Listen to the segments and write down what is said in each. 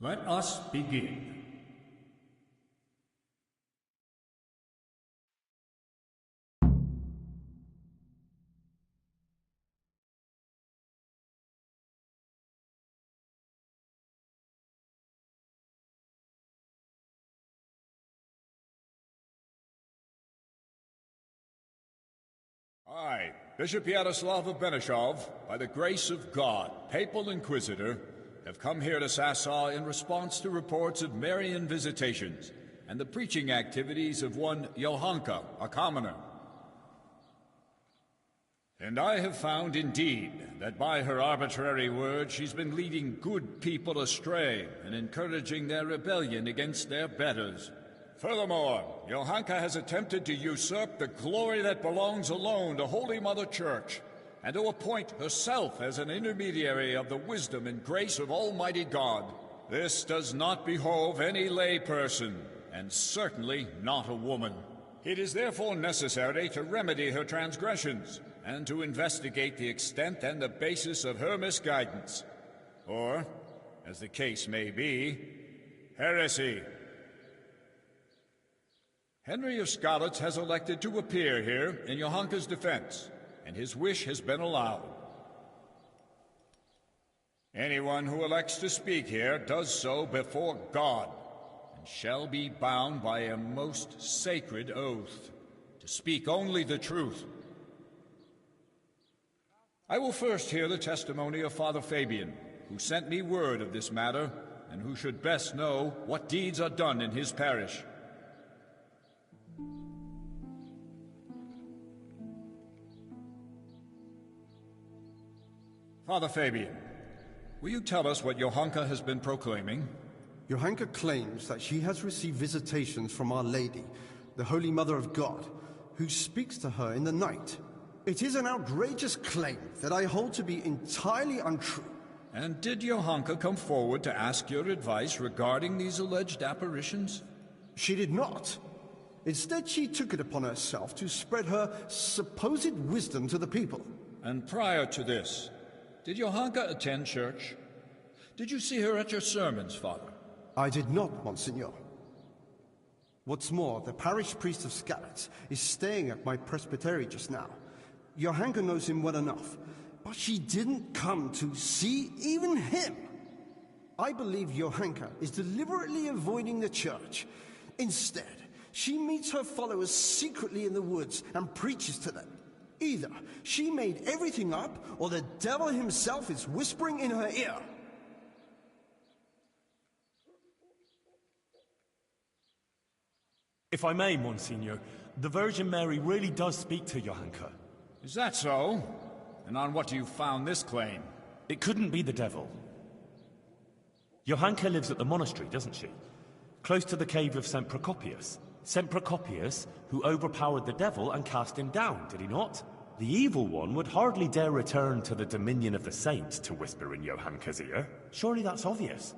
Let us begin. I, Bishop Yaroslav of Benishov, by the grace of God, Papal Inquisitor, have come here to Sasau in response to reports of Marian visitations and the preaching activities of one Johanka, a commoner. And I have found indeed that by her arbitrary words she's been leading good people astray and encouraging their rebellion against their betters. Furthermore, Johanka has attempted to usurp the glory that belongs alone to Holy Mother Church, and to appoint herself as an intermediary of the wisdom and grace of Almighty God. This does not behove any lay person, and certainly not a woman. It is therefore necessary to remedy her transgressions, and to investigate the extent and the basis of her misguidance. Or, as the case may be, heresy. Henry of Skalitz has elected to appear here in Johanka's defense, and his wish has been allowed. Anyone who elects to speak here does so before God, and shall be bound by a most sacred oath, to speak only the truth. I will first hear the testimony of Father Fabian, who sent me word of this matter, and who should best know what deeds are done in his parish. Father Fabian, will you tell us what Johanka has been proclaiming? Johanka claims that she has received visitations from Our Lady, the Holy Mother of God, who speaks to her in the night. It is an outrageous claim that I hold to be entirely untrue. And did Johanka come forward to ask your advice regarding these alleged apparitions? She did not. Instead, she took it upon herself to spread her supposed wisdom to the people. And prior to this, did Johanka attend church? Did you see her at your sermons, Father? I did not, Monsignor. What's more, the parish priest of Skalitz is staying at my presbytery just now. Johanka knows him well enough, but she didn't come to see even him. I believe Johanka is deliberately avoiding the church. Instead, she meets her followers secretly in the woods and preaches to them. Either she made everything up, or the devil himself is whispering in her ear. If I may, Monsignor, the Virgin Mary really does speak to Johanka. Is that so? And on what do you found this claim? It couldn't be the devil. Johanka lives at the monastery, doesn't she? Close to the cave of St. Procopius. St. Procopius, who overpowered the devil and cast him down, did he not? The evil one would hardly dare return to the dominion of the saints to whisper in Johanka's ear. Surely that's obvious.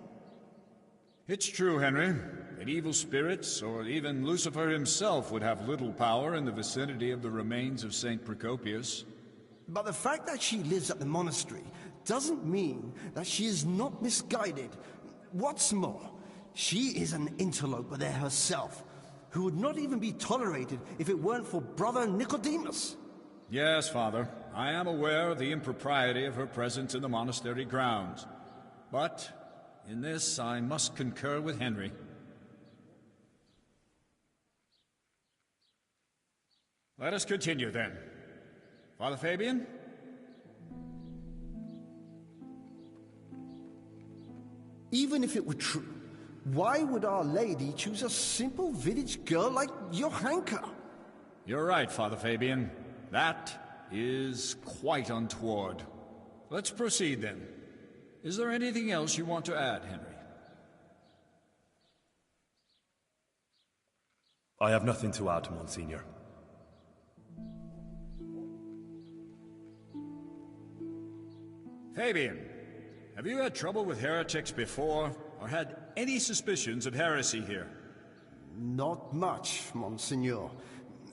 It's true, Henry, that evil spirits, or even Lucifer himself, would have little power in the vicinity of the remains of St. Procopius. But the fact that she lives at the monastery doesn't mean that she is not misguided. What's more, she is an interloper there herself, who would not even be tolerated if it weren't for Brother Nicodemus. Yes, Father. I am aware of the impropriety of her presence in the monastery grounds. But in this I must concur with Henry. Let us continue then. Father Fabian? Even if it were true, why would Our Lady choose a simple village girl like Johanka? You're right, Father Fabian. That is quite untoward. Let's proceed then. Is there anything else you want to add, Henry? I have nothing to add, Monsignor. Fabian, have you had trouble with heretics before, or had any suspicions of heresy here? Not much, Monsignor.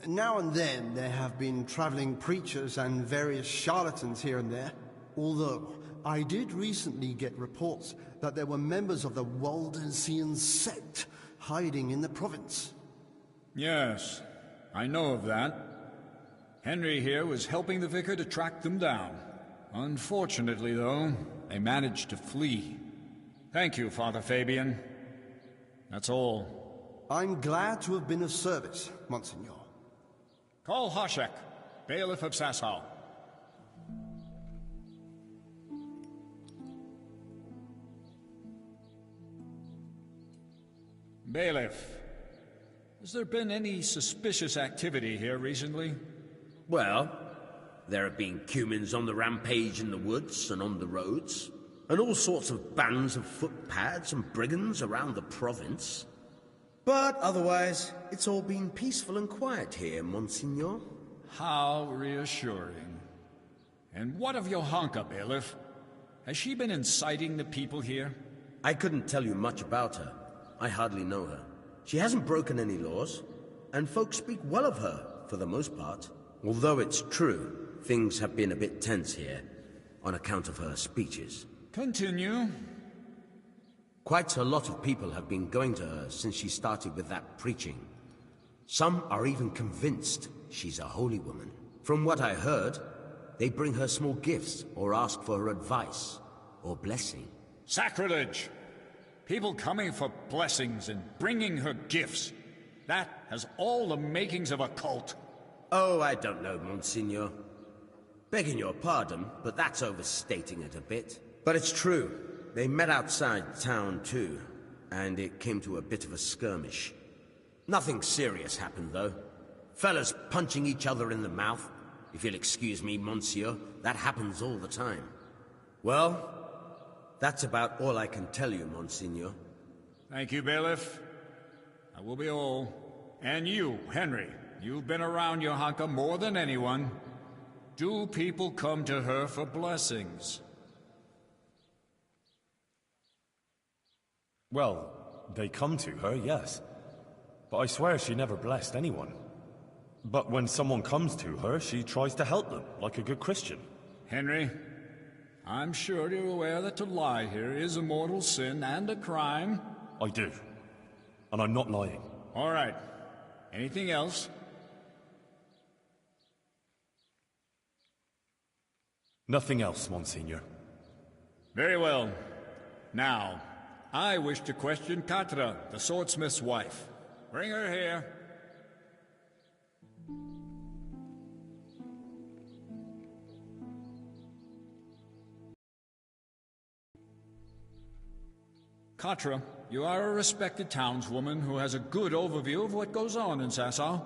Now and then there have been traveling preachers and various charlatans here and there. Although, I did recently get reports that there were members of the Waldensian sect hiding in the province. Yes, I know of that. Henry here was helping the vicar to track them down. Unfortunately, though, they managed to flee. Thank you, Father Fabian. That's all. I'm glad to have been of service, Monsignor. Call Hoshek, bailiff of Sasau. Bailiff, has there been any suspicious activity here recently? Well, there have been cumins on the rampage in the woods and on the roads, and all sorts of bands of footpads and brigands around the province. But otherwise, it's all been peaceful and quiet here, Monsignor. How reassuring. And what of Johanka, bailiff? Has she been inciting the people here? I couldn't tell you much about her. I hardly know her. She hasn't broken any laws, and folks speak well of her, for the most part. Although it's true, things have been a bit tense here, on account of her speeches. Continue. Quite a lot of people have been going to her since she started with that preaching. Some are even convinced she's a holy woman. From what I heard, they bring her small gifts or ask for her advice or blessing. Sacrilege! People coming for blessings and bringing her gifts. That has all the makings of a cult. Oh, I don't know, Monsignor. Begging your pardon, but that's overstating it a bit. But it's true. They met outside town, too, and it came to a bit of a skirmish. Nothing serious happened, though. Fellas punching each other in the mouth. If you'll excuse me, Monsieur, that happens all the time. Well, that's about all I can tell you, Monsignor. Thank you, bailiff. That will be all. And you, Henry, you've been around Johanka more than anyone. Do people come to her for blessings? Well, they come to her, yes. But I swear she never blessed anyone. But when someone comes to her, she tries to help them, like a good Christian. Henry, I'm sure you're aware that to lie here is a mortal sin and a crime. I do. And I'm not lying. All right. Anything else? Nothing else, Monsignor. Very well. Now, I wish to question Katra, the swordsmith's wife. Bring her here. Katra, you are a respected townswoman who has a good overview of what goes on in Sasau.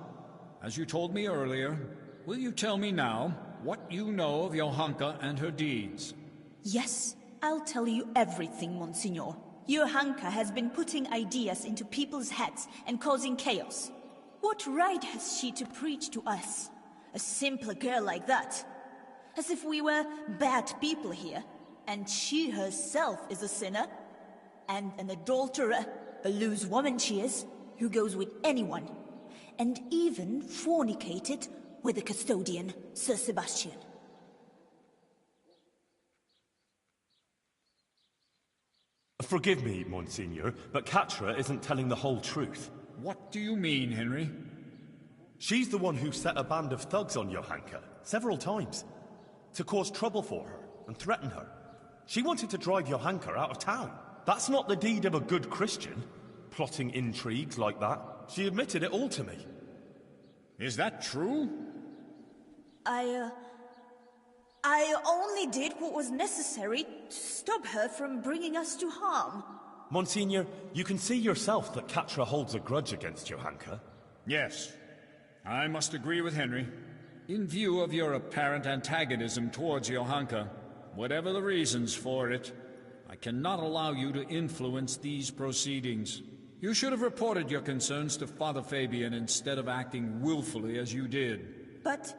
As you told me earlier, will you tell me now what you know of Johanka and her deeds? Yes, I'll tell you everything, Monsignor. Johanka has been putting ideas into people's heads and causing chaos. What right has she to preach to us? A simple girl like that. As if we were bad people here, and she herself is a sinner. And an adulterer, a loose woman she is, who goes with anyone. And even fornicated with the custodian, Sir Sebastian. Forgive me, Monsignor, but Katra isn't telling the whole truth. What do you mean, Henry? She's the one who set a band of thugs on Johanka, several times, to cause trouble for her and threaten her. She wanted to drive Johanka out of town. That's not the deed of a good Christian, plotting intrigues like that. She admitted it all to me. Is that true? I only did what was necessary to stop her from bringing us to harm. Monsignor, you can see yourself that Katra holds a grudge against Johanka. Yes. I must agree with Henry. In view of your apparent antagonism towards Johanka, whatever the reasons for it, I cannot allow you to influence these proceedings. You should have reported your concerns to Father Fabian instead of acting willfully as you did. But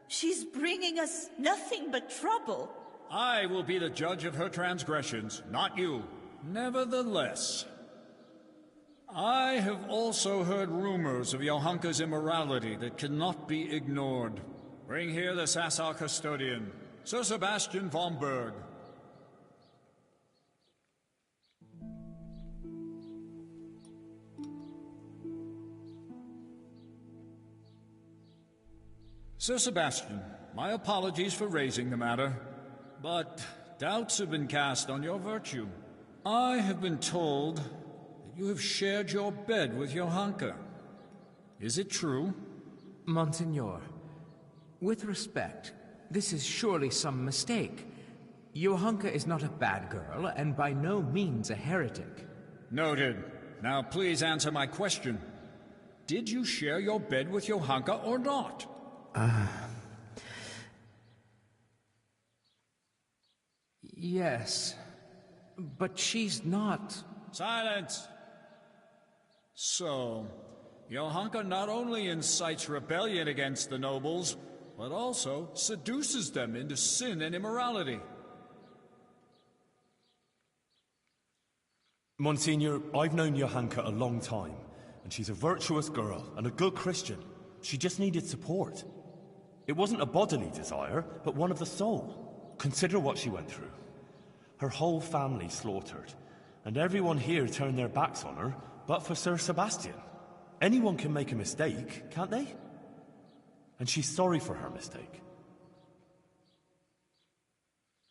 she's bringing us nothing but trouble. I will be the judge of her transgressions, not you. Nevertheless, I have also heard rumors of Johanka's immorality that cannot be ignored. Bring here the Sasau custodian, Sir Sebastian von Berg. Sir Sebastian, my apologies for raising the matter, but doubts have been cast on your virtue. I have been told that you have shared your bed with Johanka. Is it true? Monsignor, with respect, this is surely some mistake. Johanka is not a bad girl, and by no means a heretic. Noted. Now please answer my question. Did you share your bed with Johanka or not? Yes, but she's not... Silence! So, Johanka not only incites rebellion against the nobles, but also seduces them into sin and immorality. Monsignor, I've known Johanka a long time, and she's a virtuous girl and a good Christian. She just needed support. It wasn't a bodily desire, but one of the soul. Consider what she went through. Her whole family slaughtered, and everyone here turned their backs on her, but for Sir Sebastian. Anyone can make a mistake, can't they? And she's sorry for her mistake.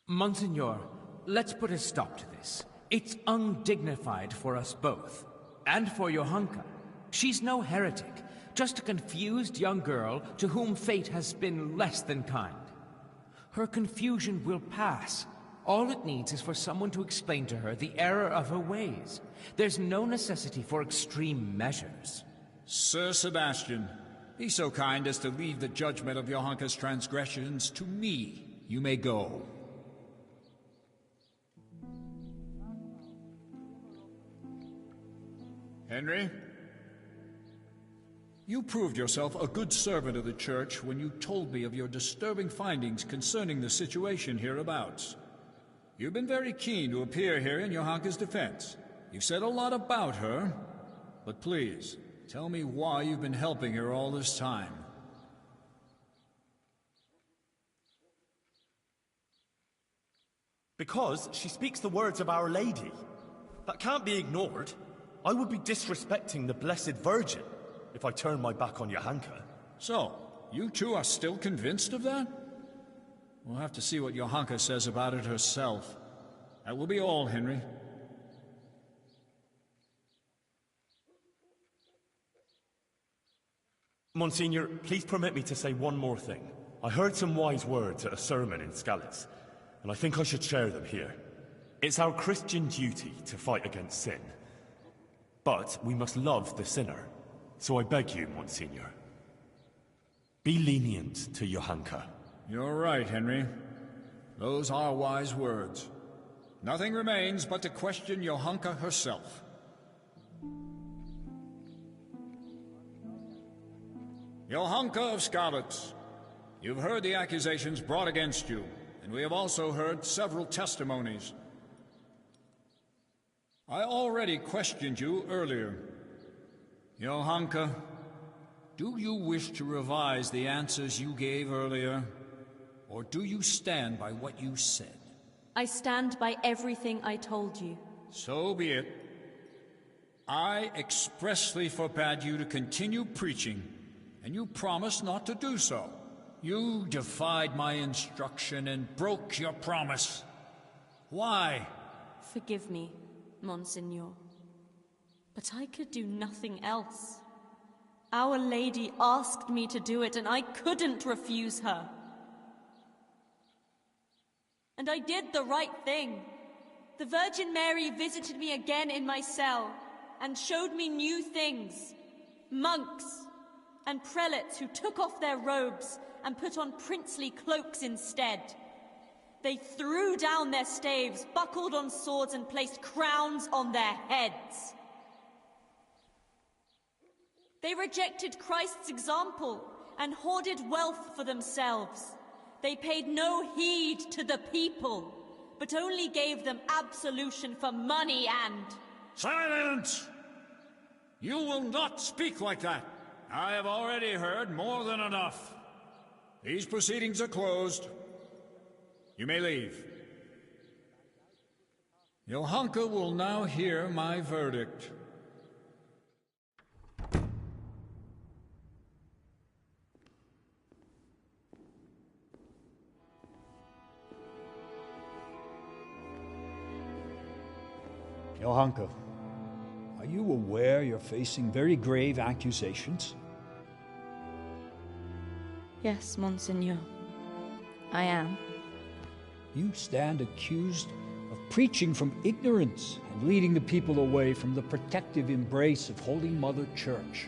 Monsignor, let's put a stop to this. It's undignified for us both. And for Johanka. She's no heretic, just a confused young girl to whom fate has been less than kind. Her confusion will pass. All it needs is for someone to explain to her the error of her ways. There's no necessity for extreme measures. Sir Sebastian, be so kind as to leave the judgment of Johanka's transgressions to me. You may go. Henry? You proved yourself a good servant of the Church when you told me of your disturbing findings concerning the situation hereabouts. You've been very keen to appear here in Johanka's defense. You've said a lot about her, but please, tell me why you've been helping her all this time. Because she speaks the words of Our Lady. That can't be ignored. I would be disrespecting the Blessed Virgin if I turned my back on Johanka. So, you two are still convinced of that? We'll have to see what Johanka says about it herself. That will be all, Henry. Monsignor, please permit me to say one more thing. I heard some wise words at a sermon in Skalitz, and I think I should share them here. It's our Christian duty to fight against sin. But we must love the sinner. So I beg you, Monsignor, be lenient to Johanka. You're right, Henry. Those are wise words. Nothing remains but to question Johanka herself. Johanka of Skalitz, you've heard the accusations brought against you, and we have also heard several testimonies. I already questioned you earlier. Johanka, do you wish to revise the answers you gave earlier, or do you stand by what you said? I stand by everything I told you. So be it. I expressly forbade you to continue preaching, and you promised not to do so. You defied my instruction and broke your promise. Why? Forgive me, Monsignor. But I could do nothing else. Our Lady asked me to do it, and I couldn't refuse her. And I did the right thing. The Virgin Mary visited me again in my cell and showed me new things. Monks and prelates who took off their robes and put on princely cloaks instead. They threw down their staves, buckled on swords, and placed crowns on their heads. They rejected Christ's example and hoarded wealth for themselves. They paid no heed to the people, but only gave them absolution for money and... Silence! You will not speak like that. I have already heard more than enough. These proceedings are closed. You may leave. Johanka will now hear my verdict. Johanka, are you aware you're facing very grave accusations? Yes, Monseigneur. I am. You stand accused of preaching from ignorance and leading the people away from the protective embrace of Holy Mother Church.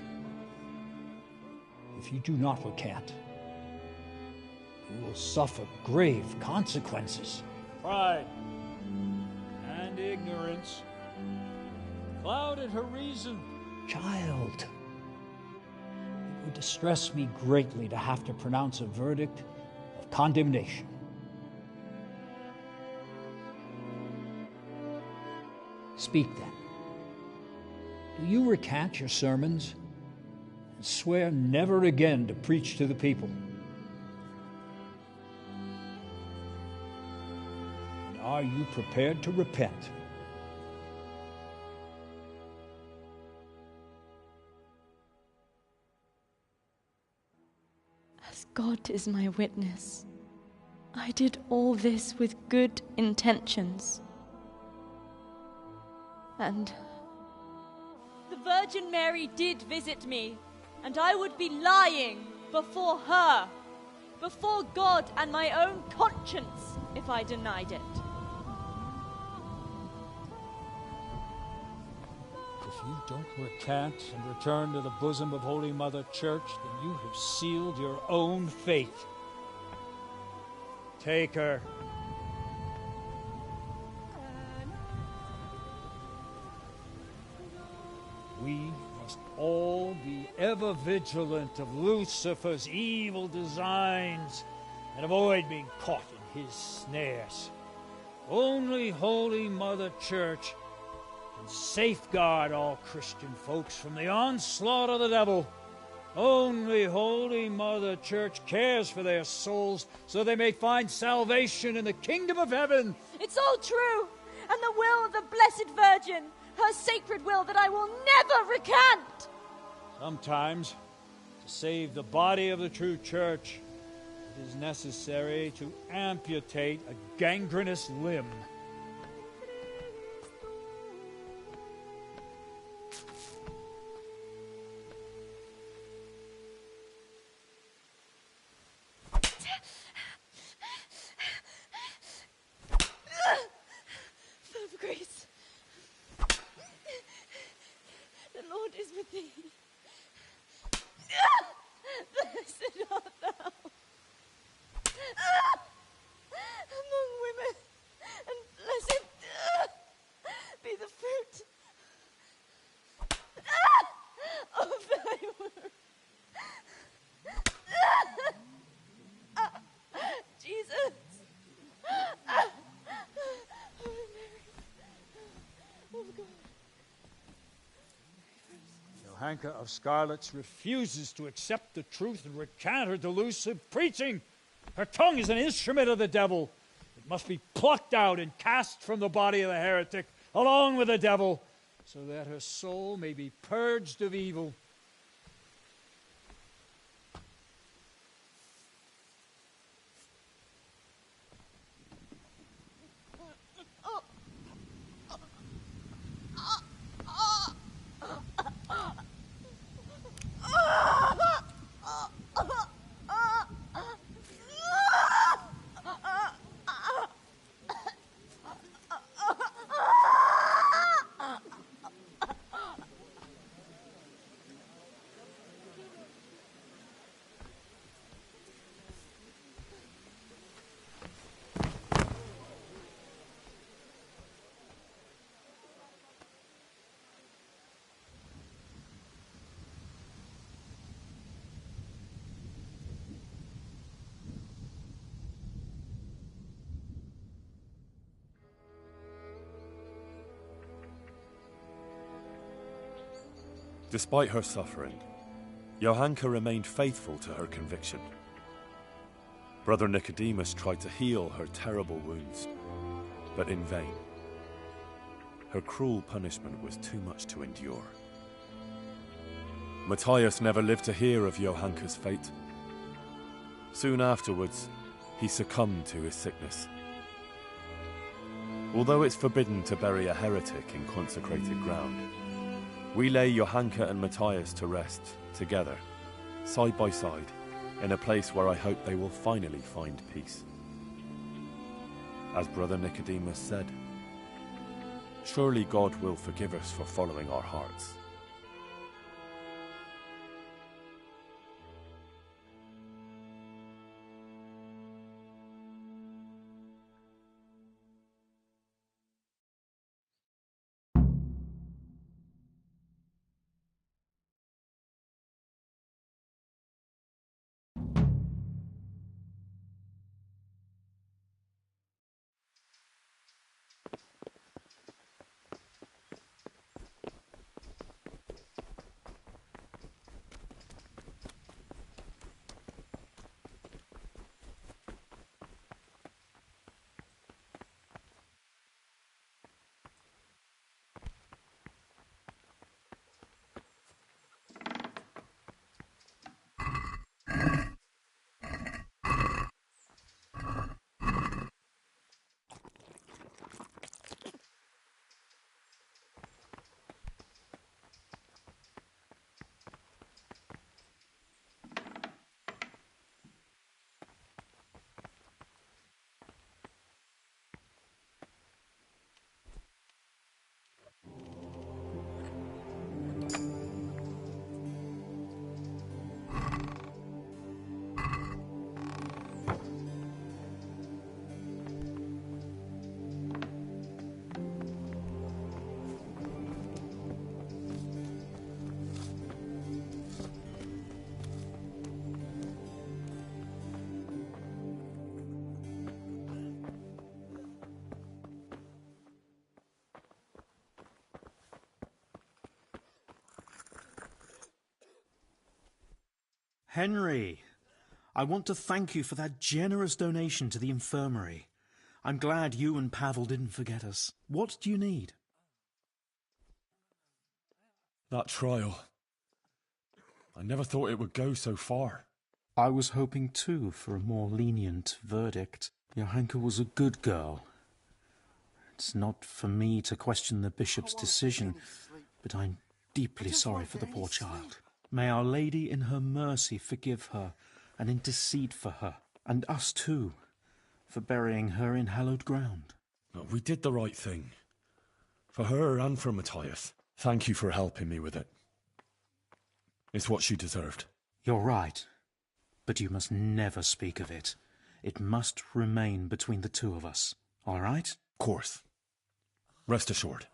If you do not recant, you will suffer grave consequences. Pride and ignorance clouded her reason. Child, it would distress me greatly to have to pronounce a verdict of condemnation. Speak then. Do you recant your sermons and swear never again to preach to the people? And are you prepared to repent? As God is my witness, I did all this with good intentions. And The Virgin Mary did visit me, and I would be lying before her, before God and my own conscience, if I denied it. If you don't recant and return to the bosom of Holy Mother Church, then you have sealed your own fate. Take her. We must all be ever vigilant of Lucifer's evil designs and avoid being caught in his snares. Only Holy Mother Church can safeguard all Christian folks from the onslaught of the devil. Only Holy Mother Church cares for their souls so they may find salvation in the kingdom of heaven. It's all true, and the will of the Blessed Virgin, her sacred will that I will never recant. Sometimes, to save the body of the true church, it is necessary to amputate a gangrenous limb. Full of grace. The Lord is with thee. Blessed art thou among women, and blessed be the fruit of thy womb. Jesus. Holy Mary. Oh God. Johanka of Scarlets refuses to accept the truth and recant her delusive preaching. Her tongue is an instrument of the devil. It must be plucked out and cast from the body of the heretic, along with the devil, so that her soul may be purged of evil. Despite her suffering, Johanka remained faithful to her conviction. Brother Nicodemus tried to heal her terrible wounds, but in vain. Her cruel punishment was too much to endure. Matthias never lived to hear of Johanka's fate. Soon afterwards, he succumbed to his sickness. Although it's forbidden to bury a heretic in consecrated ground, we lay Johanka and Matthias to rest together, side by side, in a place where I hope they will finally find peace. As Brother Nicodemus said, surely God will forgive us for following our hearts. Henry, I want to thank you for that generous donation to the infirmary. I'm glad you and Pavel didn't forget us. What do you need? That trial. I never thought it would go so far. I was hoping too for a more lenient verdict. Johanka was a good girl. It's not for me to question the bishop's decision, but I'm deeply sorry for the poor child. May Our Lady in her mercy forgive her and intercede for her, and us too, for burying her in hallowed ground. We did the right thing. For her and for Matthias. Thank you for helping me with it. It's what she deserved. You're right, but you must never speak of it. It must remain between the two of us, all right? Of course. Rest assured.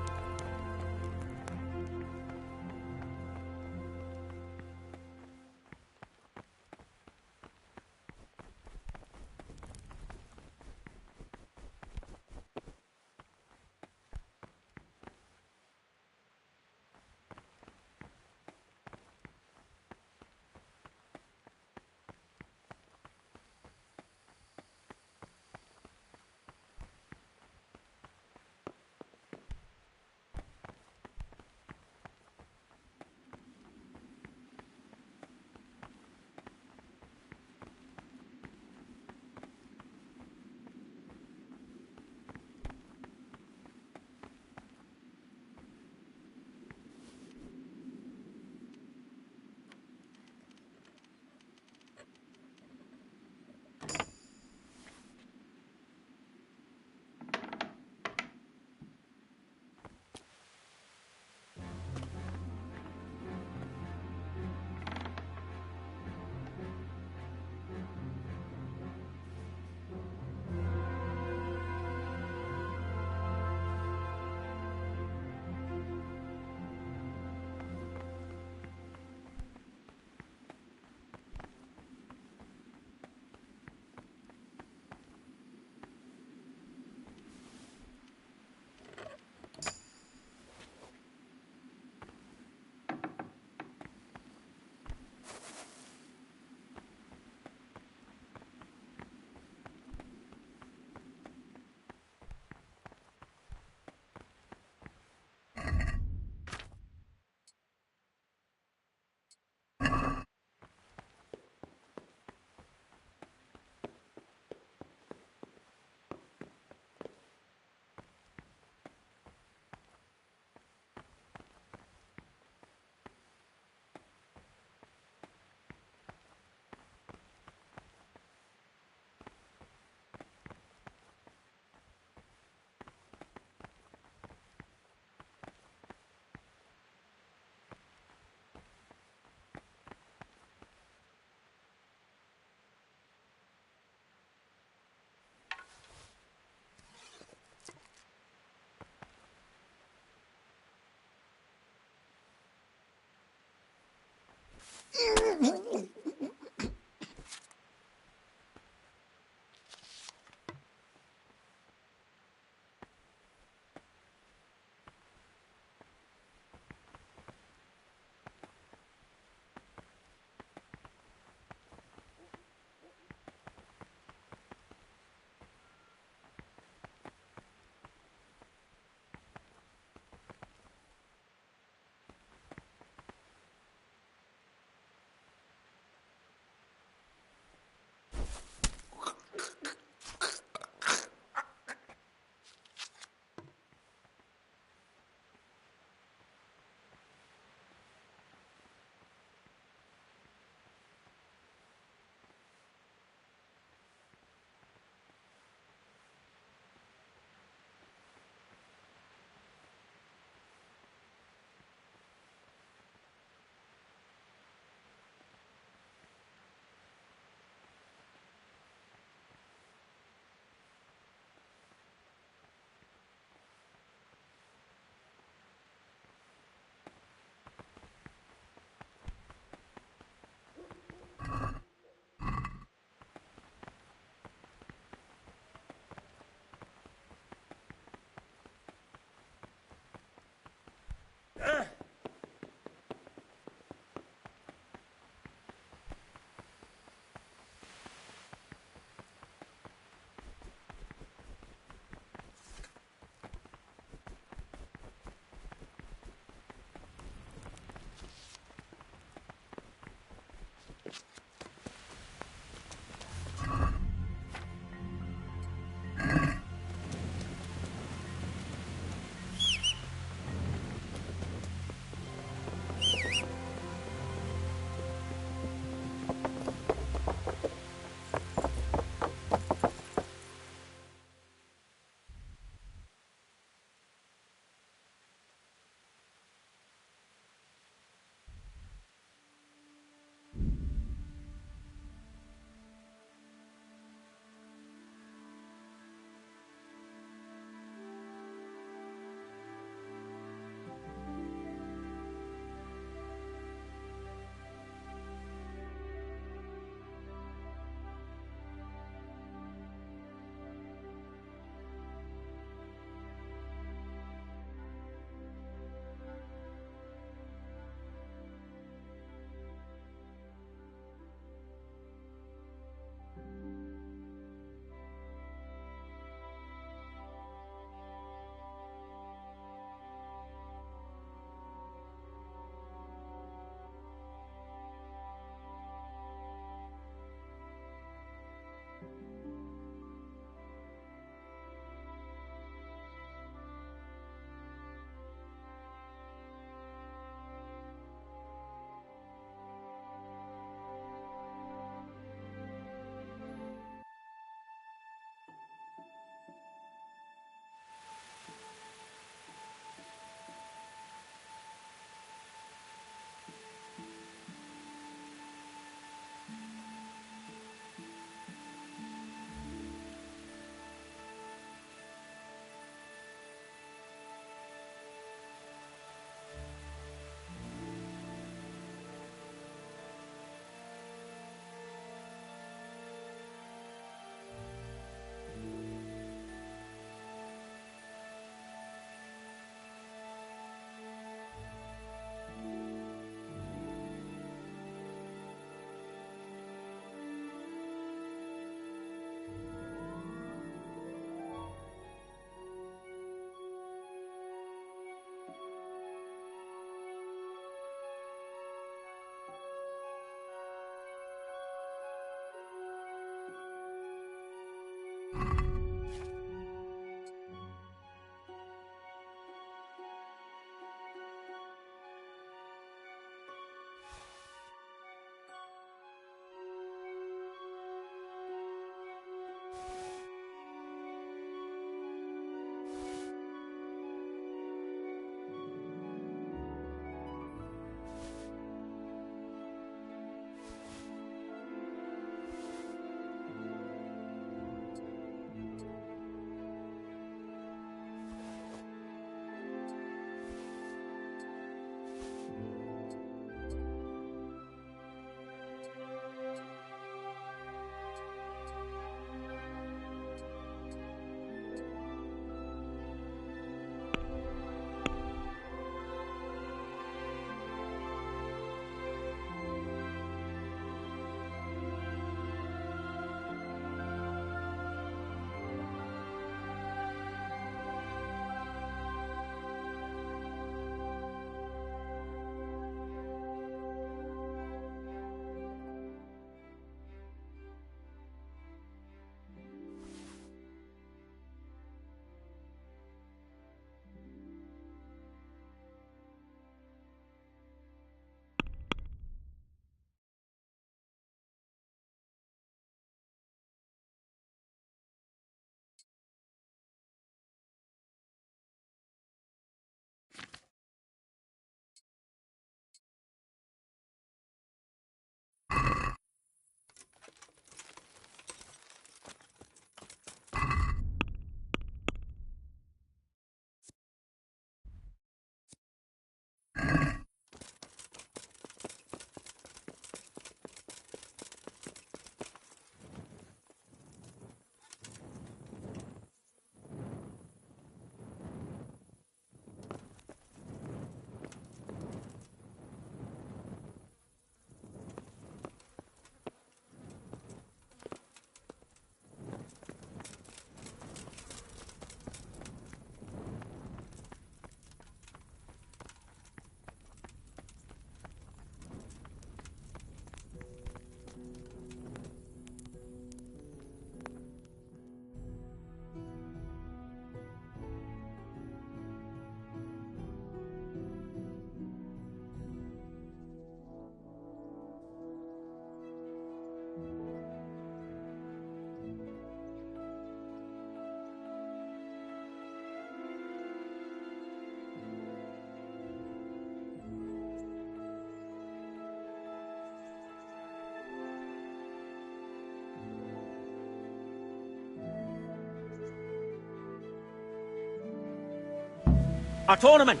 A tournament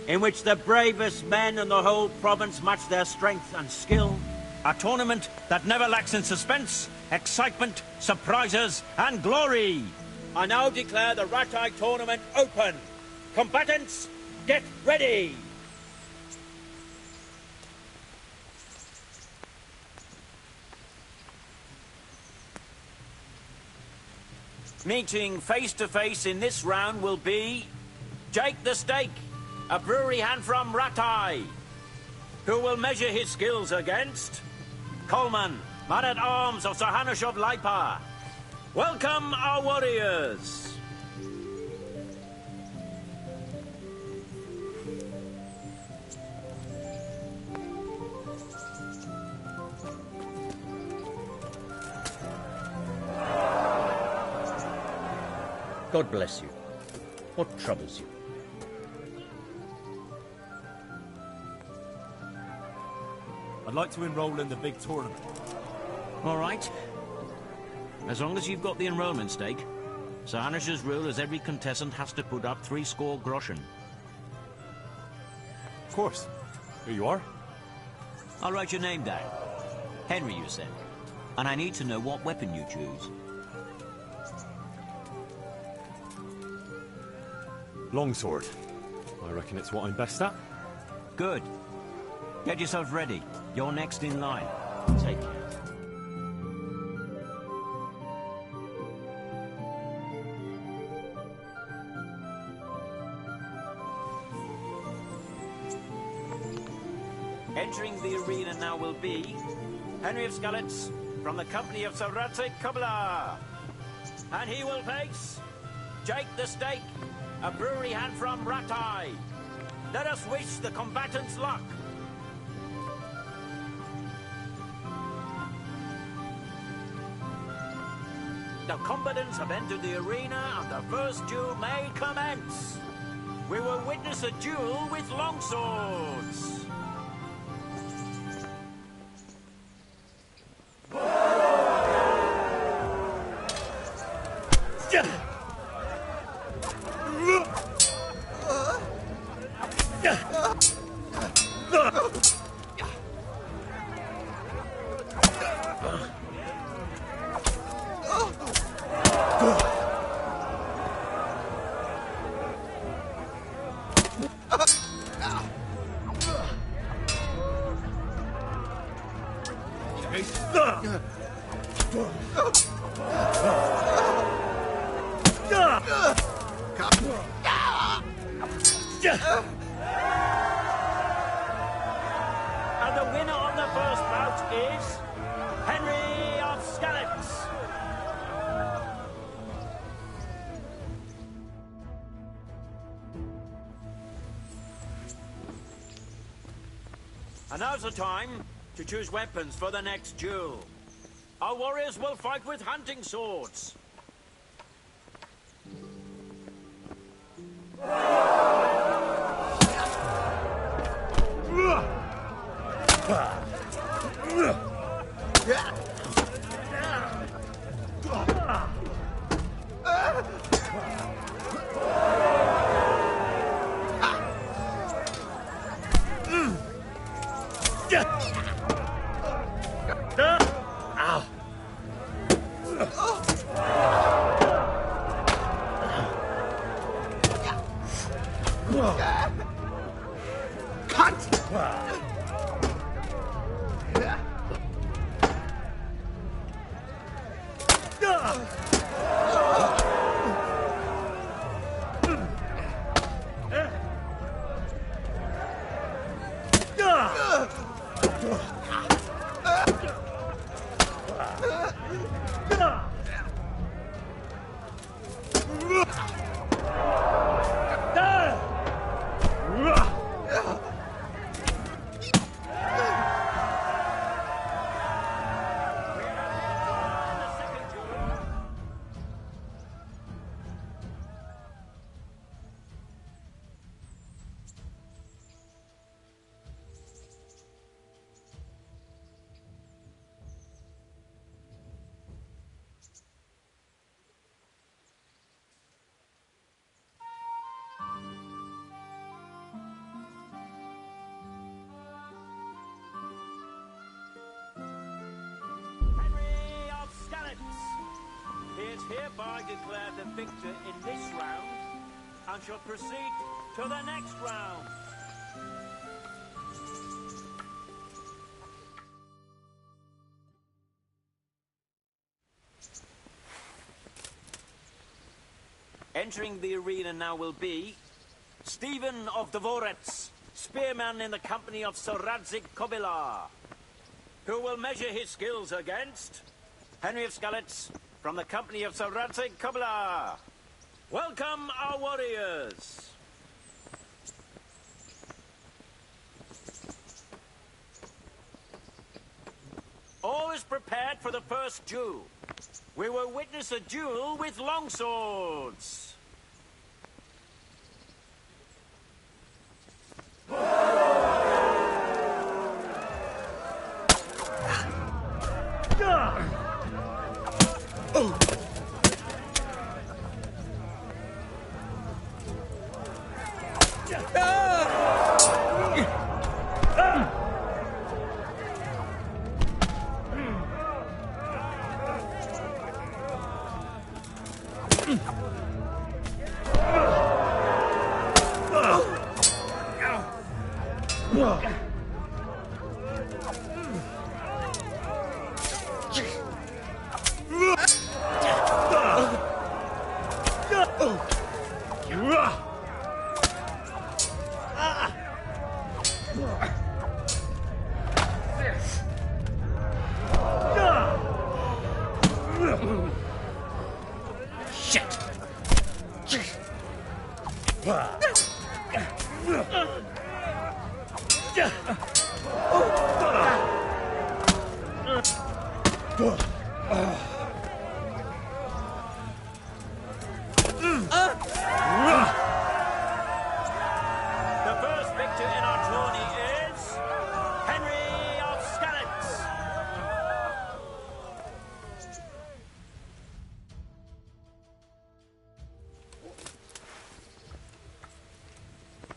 in which the bravest men in the whole province match their strength and skill. A tournament that never lacks in suspense, excitement, surprises, and glory. I now declare the Ratai tournament open. Combatants, get ready! Meeting face to face in this round will be Jake the Stake, a brewery hand from Ratai, who will measure his skills against Coleman, man-at-arms of Sir Hanush of Laipa. Welcome, our warriors! God bless you. What troubles you? I'd like to enroll in the big tournament. All right. As long as you've got the enrollment stake, Sir Hanush's rule is every contestant has to put up 60 groschen. Of course. Here you are. I'll write your name down. Henry, you said. And I need to know what weapon you choose. Longsword. I reckon it's what I'm best at. Good. Get yourself ready. You're next in line. Take care. Entering the arena now will be Henry of Skalitz from the company of Sir Ratsik Kubla. And he will face Jake the Stake, a brewery hand from Ratai. Let us wish the combatants luck. The combatants have entered the arena and the first duel may commence. We will witness a duel with longswords. And the winner of the first bout is Henry of Skalitz. And now's the time to choose weapons for the next duel. Our warriors will fight with hunting swords. hereby declare the victor in this round and shall proceed to the next round. Entering the arena now will be Stephen of Deliverance, spearman in the company of Sir Radzig Kobyla, who will measure his skills against Henry of Skalitz from the company of Sir Radzig Kobyla. Welcome, our warriors! All is prepared for the first duel. We will witness a duel with longswords.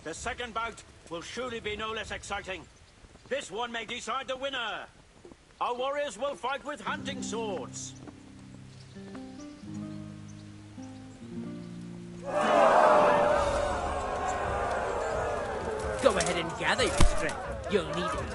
The second bout will surely be no less exciting. This one may decide the winner. Our warriors will fight with hunting swords. Go ahead and gather your strength. You'll need it.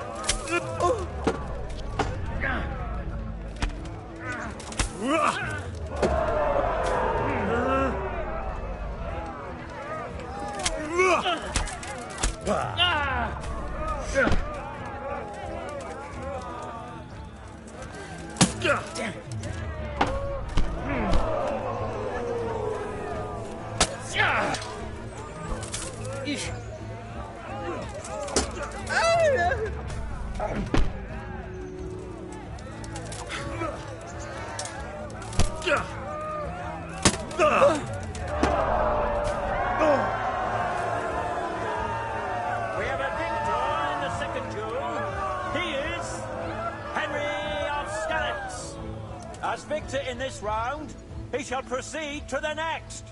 As victor in this round, he shall proceed to the next.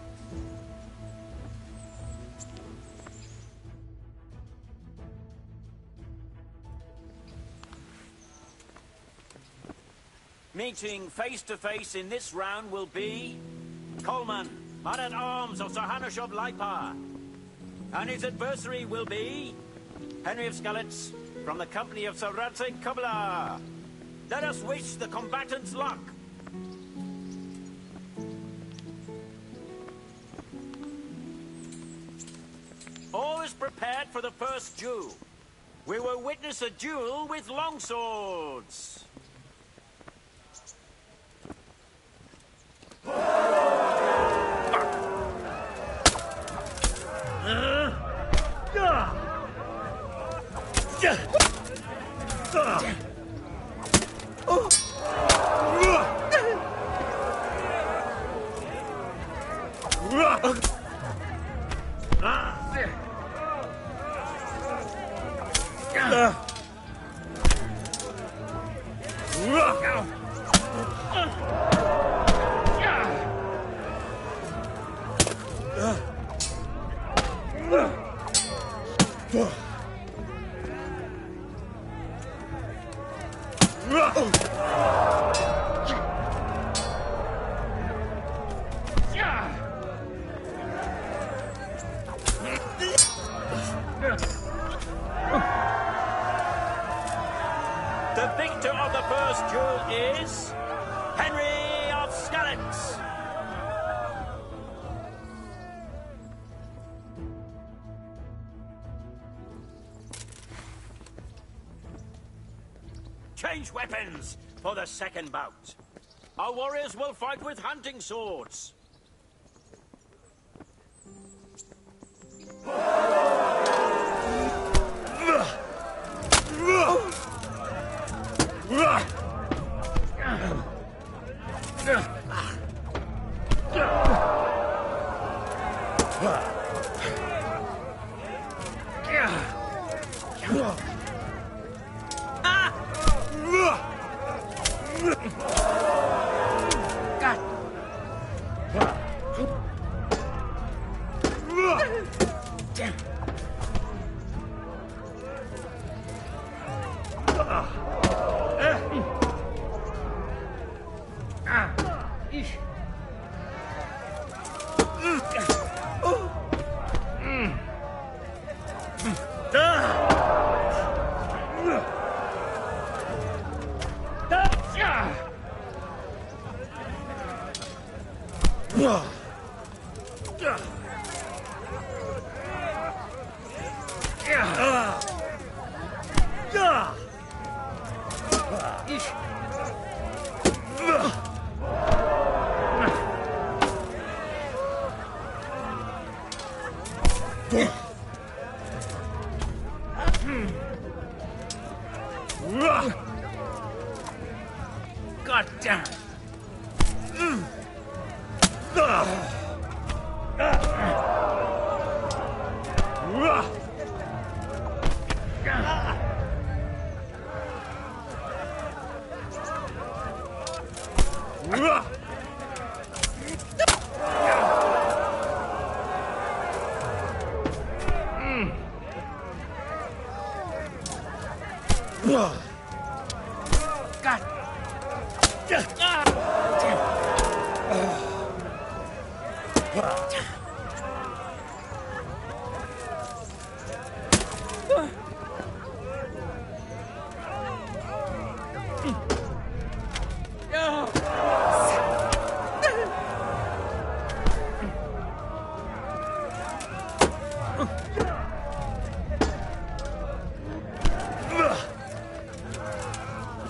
Meeting face to face in this round will be Coleman, man-at-arms of Sir Hanush of Leipa. And his adversary will be Henry of Skalitz from the company of Sir Radzig Kobyla. Let us wish the combatants luck. All is prepared for the first duel. We will witness a duel with longswords. the first jewel is Henry of Skalitz. Change weapons for the second bout. Our warriors will fight with hunting swords. God damn it.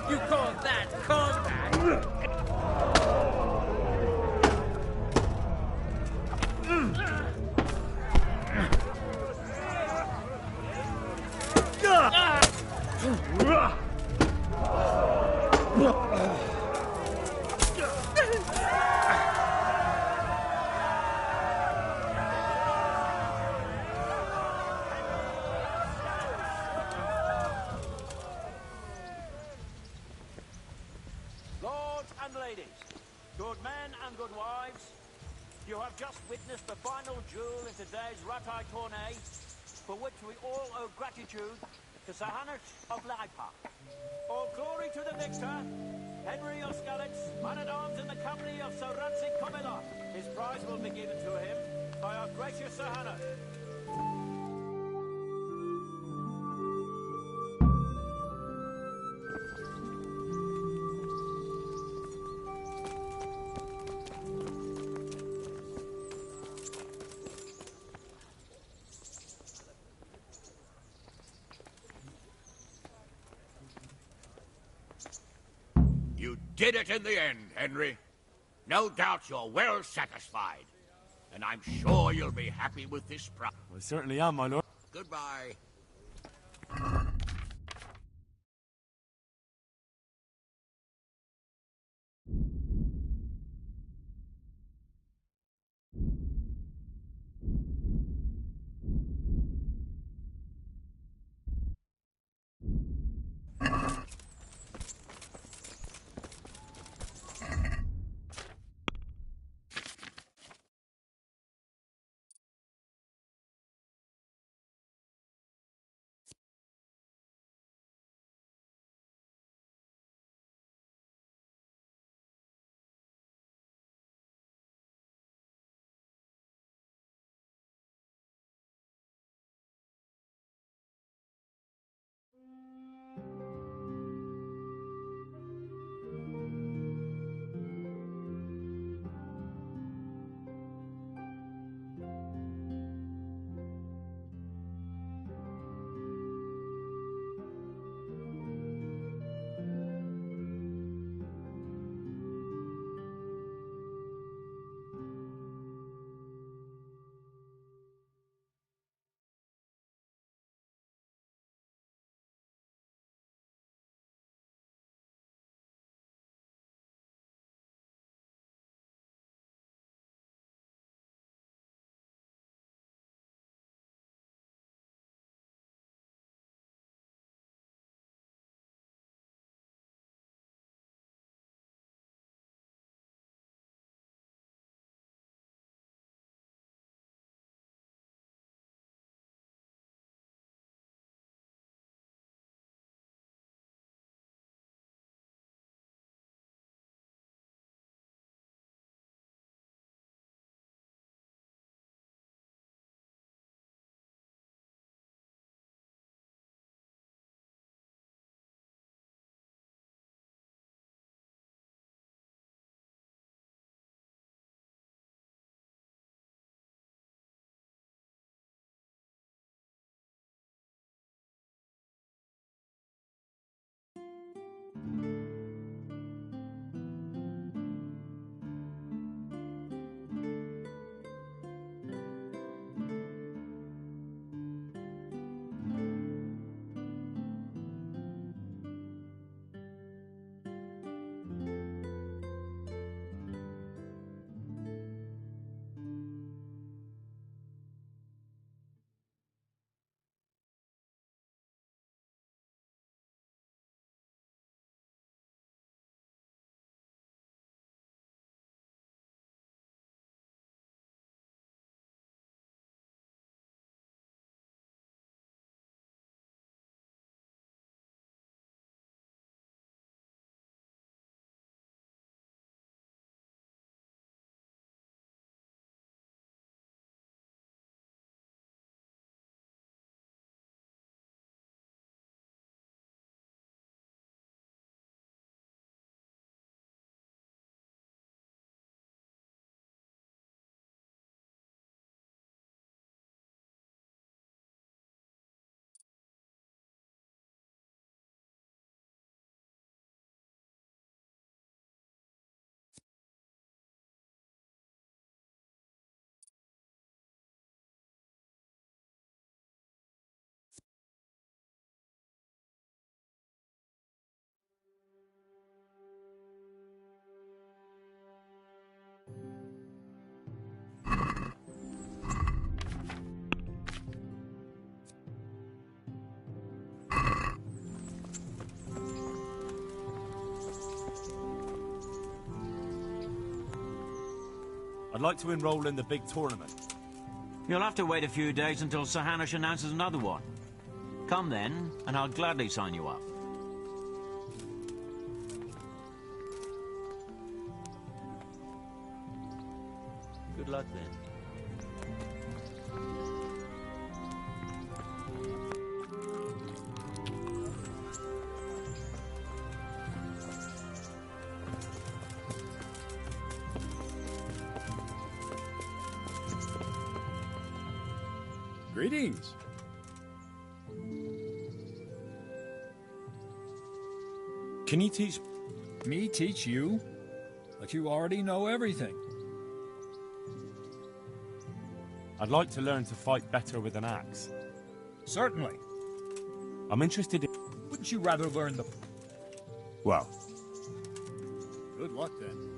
You call that combat? Lords and ladies, good men and good wives, you have just witnessed the final duel in today's Ratai tourney, for which we all owe gratitude to Sir Hannah of Leipa. All glory to the victor, Henry of Skalitz, man-at-arms in the company of Sir Ranzig Comilla. His prize will be given to him by our gracious Sir Hannah. You did it in the end, Henry. No doubt you're well satisfied. And I'm sure you'll be happy with this prize. I certainly am, my lord. Goodbye. I'd like to enroll in the big tournament. You'll have to wait a few days until Sir Hanush announces another one. Come then, and I'll gladly sign you up. Good luck then. Greetings. Can you teach... Me teach you? But you already know everything. I'd like to learn to fight better with an axe. Certainly. I'm interested in... Wouldn't you rather learn the... Well... Good luck, then.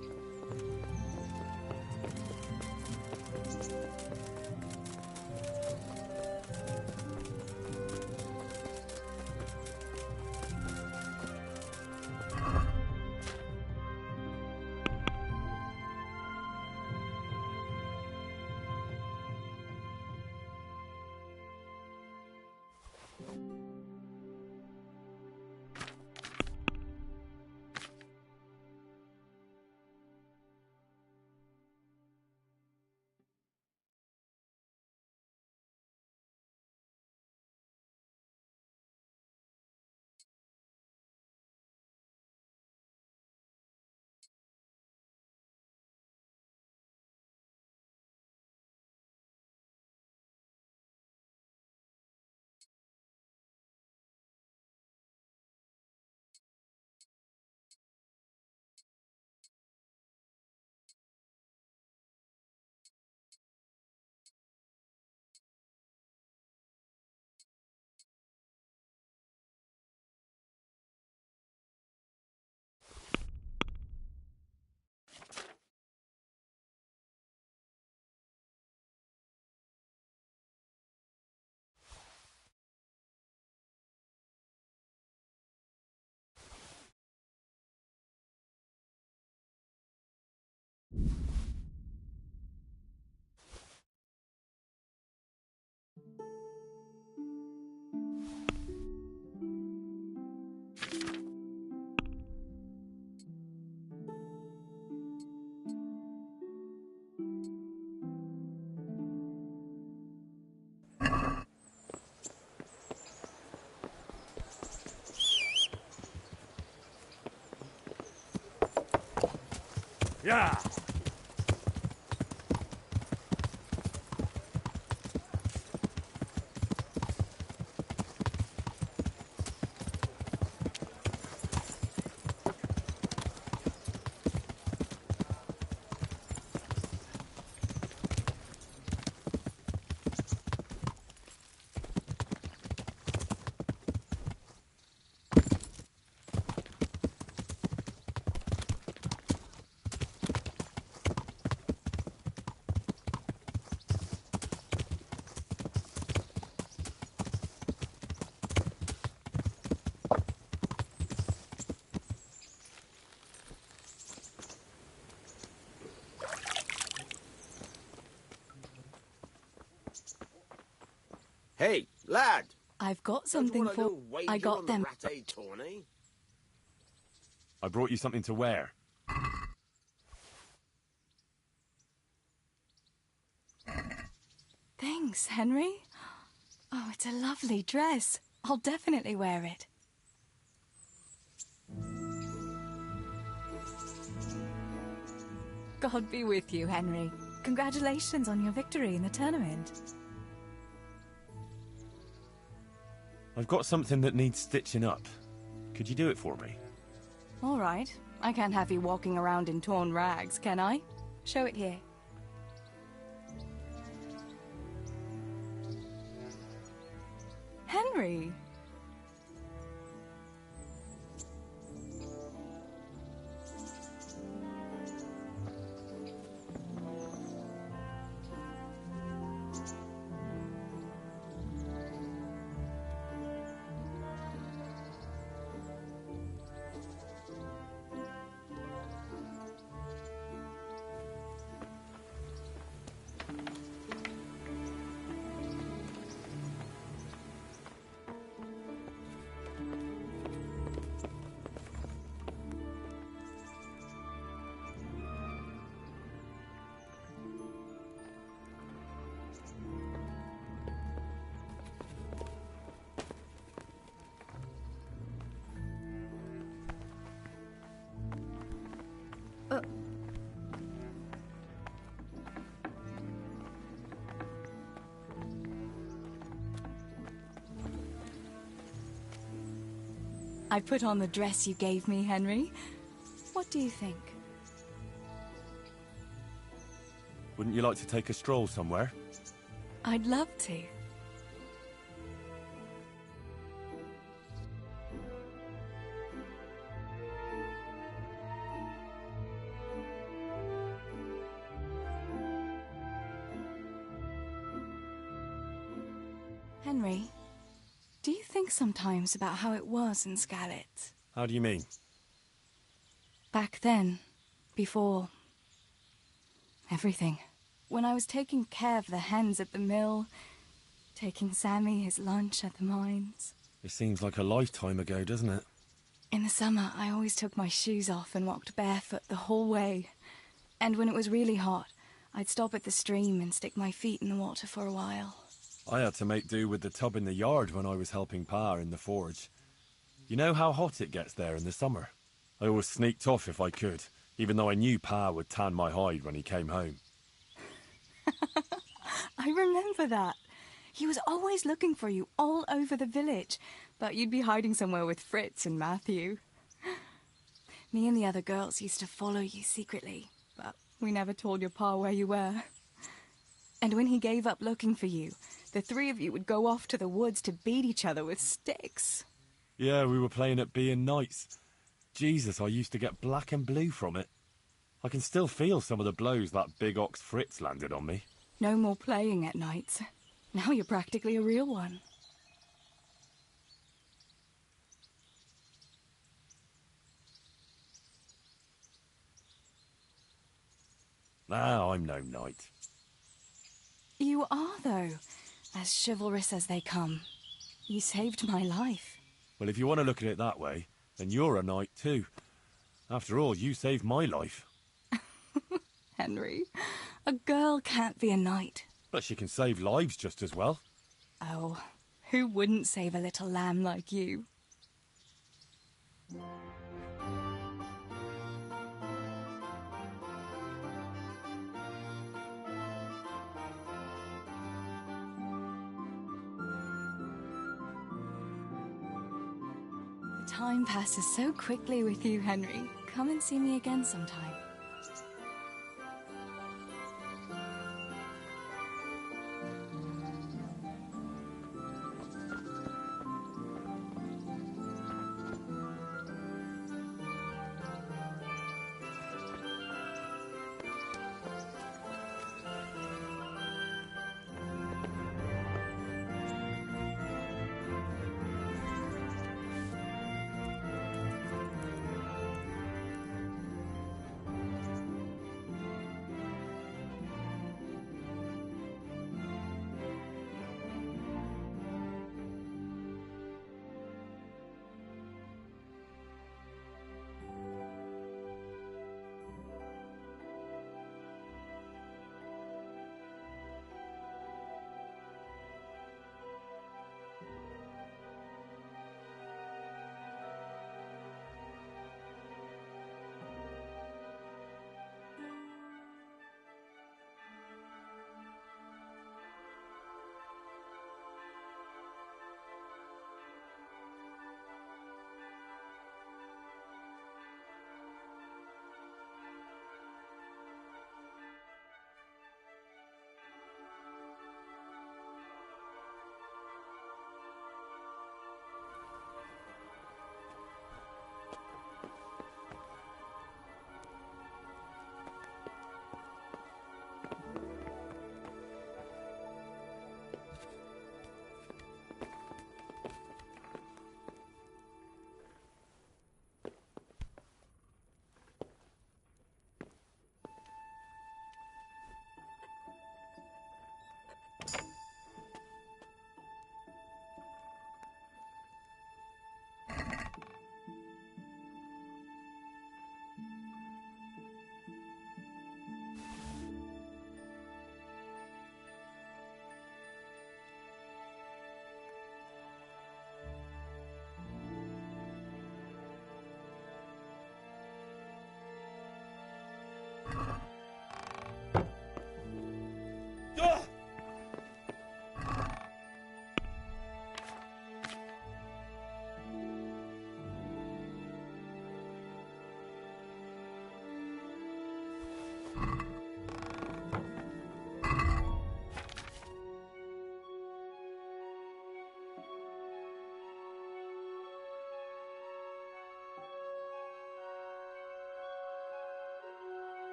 Yeah! Hey, lad! I've got something for... I got them. I brought you something to wear. Thanks, Henry. Oh, it's a lovely dress. I'll definitely wear it. God be with you, Henry. Congratulations on your victory in the tournament. I've got something that needs stitching up. Could you do it for me? All right. I can't have you walking around in torn rags, can I? Show it here. Henry! I put on the dress you gave me, Henry. What do you think? Wouldn't you like to take a stroll somewhere? I'd love to. Henry, do you think sometimes about how it was in Scarlet? How do you mean? Back then, before everything. When I was taking care of the hens at the mill, taking Sammy his lunch at the mines. It seems like a lifetime ago, doesn't it? In the summer, I always took my shoes off and walked barefoot the whole way. And when it was really hot, I'd stop at the stream and stick my feet in the water for a while. I had to make do with the tub in the yard when I was helping Pa in the forge. You know how hot it gets there in the summer? I always sneaked off if I could, even though I knew Pa would tan my hide when he came home. I remember that. He was always looking for you all over the village, but you'd be hiding somewhere with Fritz and Matthew. Me and the other girls used to follow you secretly, but we never told your Pa where you were. And when he gave up looking for you, the three of you would go off to the woods to beat each other with sticks. Yeah, we were playing at being knights. Jesus, I used to get black and blue from it. I can still feel some of the blows that big ox Fritz landed on me. No more playing at nights. Now you're practically a real one. Now I'm no knight. You are, though. As chivalrous as they come. You saved my life. Well, if you want to look at it that way, then you're a knight too. After all, you saved my life. Henry, a girl can't be a knight. But she can save lives just as well. Oh, who wouldn't save a little lamb like you? The time passes so quickly with you, Henry. Come and see me again sometime.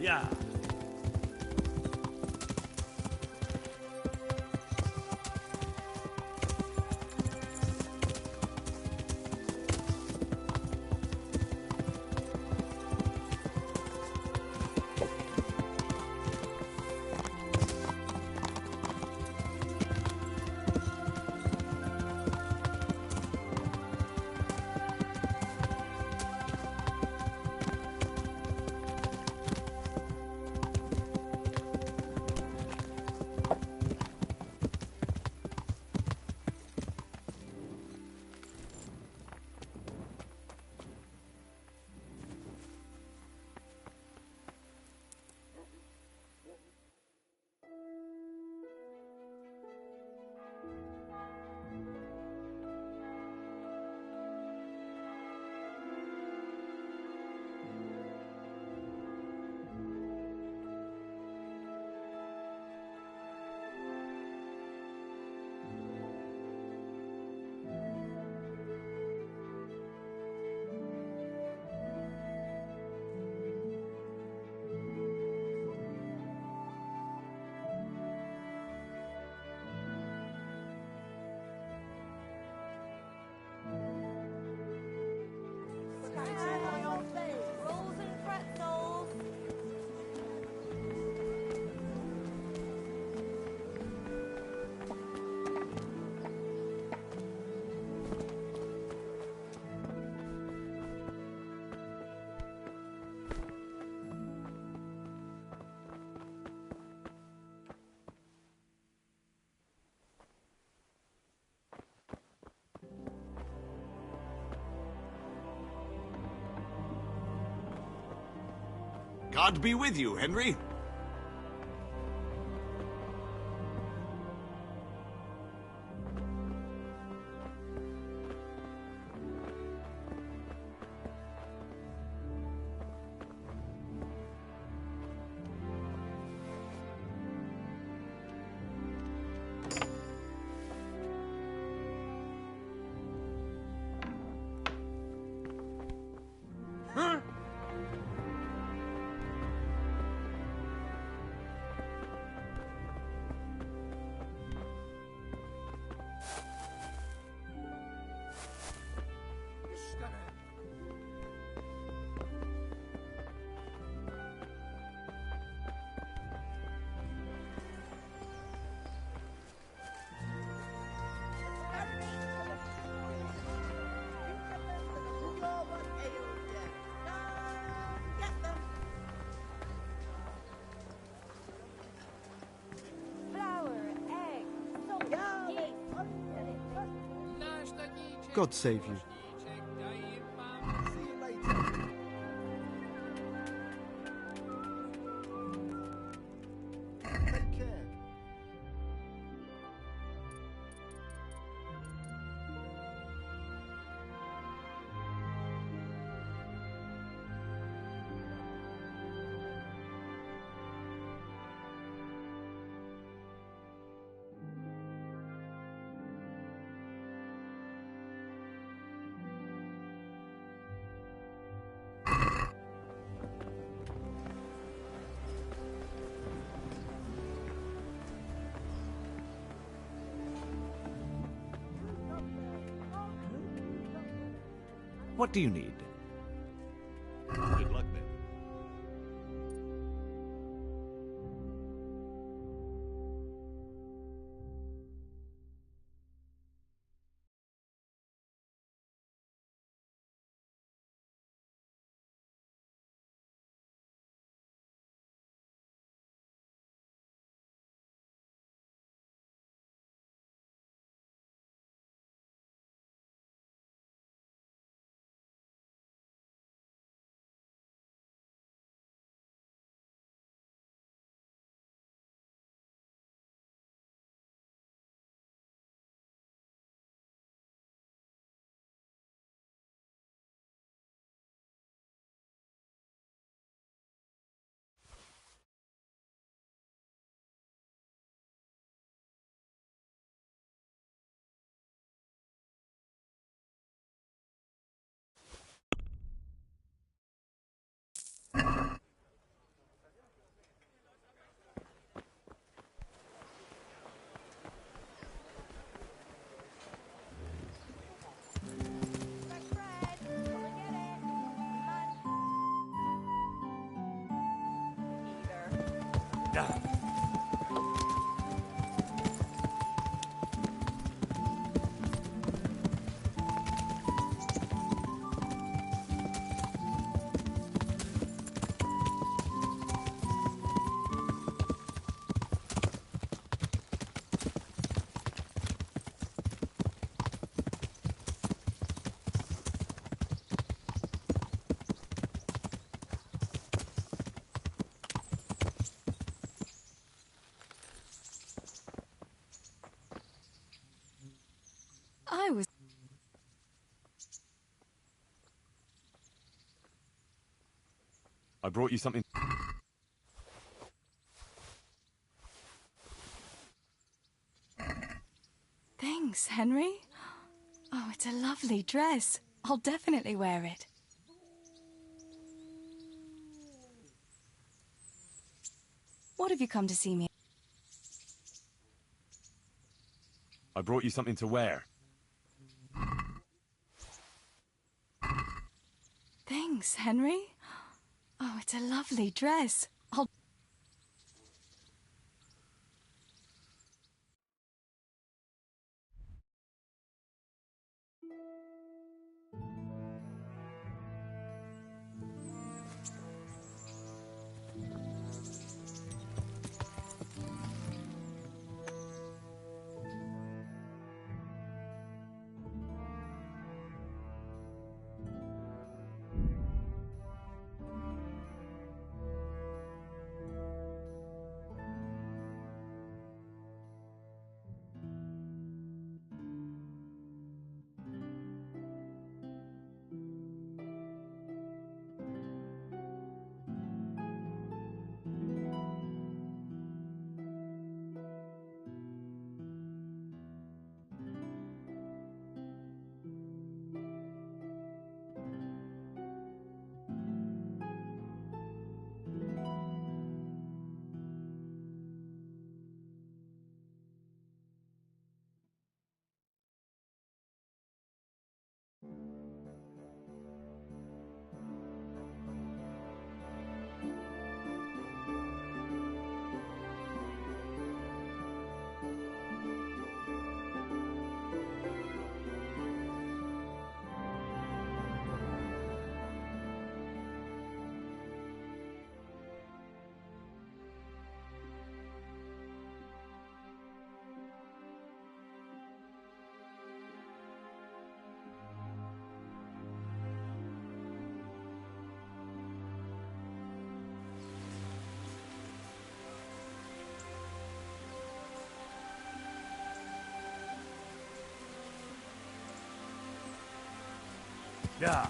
Yeah. Rolls and pretzels. God be with you, Henry. God save you. What do you need? brought you something... Thanks, Henry. Oh, it's a lovely dress. I'll definitely wear it. What have you come to see me? I brought you something to wear. Thanks, Henry. Oh, it's a lovely dress. I'll... Yeah.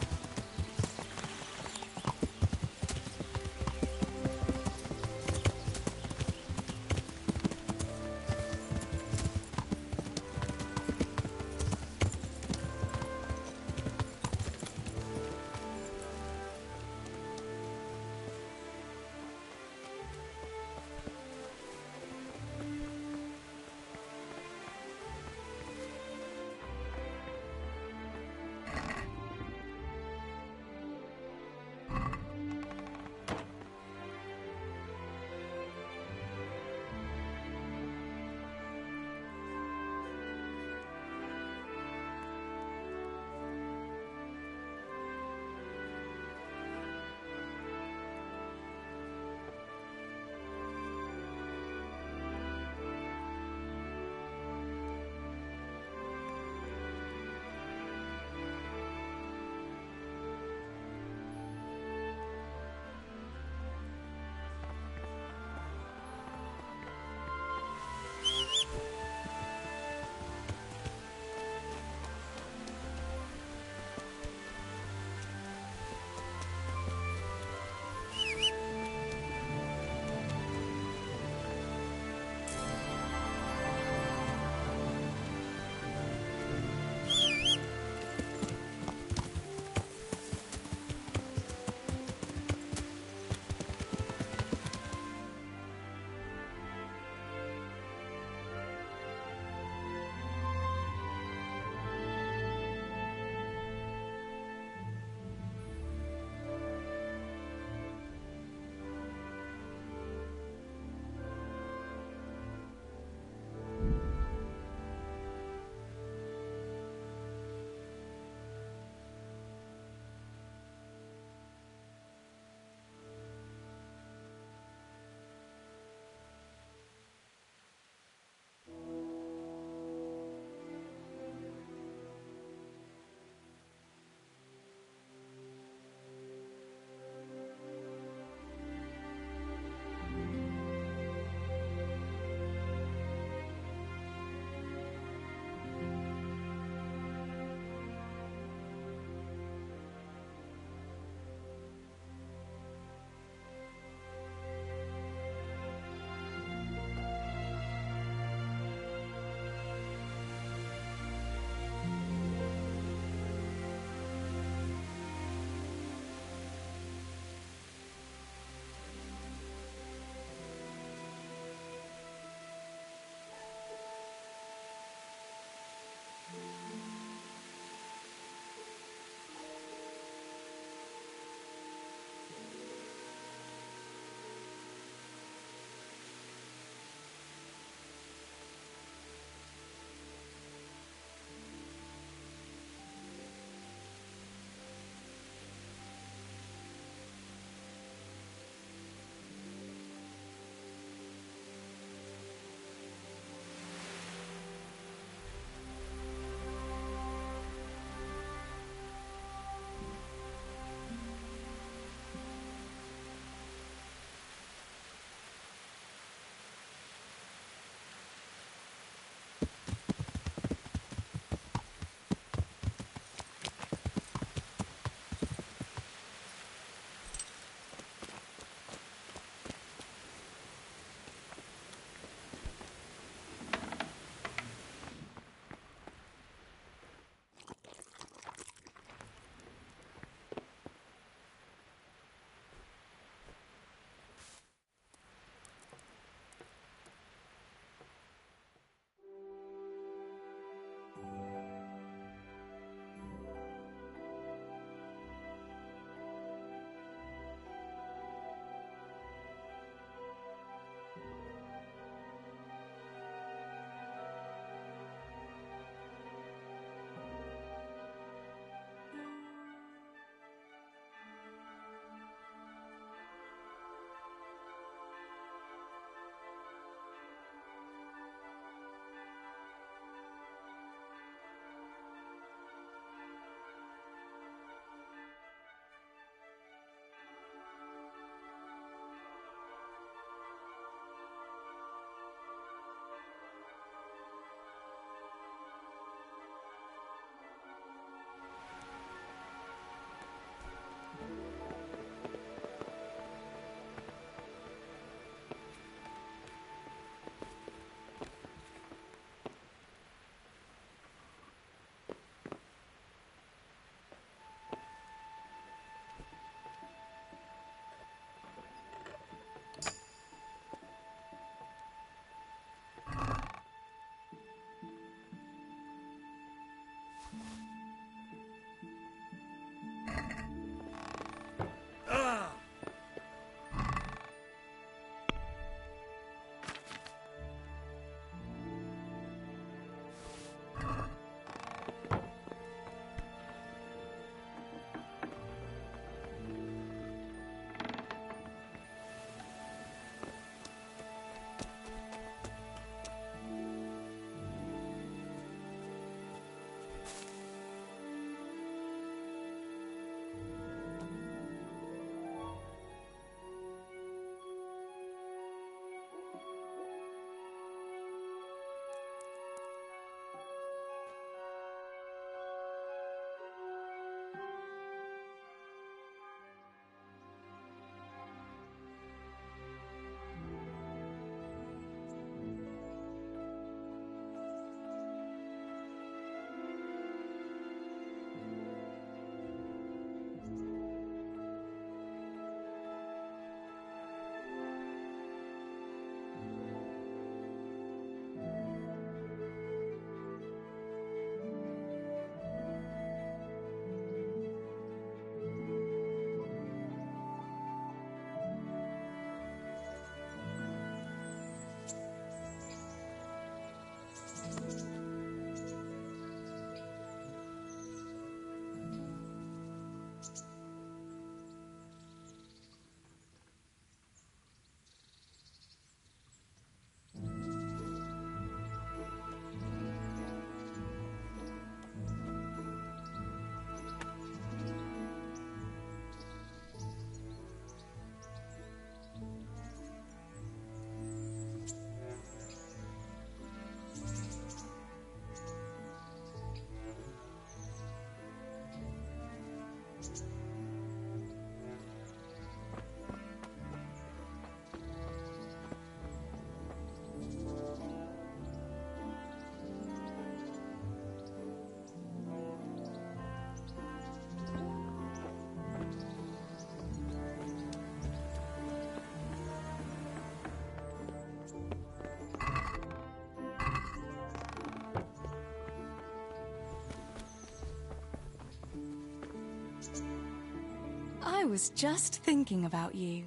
I was just thinking about you.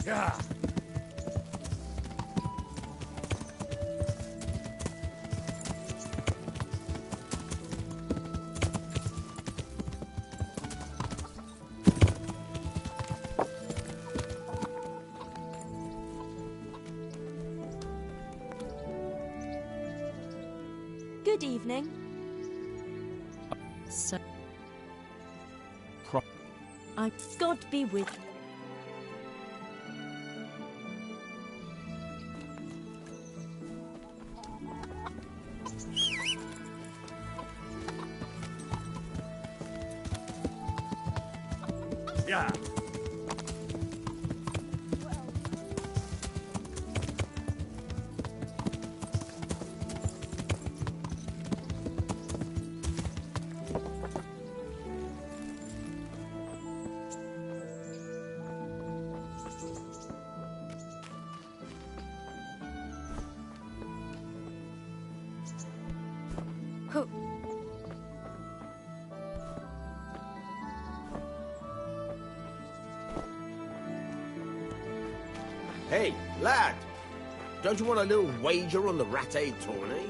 Yeah. Good evening. So, God be with you. Yeah. Who? Hey, lad! Don't you want a little wager on the Rattay tourney?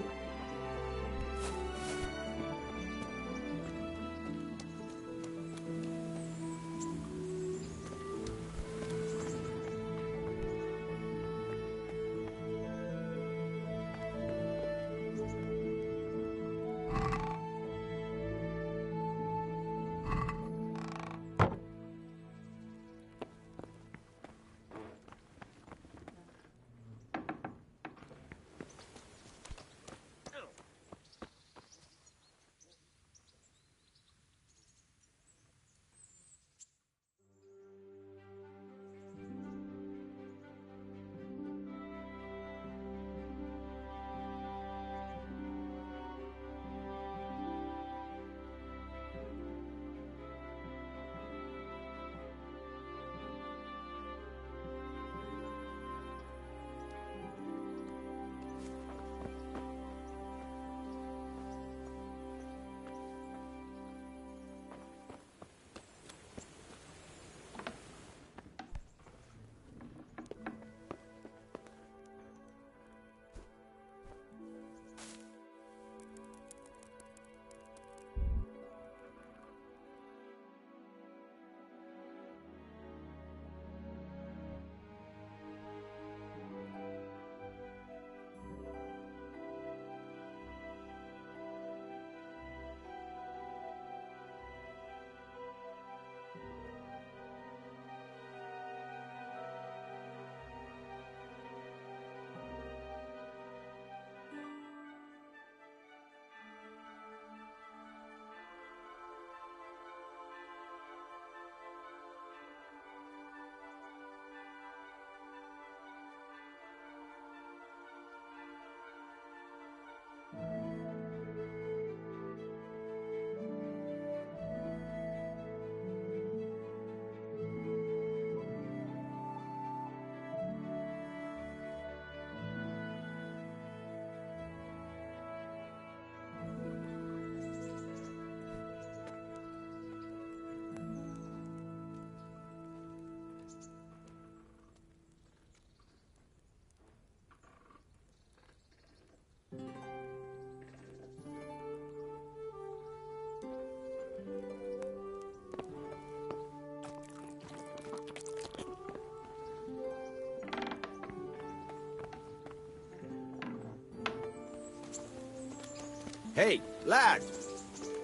Hey, lad!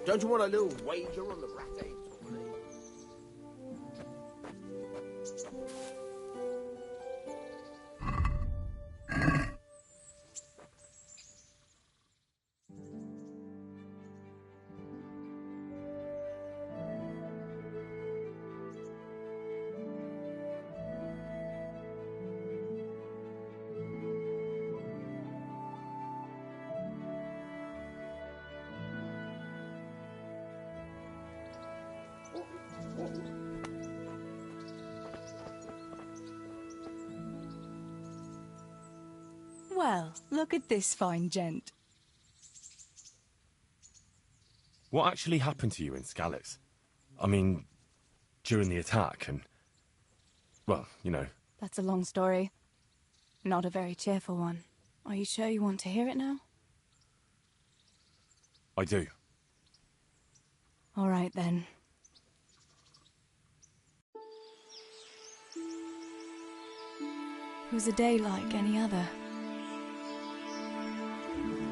Don't you want a little wager on the rat eggs? Well, look at this fine gent. What actually happened to you in Skalitz? I mean, during the attack and... well, you know. That's a long story. Not a very cheerful one. Are you sure you want to hear it now? I do. All right, then. It was a day like any other.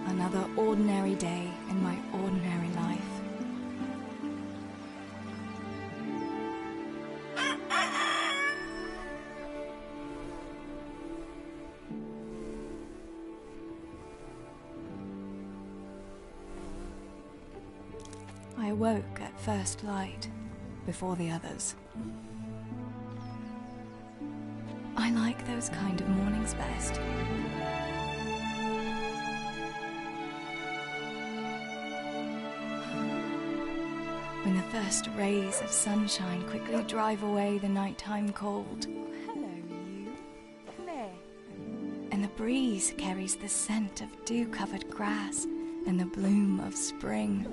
Another ordinary day in my ordinary life. I awoke at first light, before the others. I like those kind of mornings best. When the first rays of sunshine quickly drive away the nighttime cold. Hello, you. Come here. And the breeze carries the scent of dew-covered grass and the bloom of spring.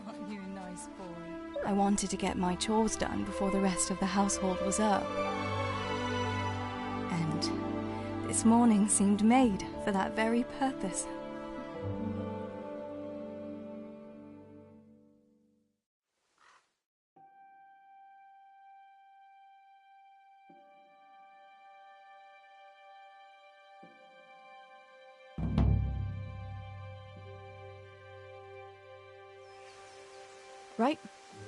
Aren't you a nice boy? I wanted to get my chores done before the rest of the household was up. And this morning seemed made for that very purpose. Right,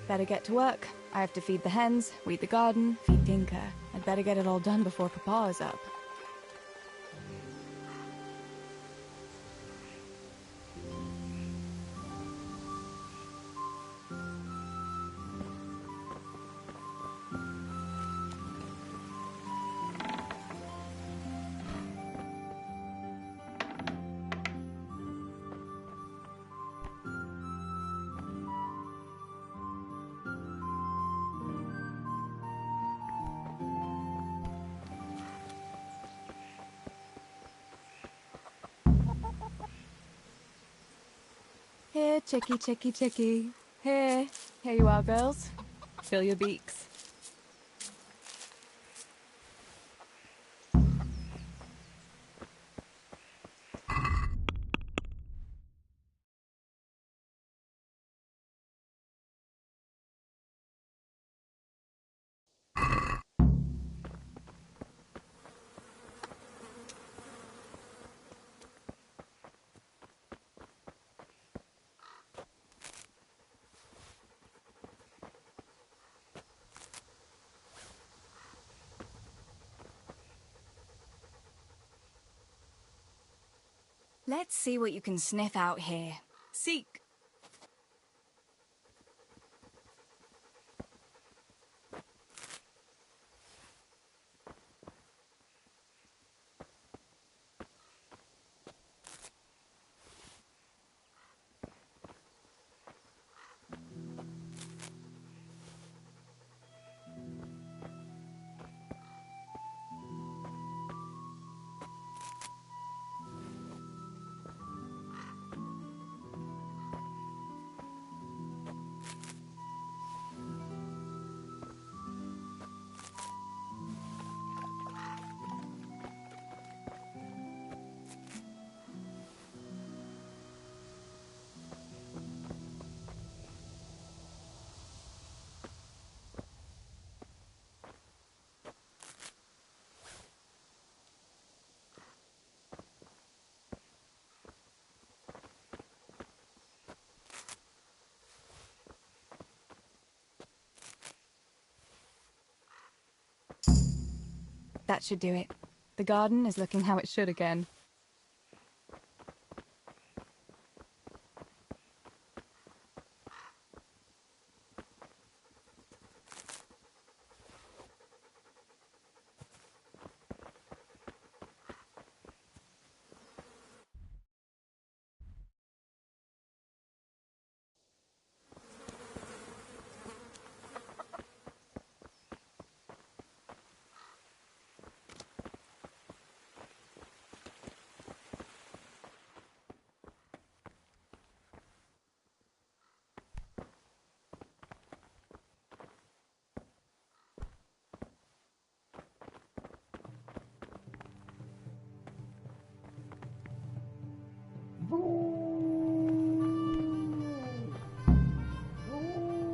better get to work. I have to feed the hens, weed the garden, feed Dinka. I'd better get it all done before Papa is up. Here, chickie, chickie, chickie. Here. Here you are, girls. Fill your beaks. Let's see what you can sniff out here. Seek. That should do it. The garden is looking how it should again.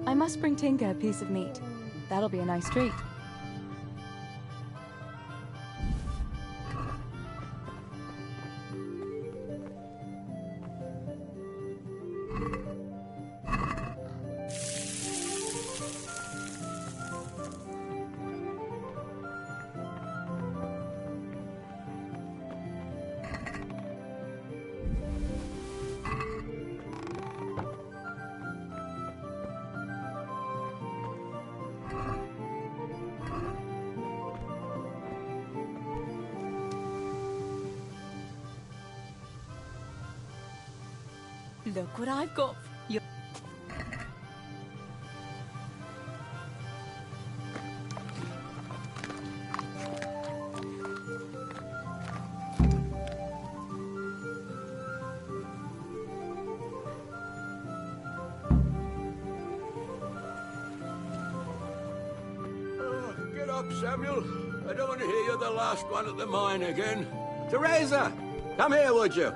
I must bring Tinker a piece of meat. That'll be a nice treat. Look what I've got. Get up, Samuel. I don't want to hear you're the last one at the mine again. Teresa, come here, would you?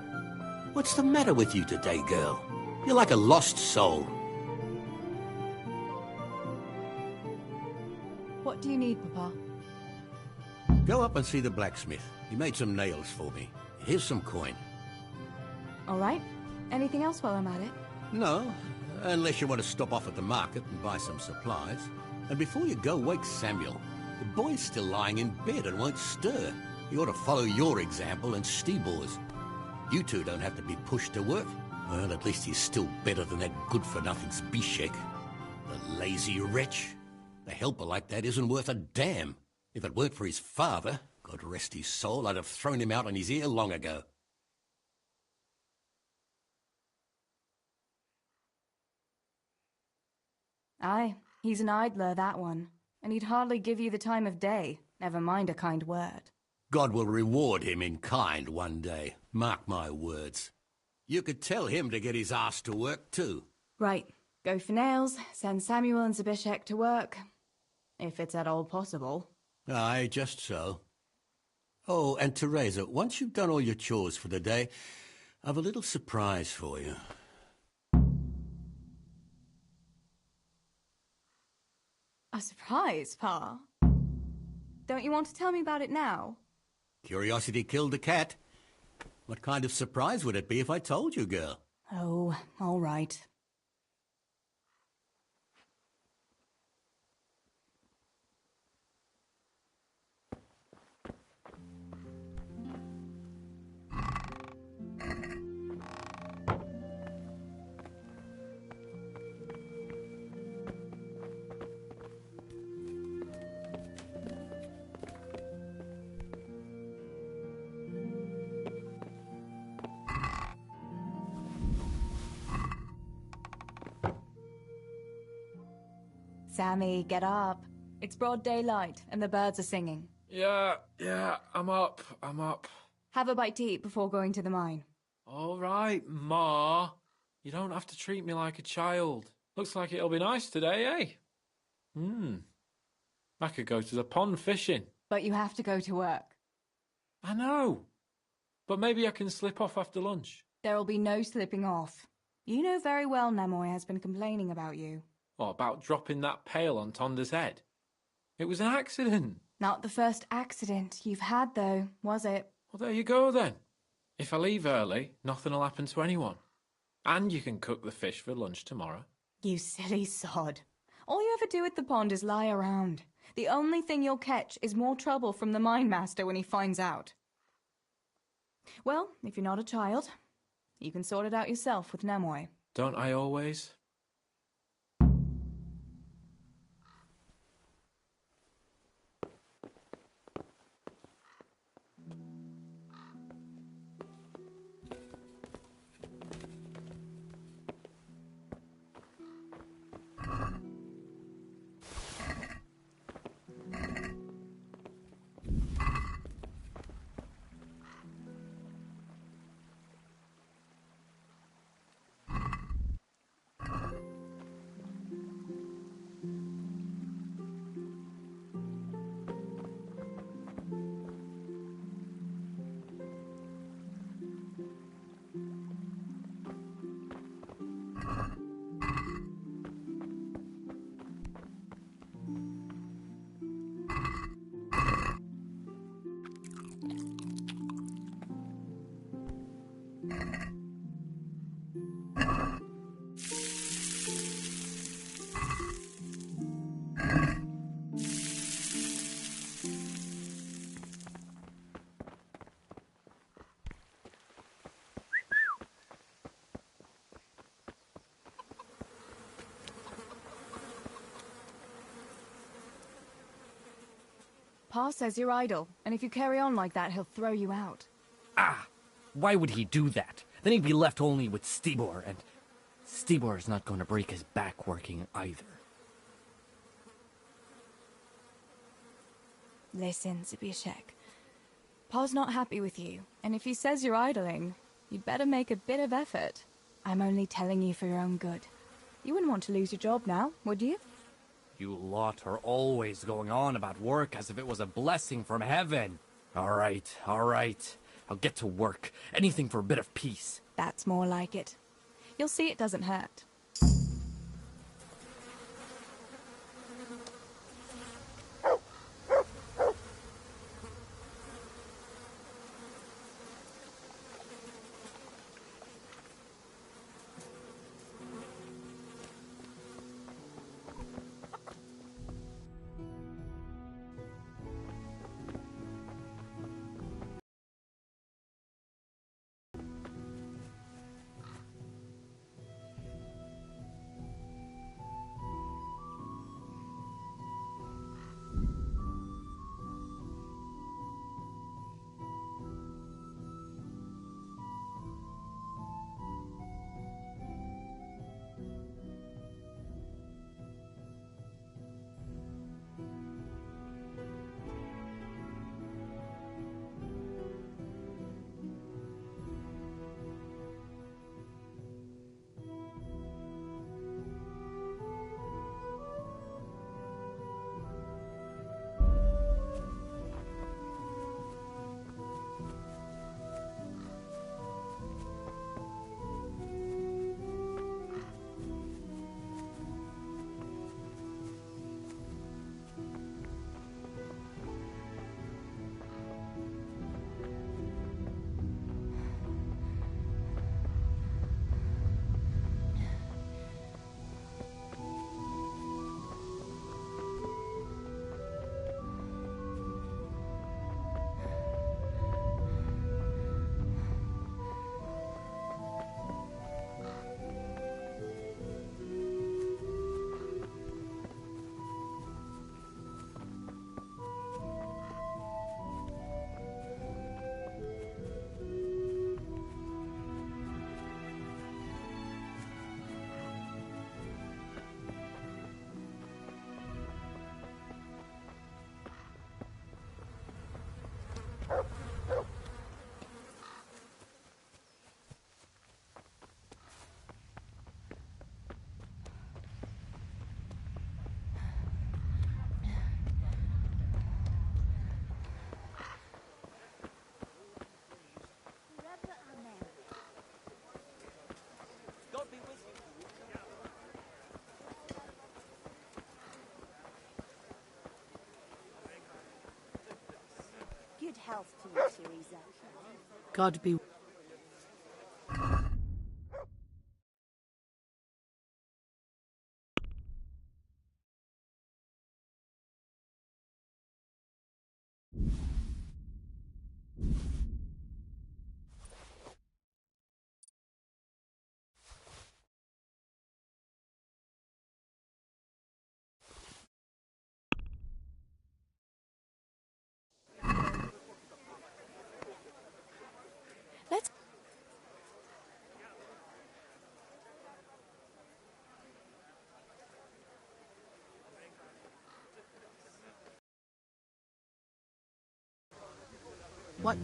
What's the matter with you today, girl? You're like a lost soul. What do you need, Papa? Go up and see the blacksmith. He made some nails for me. Here's some coin. All right. Anything else while I'm at it? No, unless you want to stop off at the market and buy some supplies. And before you go, wake Samuel. The boy's still lying in bed and won't stir. He ought to follow your example and Steebor's. You two don't have to be pushed to work. Well, at least he's still better than that good-for-nothing Zbyszek. The lazy wretch. A helper like that isn't worth a damn. If it weren't for his father, God rest his soul, I'd have thrown him out on his ear long ago. Aye, he's an idler, that one. And he'd hardly give you the time of day, never mind a kind word. God will reward him in kind one day. Mark my words. You could tell him to get his ass to work, too. Right. Go for nails, send Samuel and Zbyszek to work. If it's at all possible. Aye, just so. Oh, and Teresa, once you've done all your chores for the day, I've a little surprise for you. A surprise, Pa? Don't you want to tell me about it now? Curiosity killed the cat. What kind of surprise would it be if I told you, girl? Oh, all right. Sammy, get up. It's broad daylight, and the birds are singing. Yeah, I'm up. Have a bite to eat before going to the mine. All right, Ma. You don't have to treat me like a child. Looks like it'll be nice today, eh? I could go to the pond fishing. But you have to go to work. I know. But maybe I can slip off after lunch. There'll be no slipping off. You know very well Nemoy has been complaining about you. What, about dropping that pail on Tonda's head? It was an accident. Not the first accident you've had, though, was it? Well, there you go, then. If I leave early, nothing'll happen to anyone. And you can cook the fish for lunch tomorrow. You silly sod. All you ever do at the pond is lie around. The only thing you'll catch is more trouble from the mine master when he finds out. Well, if you're not a child, you can sort it out yourself with Nemoy. Don't I always? Pa says you're idle, and if you carry on like that, he'll throw you out. Ah! Why would he do that? Then he'd be left only with Stibor, and Stibor's not going to break his back working either. Listen, Zbyszek. Pa's not happy with you, and if he says you're idling, you'd better make a bit of effort. I'm only telling you for your own good. You wouldn't want to lose your job now, would you? You lot are always going on about work as if it was a blessing from heaven. All right. I'll get to work. Anything for a bit of peace. That's more like it. You'll see it doesn't hurt. Good health to you, Teresa. God be What?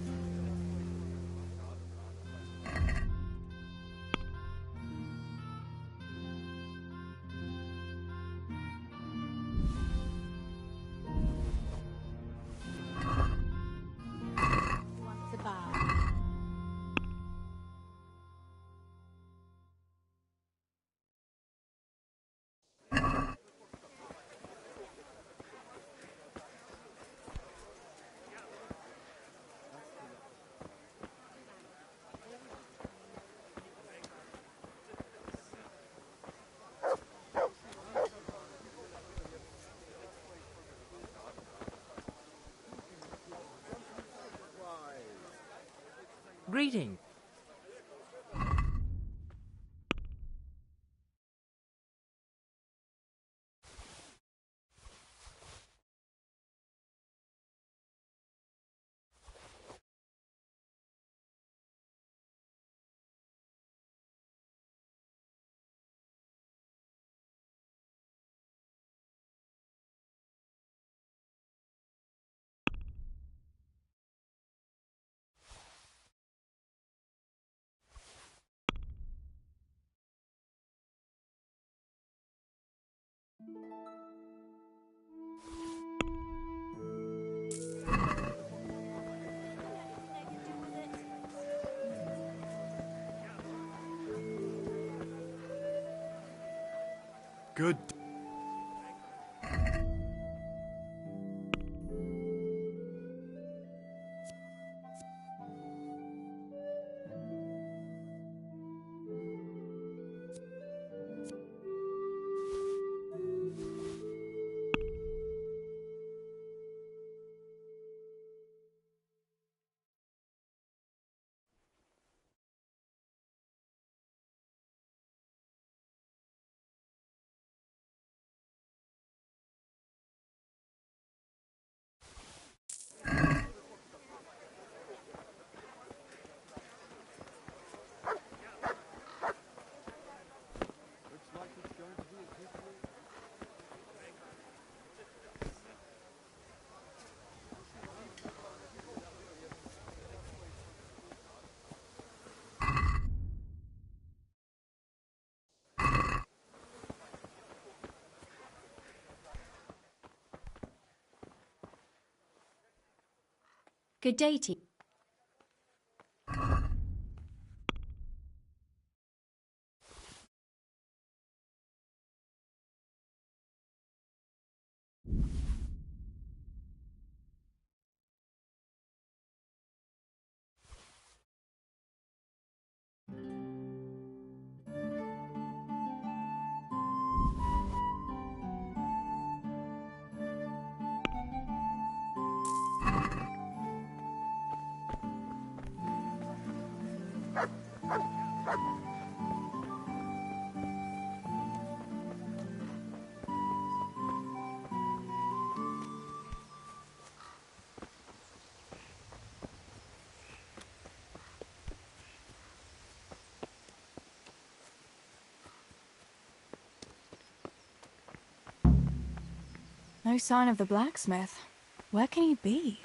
What's about? Greeting. Good. Good day to you. No sign of the blacksmith. Where can he be?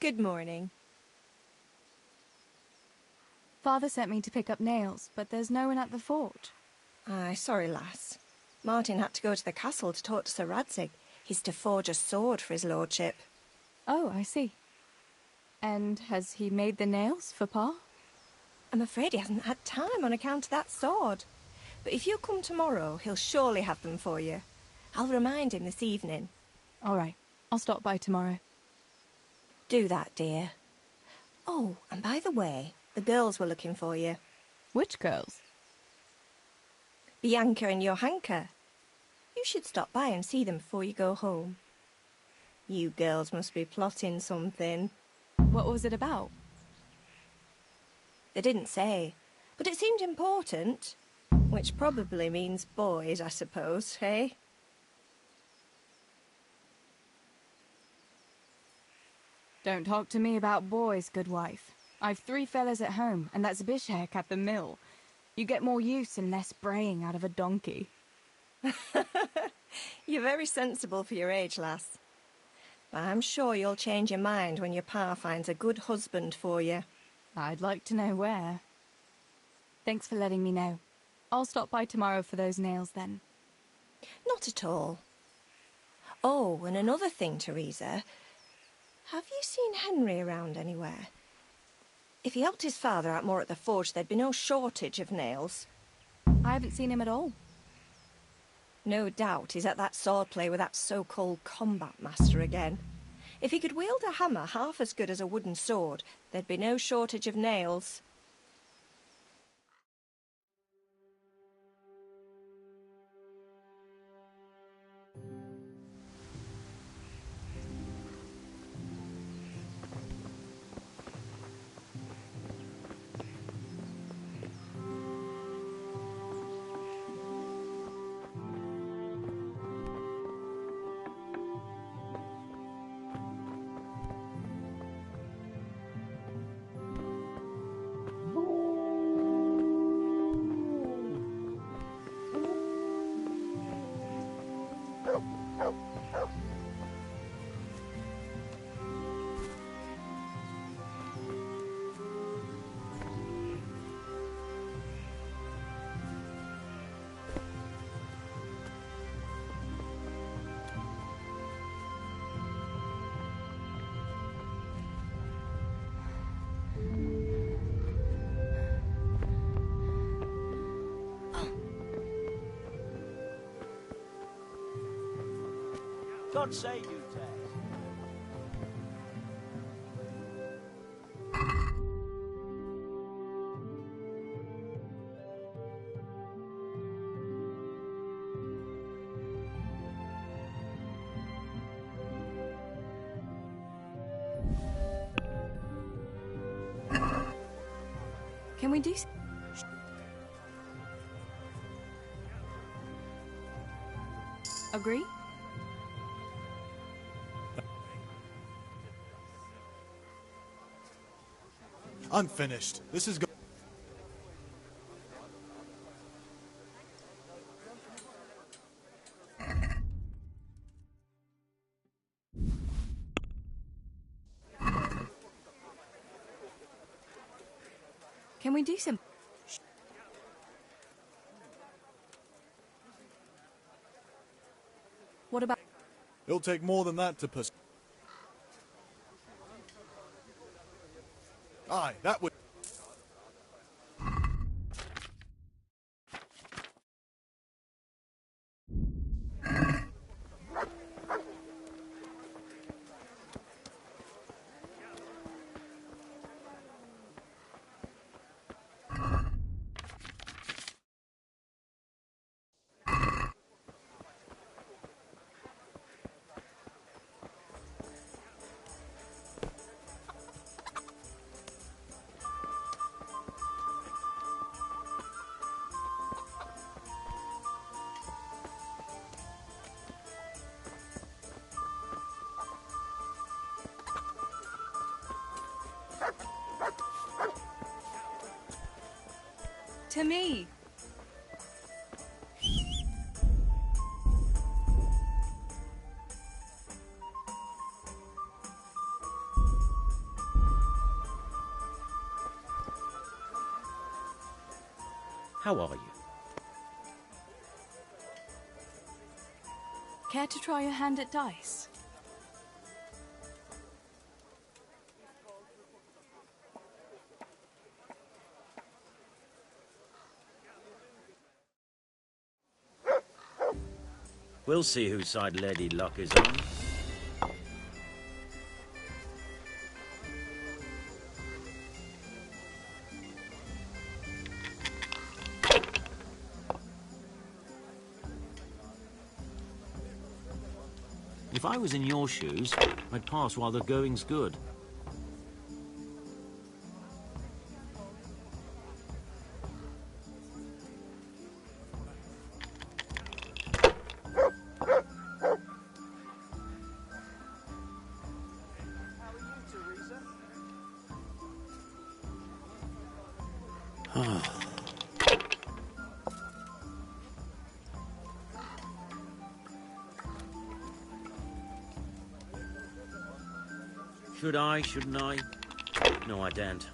Good morning. Father sent me to pick up nails, but there's no one at the fort. Aye, sorry, lass. Martin had to go to the castle to talk to Sir Radzig. He's to forge a sword for his lordship. Oh, I see. And has he made the nails for Pa? I'm afraid he hasn't had time on account of that sword. But if you come tomorrow, he'll surely have them for you. I'll remind him this evening. All right. I'll stop by tomorrow. Do that, dear. Oh, and by the way, the girls were looking for you. Which girls? Bianca and Johanka. You should stop by and see them before you go home. You girls must be plotting something. What was it about? They didn't say, but it seemed important. Which probably means boys, I suppose, eh? Don't talk to me about boys, good wife. I've 3 fellas at home, and that's Bishek at the mill. You get more use and less braying out of a donkey. You're very sensible for your age, lass. But I'm sure you'll change your mind when your pa finds a good husband for you. I'd like to know where. Thanks for letting me know. I'll stop by tomorrow for those nails then. Not at all. Oh, and another thing, Teresa. Have you seen Henry around anywhere? If he helped his father out more at the forge, there'd be no shortage of nails. I haven't seen him at all. No doubt he's at that swordplay with that so-called combat master again. If he could wield a hammer half as good as a wooden sword, there'd be no shortage of nails. God save you, Tess. Can we do... Agree? I'm finished. This is go- Can we do some... What about... It'll take more than that to pers- Aye, that would... To me. How are you? Care to try your hand at dice? We'll see whose side Lady Luck is on. If I was in your shoes, I'd pass while the going's good. Should I, shouldn't I? No, I daren't.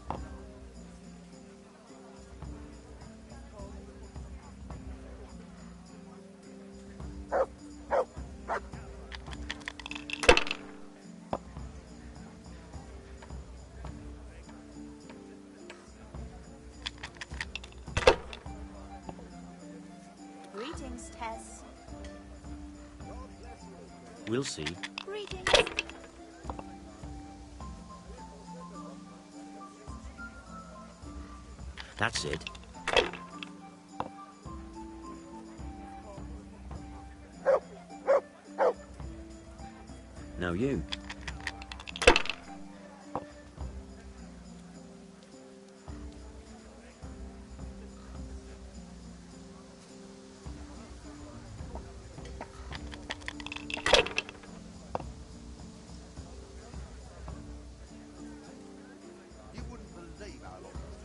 Greetings, Tess. We'll see. Greetings. That's it. Now you.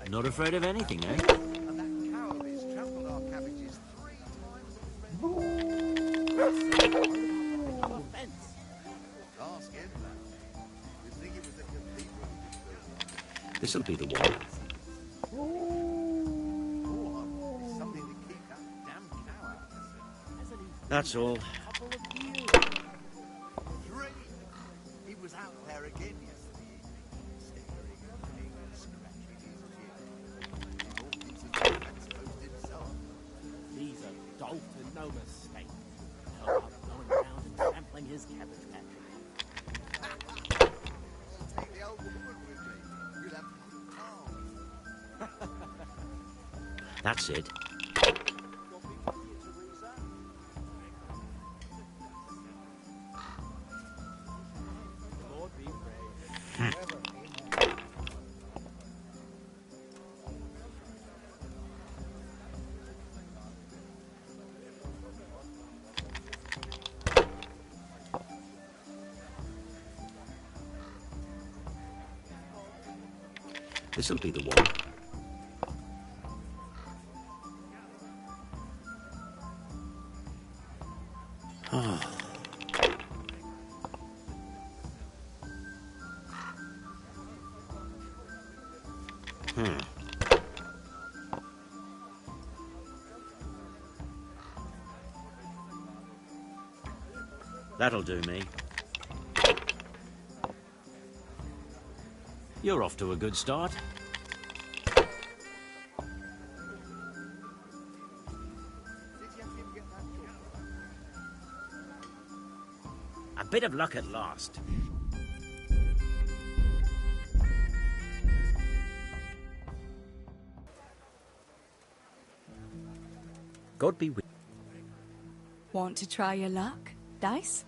Not afraid of anything, eh? And that cow of his trampled our cabbages 3 times already. Up a fence. Ask him that. You'd think it was the cathedral he was building. This'll be the one. Something to keep that damn cow out. That's all. 3. He was out there again yesterday evening, staring at me and scratching his chin. He walked into the fence post himself. He's a dolt and no mistake. Held up going round and trampling his cabbage patch. I'll take the old woman with me. You'll have good times. That's it. Lord be praised. This'll be the one. Oh. That'll do me. You're off to a good start. A bit of luck at last. God be with you. Want to try your luck, Dice?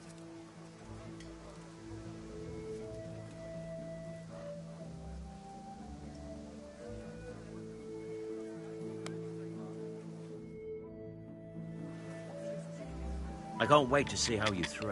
I can't wait to see how you throw.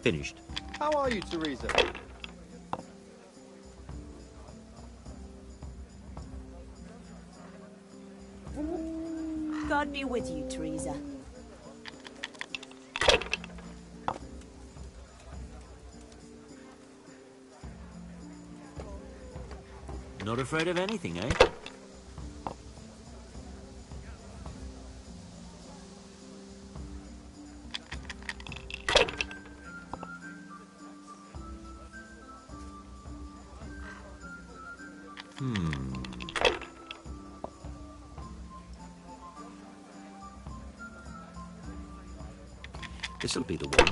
Finished. How are you, Teresa? God be with you, Teresa. Not afraid of anything, eh? This'll be the one.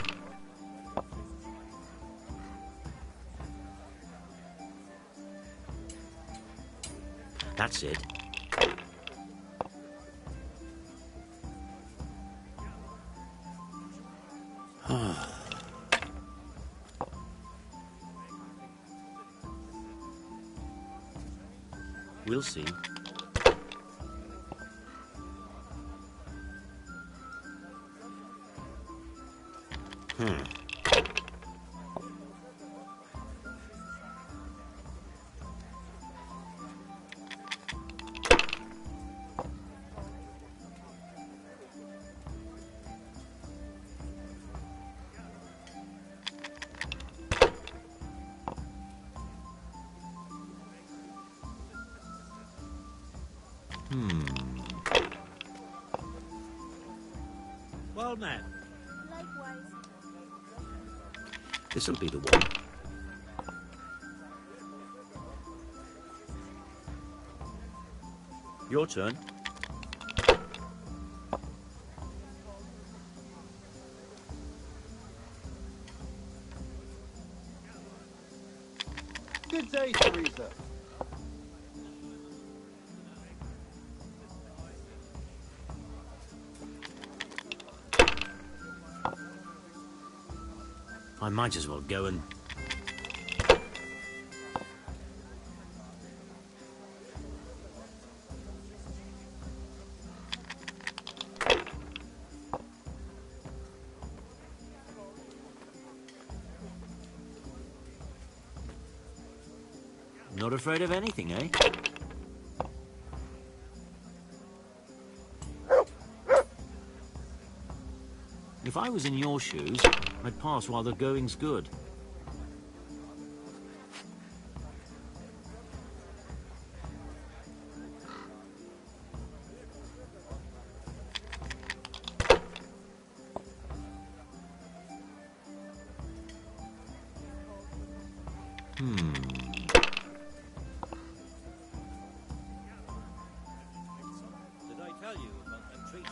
That's it. We'll see. old man. Likewise. This'll be the one. Your turn. Good day, Teresa. I might as well go and... Not afraid of anything, eh? If I was in your shoes, I'd pass while the going's good. Did I tell you about them trees?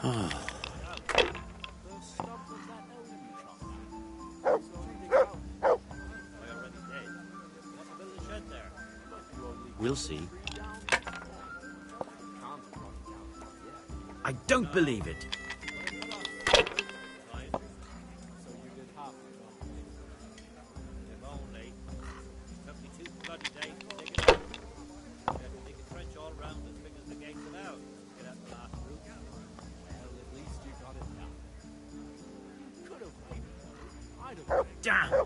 Those stumps of that elm you shot down. So dig out. They're already dead. You have to build a shed there. But you only We'll see. can't run down yet. I don't believe it. So you did half the job. If only. It took me 2 bloody days to dig it out. I had to dig a trench all round as big as the gates allowed to get at the last roof. Well, at least you got it done. You could have waited. I'd have waited. Damn! The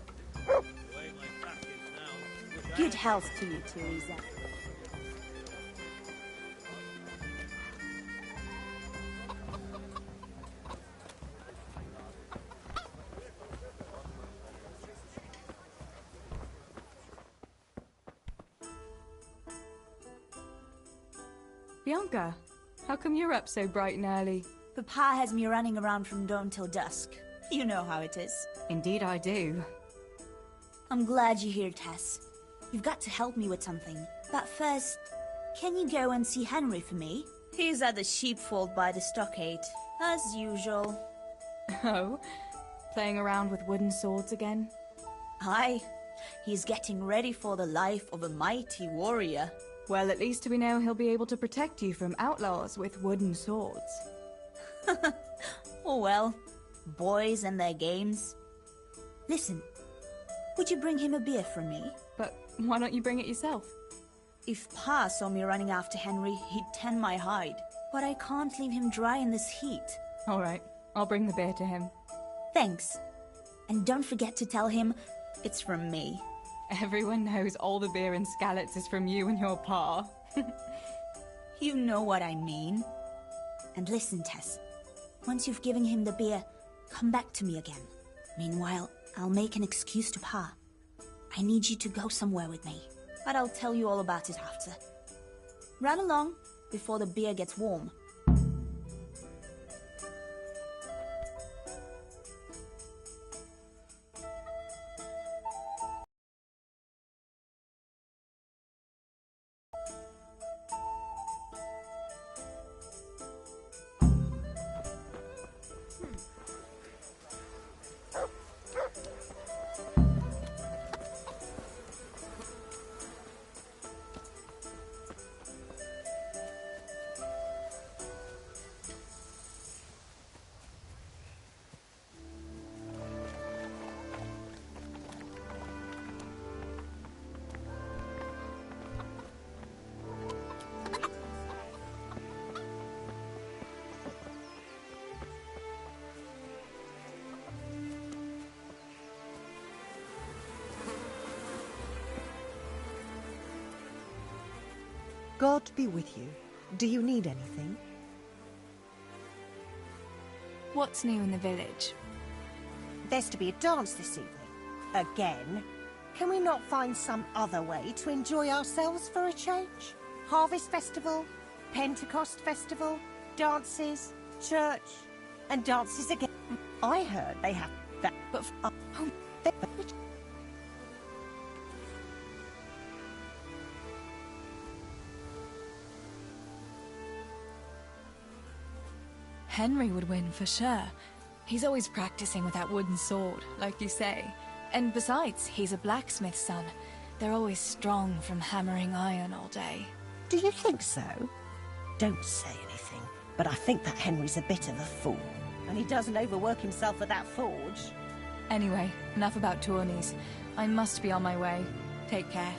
way my back is now, wish I Good had- health to you, Teresa. Bianca, how come you're up so bright and early? Papa has me running around from dawn till dusk. You know how it is. Indeed I do. I'm glad you're here, Tess. You've got to help me with something. But first, can you go and see Henry for me? He's at the sheepfold by the stockade, as usual. Oh? Playing around with wooden swords again? Aye, he's getting ready for the life of a mighty warrior. Well, at least we know he'll be able to protect you from outlaws with wooden swords. Oh well, boys and their games. Listen, would you bring him a beer from me? But why don't you bring it yourself? If Pa saw me running after Henry, he'd tan my hide. But I can't leave him dry in this heat. All right, I'll bring the beer to him. Thanks. And don't forget to tell him it's from me. Everyone knows all the beer in Skalitz is from you and your pa. You know what I mean. And listen, Tess. Once you've given him the beer, come back to me again. Meanwhile, I'll make an excuse to Pa. I need you to go somewhere with me. But I'll tell you all about it after. Run along, before the beer gets warm. God be with you. Do you need anything? What's new in the village? There's to be a dance this evening. Again? Can we not find some other way to enjoy ourselves for a change? Harvest Festival, Pentecost Festival, dances, church, and dances again. I heard they have that, but Henry would win for sure. He's always practicing with that wooden sword, like you say. And besides, he's a blacksmith's son. They're always strong from hammering iron all day. Do you think so? Don't say anything, but I think that Henry's a bit of a fool. And he doesn't overwork himself at that forge. Anyway, enough about tourneys. I must be on my way. Take care.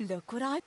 Look what I...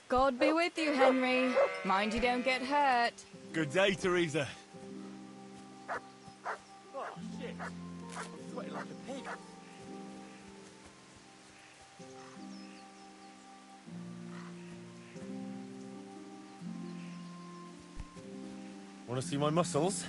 God be with you, Henry. Mind you don't get hurt. Good day, Teresa. Oh, shit. Sweating like a pig. Want to see my muscles?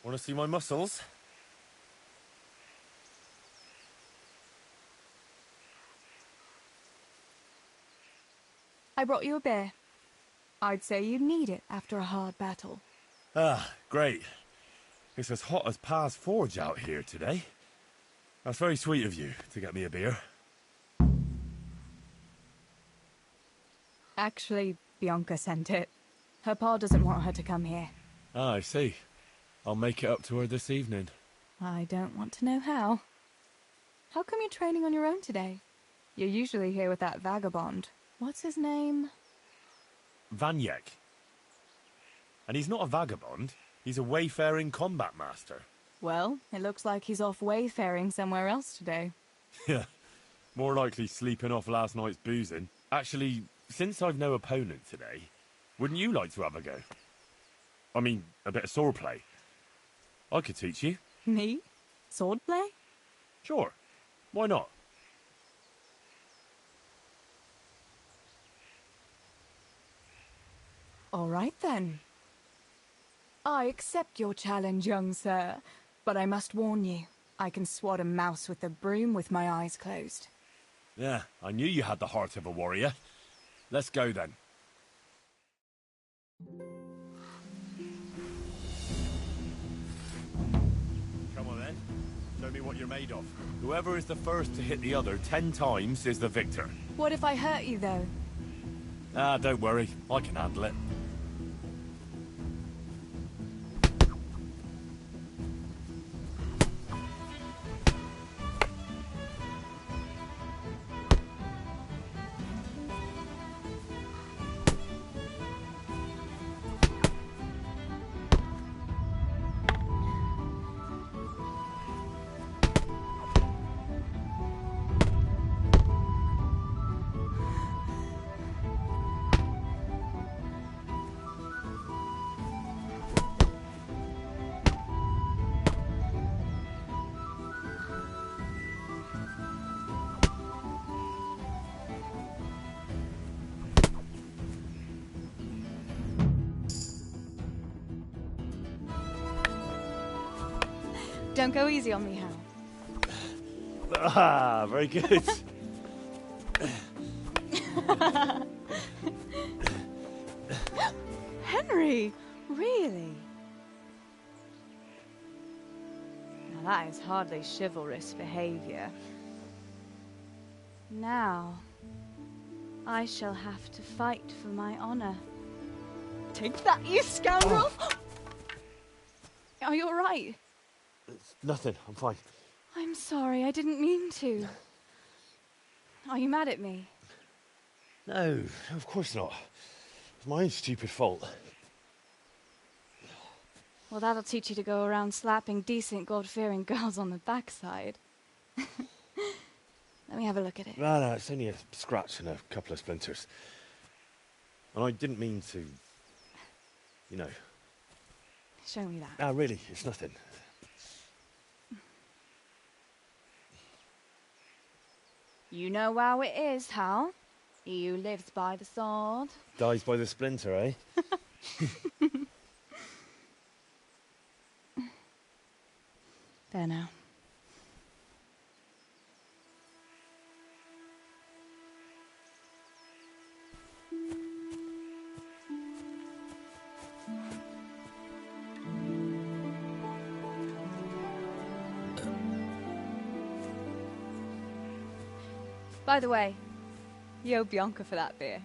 Want to see my muscles? I brought you a beer. I'd say you need it after a hard battle. Ah, great. It's as hot as Pa's Forge out here today. That's very sweet of you to get me a beer. Actually, Bianca sent it. Her pa doesn't want her to come here. Ah, I see. I'll make it up to her this evening. I don't want to know how. How come you're training on your own today? You're usually here with that vagabond. What's his name? Vanyek. And he's not a vagabond. He's a wayfaring combat master. Well, it looks like he's off wayfaring somewhere else today. Yeah, more likely sleeping off last night's boozing. Actually, since I've no opponent today, wouldn't you like to have a go? I mean, a bit of swordplay. I could teach you. Me? Swordplay? Sure. Why not? All right, then. I accept your challenge, young sir. But I must warn you, I can swat a mouse with a broom with my eyes closed. Yeah, I knew you had the heart of a warrior. Let's go, then. Come on, then. Show me what you're made of. Whoever is the first to hit the other 10 times is the victor. What if I hurt you, though? Ah, don't worry. I can handle it. Don't go easy on me, Hal. Ah, very good. Henry! Really? Now that is hardly chivalrous behavior. Now, I shall have to fight for my honor. Take that, you scoundrel! Oh. Are you all right? It's nothing. I'm fine. I'm sorry. I didn't mean to. Are you mad at me? No, of course not. It's my own stupid fault. Well, that'll teach you to go around slapping decent, God-fearing girls on the backside. Let me have a look at it. No, it's only a scratch and a couple of splinters. And I didn't mean to, you know. Show me that. No, really, it's nothing. You know how it is, Hal. He who lives by the sword Dies by the splinter, eh? There now. By the way, you owe Bianca for that beer.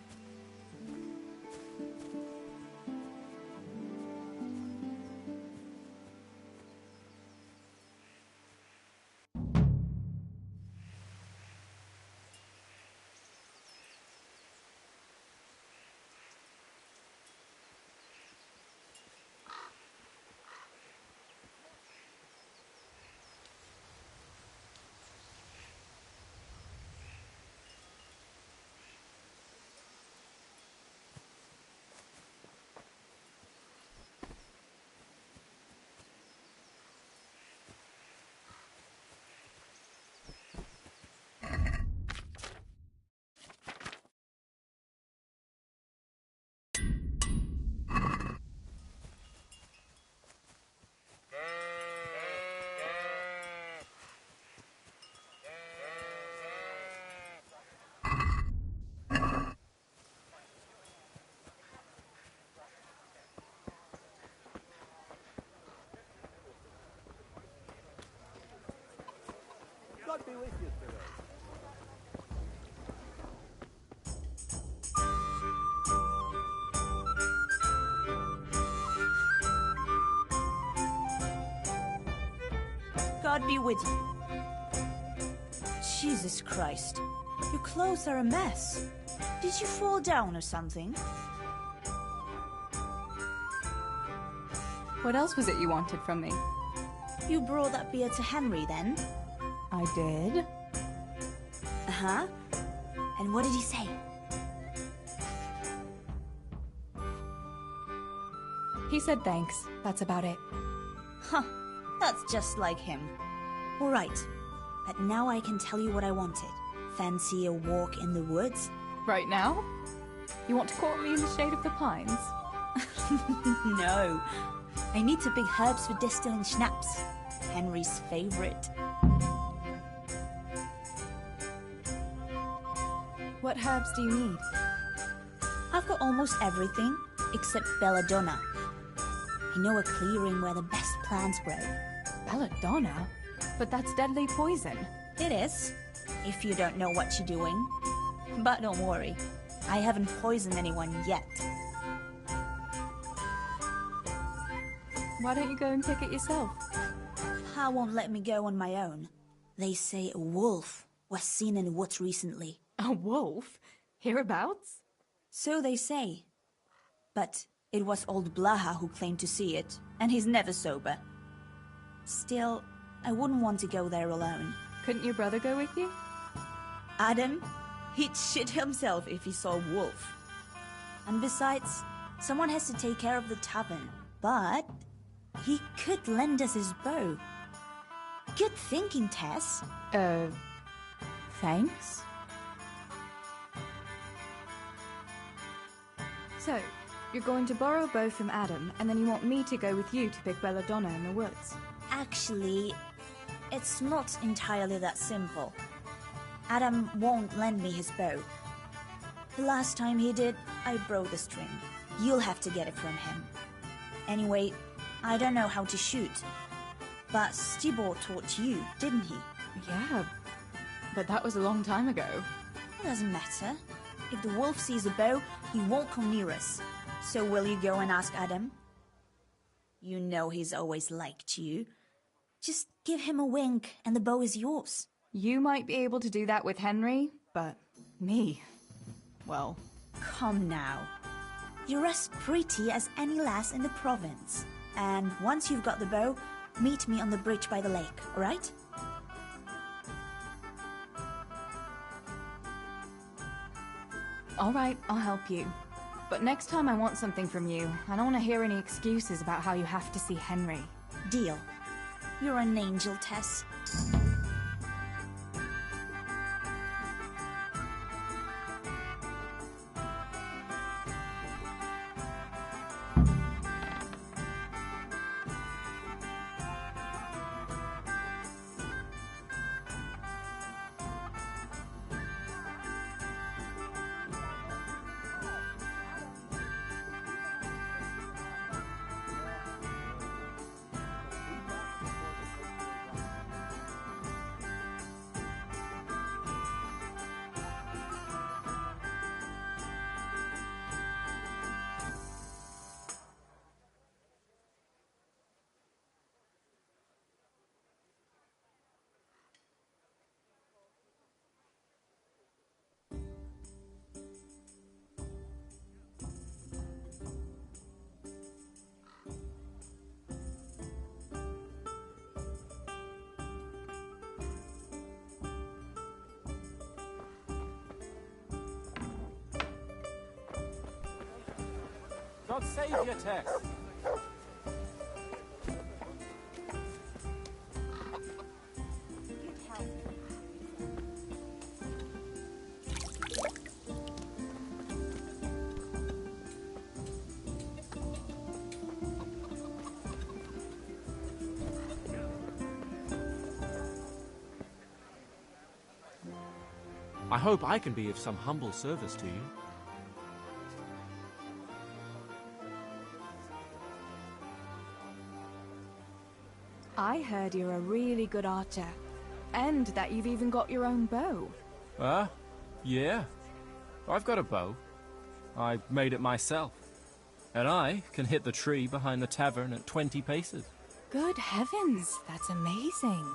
God be with you today. God be with you. Jesus Christ. Your clothes are a mess. Did you fall down or something? What else was it you wanted from me? You brought that beer to Henry, then? I did. Uh-huh. And what did he say? He said thanks. That's about it. Huh. That's just like him. All right. But now I can tell you what I wanted. Fancy a walk in the woods? Right now? You want to court me in the shade of the pines? No. I need to pick herbs for distilling schnapps. Henry's favorite. What herbs do you need? I've got almost everything, except belladonna. I know a clearing where the best plants grow. Belladonna? But that's deadly poison. It is, if you don't know what you're doing. But don't worry, I haven't poisoned anyone yet. Why don't you go and pick it yourself? Pa won't let me go on my own. They say a wolf was seen in the woods recently. A wolf? Hereabouts? So they say. But it was old Blaha who claimed to see it, and he's never sober. Still, I wouldn't want to go there alone. Couldn't your brother go with you? Adam? He'd shit himself if he saw a wolf. And besides, someone has to take care of the tavern. But he could lend us his bow. Good thinking, Tess. Thanks? So, you're going to borrow a bow from Adam, and then you want me to go with you to pick belladonna in the woods? Actually, it's not entirely that simple. Adam won't lend me his bow. The last time he did, I broke the string. You'll have to get it from him. Anyway, I don't know how to shoot. But Stibor taught you, didn't he? Yeah, but that was a long time ago. It doesn't matter. If the wolf sees a bow, he won't come near us. So will you go and ask Adam? You know he's always liked you. Just give him a wink and the bow is yours. You might be able to do that with Henry, but me, well... Come now. You're as pretty as any lass in the province. And once you've got the bow, meet me on the bridge by the lake, alright? Alright, I'll help you. But next time I want something from you, I don't want to hear any excuses about how you have to see Henry. Deal. You're an angel, Tess. God save you, Tess. I hope I can be of some humble service to you. I heard you're a really good archer, and that you've even got your own bow. Yeah. I've got a bow. I made it myself. And I can hit the tree behind the tavern at 20 paces. Good heavens, that's amazing.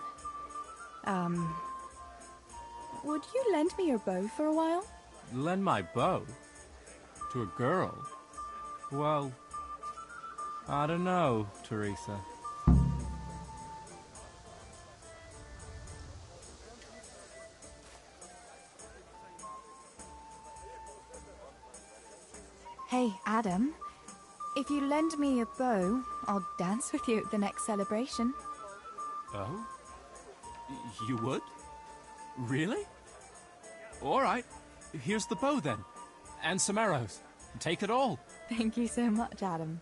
Would you lend me your bow for a while? Lend my bow? To a girl? Well, I don't know, Teresa. Hey, Adam. If you lend me a bow, I'll dance with you at the next celebration. Oh? You would? Really? All right. Here's the bow, then. And some arrows. Take it all. Thank you so much, Adam.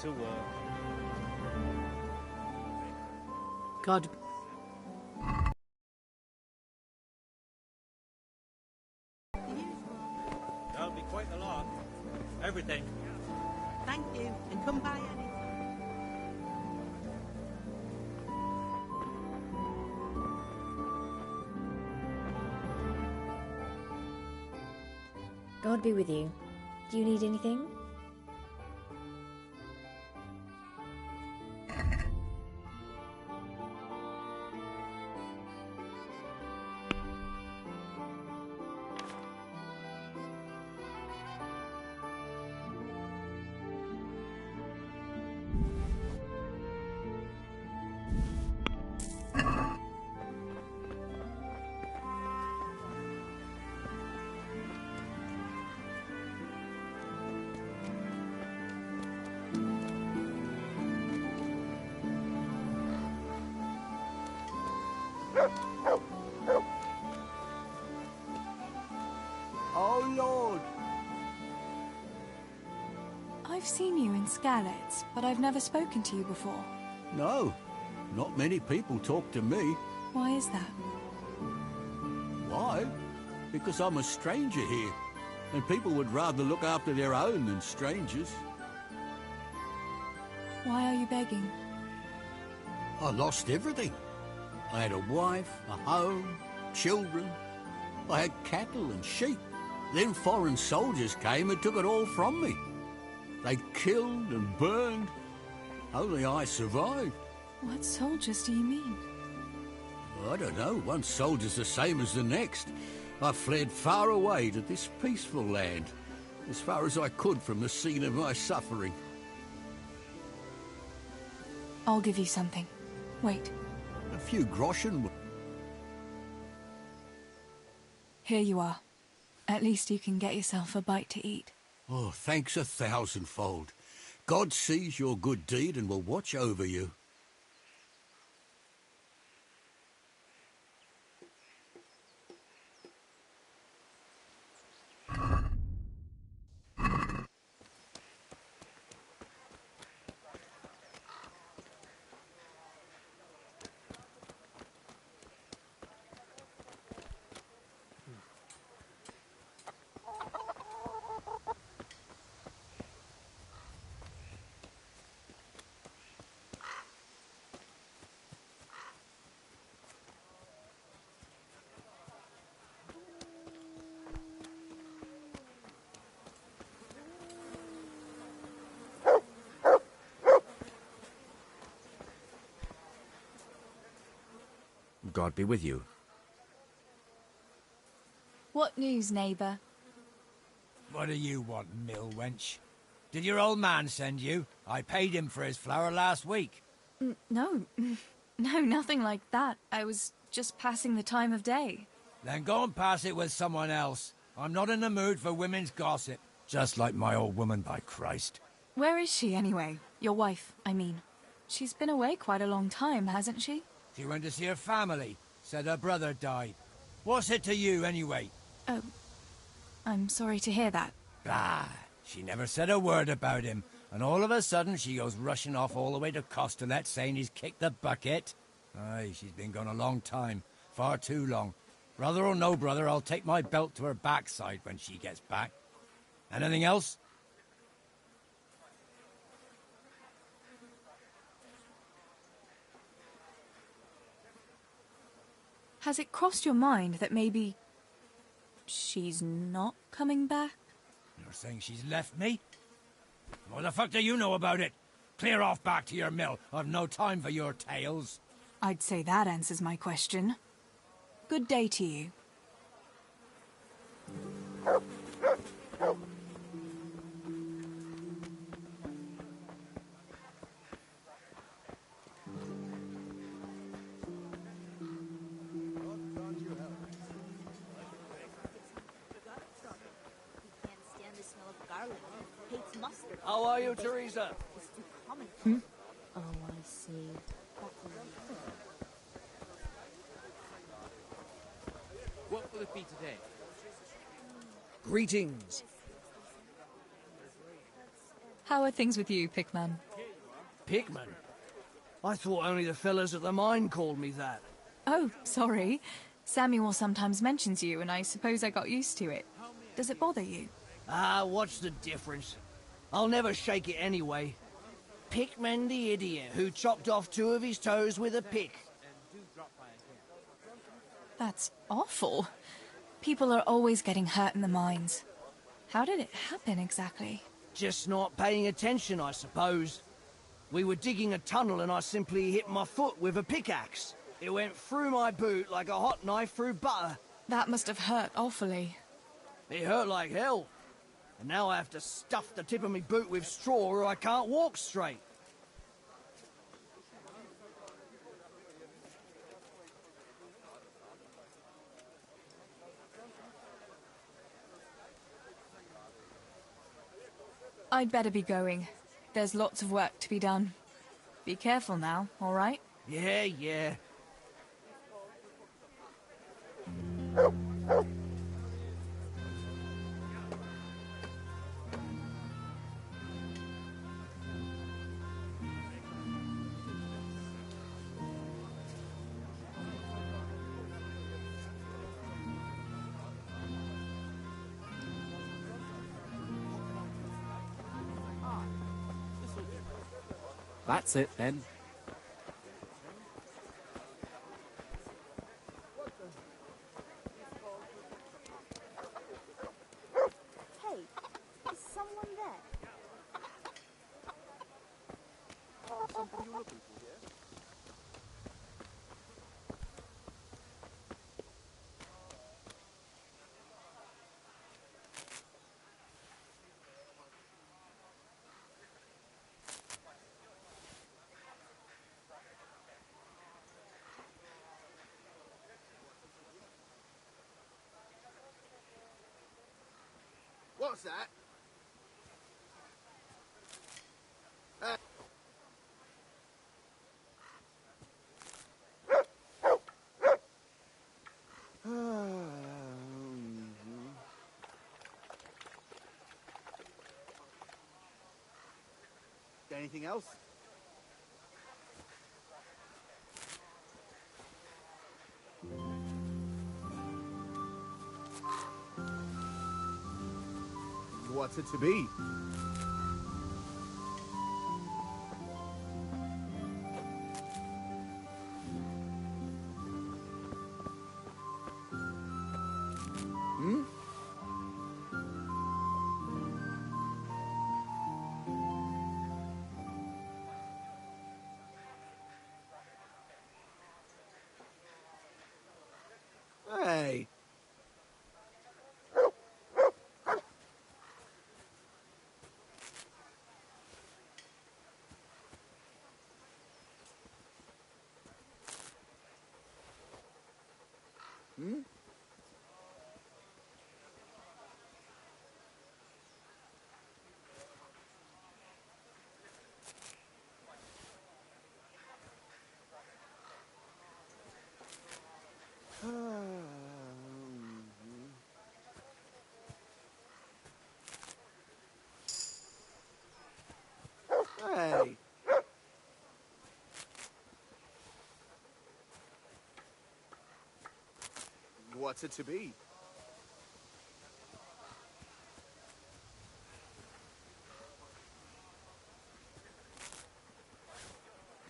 To work. God. That'll be quite a lot. Everything. Thank you, and come by anytime. God be with you. Do you need anything? Oh, Lord! I've seen you in Skalitz, but I've never spoken to you before. No, not many people talk to me. Why is that? Why? Because I'm a stranger here, and people would rather look after their own than strangers. Why are you begging? I lost everything. I had a wife, a home, children. I had cattle and sheep. Then foreign soldiers came and took it all from me. They killed and burned. Only I survived. What soldiers do you mean? I don't know. One soldier's the same as the next. I fled far away to this peaceful land, as far as I could from the scene of my suffering. I'll give you something. Wait. A few groschen. Here you are. At least you can get yourself a bite to eat. Oh, thanks 1,000-fold. God sees your good deed and will watch over you. God be with you. What news, neighbour? What do you want, mill wench? Did your old man send you? I paid him for his flour last week. No, No, nothing like that. I was just passing the time of day. Then go and pass it with someone else. I'm not in the mood for women's gossip. Just like my old woman, by Christ. Where is she, anyway? Your wife, I mean. She's been away quite a long time, hasn't she? She went to see her family. Said her brother died. What's it to you, anyway? Oh, I'm sorry to hear that. Ah, she never said a word about him. And all of a sudden, she goes rushing off all the way to Costalet, saying he's kicked the bucket. Aye, she's been gone a long time. Far too long. Brother or no brother, I'll take my belt to her backside when she gets back. Anything else? Has it crossed your mind that maybe she's not coming back? You're saying she's left me? What the fuck do you know about it? Clear off back to your mill. I've no time for your tales. I'd say that answers my question. Good day to you. How are you, Teresa? Oh, I see. What will it be today? Greetings. How are things with you, Pickman? Pickman? I thought only the fellas at the mine called me that. Oh, sorry. Samuel sometimes mentions you, and I suppose I got used to it. Does it bother you? Ah, what's the difference? I'll never shake it anyway. Pickman the idiot who chopped off 2 of his toes with a pick. That's awful. People are always getting hurt in the mines. How did it happen exactly? Just not paying attention, I suppose. We were digging a tunnel and I simply hit my foot with a pickaxe. It went through my boot like a hot knife through butter. That must have hurt awfully. It hurt like hell. And now I have to stuff the tip of my boot with straw or I can't walk straight. I'd better be going. There's lots of work to be done. Be careful now, all right? Yeah, yeah. That's it then. Hey, is someone there? Something you're looking for here? What's that? Anything else? What's it to be? Hmm? Hey. Hmm? Hey. What's it to be?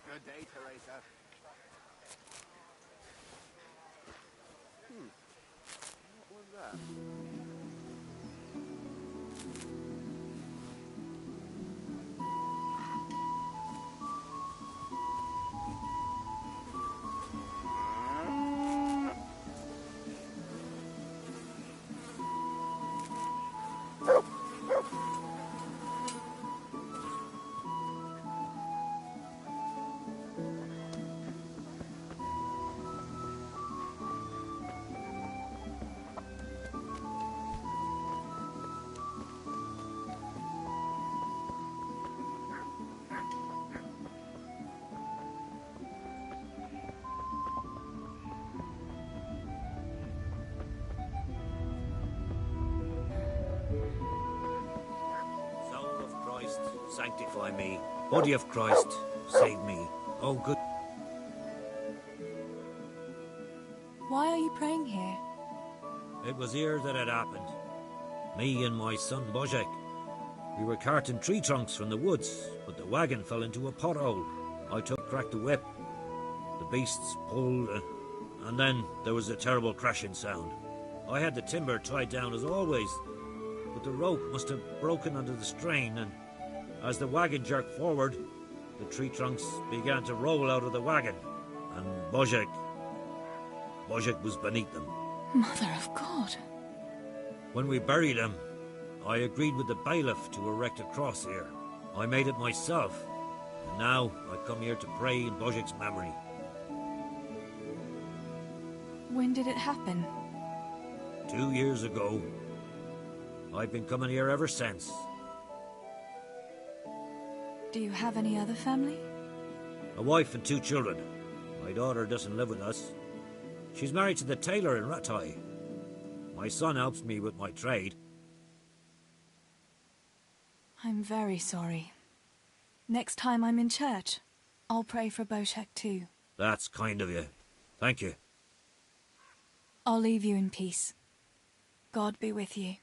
Good day, Teresa. What was that? Soul of Christ, sanctify me. Body of Christ, save me. Oh, good. Why are you praying here? It was here that it happened. Me and my son Božek. We were carting tree trunks from the woods, but the wagon fell into a pothole. I cracked the whip. The beasts pulled, and then there was a terrible crashing sound. I had the timber tied down as always, but the rope must have broken under the strain, and as the wagon jerked forward, the tree trunks began to roll out of the wagon, and Božek was beneath them. Mother of God. When we buried him, I agreed with the bailiff to erect a cross here. I made it myself, and now I come here to pray in Božek's memory. When did it happen? 2 years ago. I've been coming here ever since. Do you have any other family? A wife and 2 children. My daughter doesn't live with us. She's married to the tailor in Ratai. My son helps me with my trade. I'm very sorry. Next time I'm in church, I'll pray for Božek too. That's kind of you. Thank you. I'll leave you in peace. God be with you.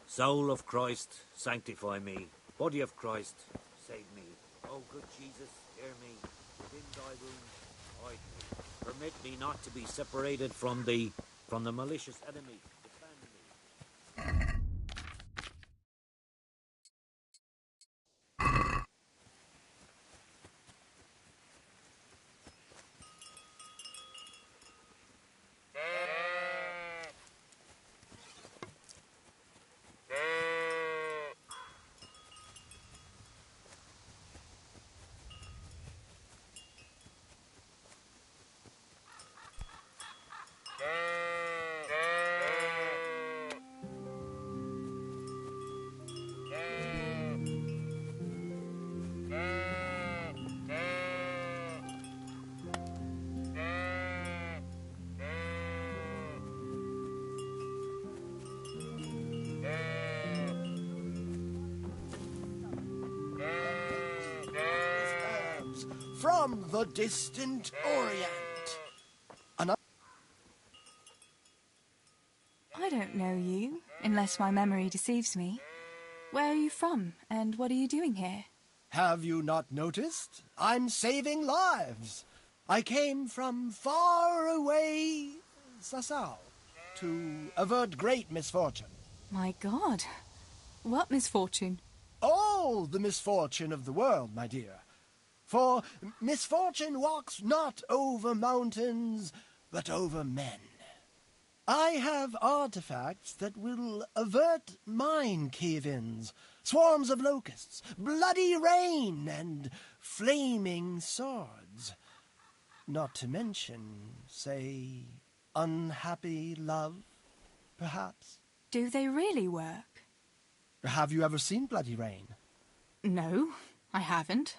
Soul of Christ, sanctify me. Body of Christ, save me. Oh, good Jesus, hear me. Within thy wounds, hide me. Permit me not to be separated from the malicious enemy. Defend me. From the distant Orient. I don't know you, unless my memory deceives me. Where are you from, and what are you doing here? Have you not noticed? I'm saving lives. I came from far away Sasau to avert great misfortune. My God, what misfortune? All the misfortune of the world, my dear. For misfortune walks not over mountains, but over men. I have artifacts that will avert mine cave-ins, swarms of locusts, bloody rain, and flaming swords. Not to mention, say, unhappy love, perhaps. Do they really work? Have you ever seen bloody rain? No, I haven't.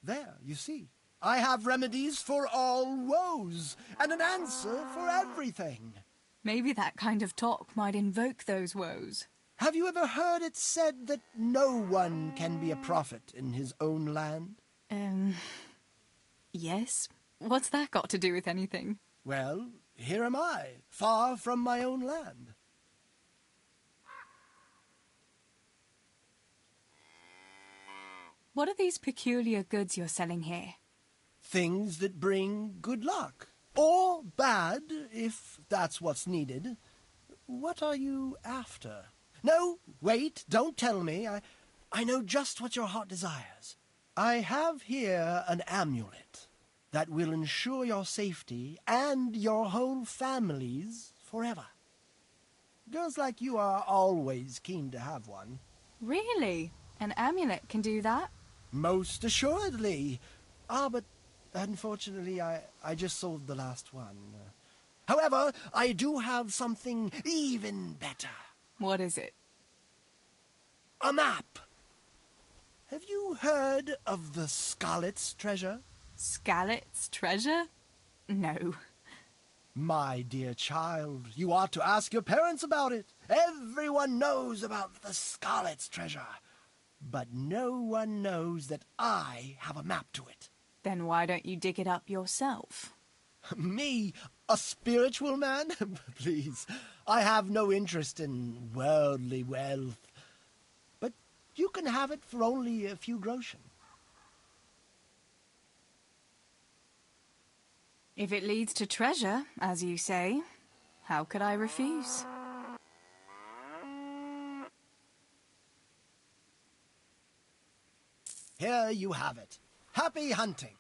There, you see. I have remedies for all woes, and an answer for everything. Maybe that kind of talk might invoke those woes. Have you ever heard it said that no one can be a prophet in his own land? Yes. What's that got to do with anything? Well, here am I, far from my own land. What are these peculiar goods you're selling here? Things that bring good luck. Or bad, if that's what's needed. What are you after? No, wait, don't tell me. I know just what your heart desires. I have here an amulet that will ensure your safety and your whole family's forever. Girls like you are always keen to have one. Really? An amulet can do that? Most assuredly. But unfortunately, I just sold the last one. However, I do have something even better. What is it? A map. Have you heard of the Scarlet's treasure? Scarlet's treasure? No. My dear child, you ought to ask your parents about it. Everyone knows about the Scarlet's treasure. But no one knows that I have a map to it. Then why don't you dig it up yourself? Me? A spiritual man? Please, I have no interest in worldly wealth. But you can have it for only a few groschen. If it leads to treasure, as you say, how could I refuse? Here you have it. Happy hunting.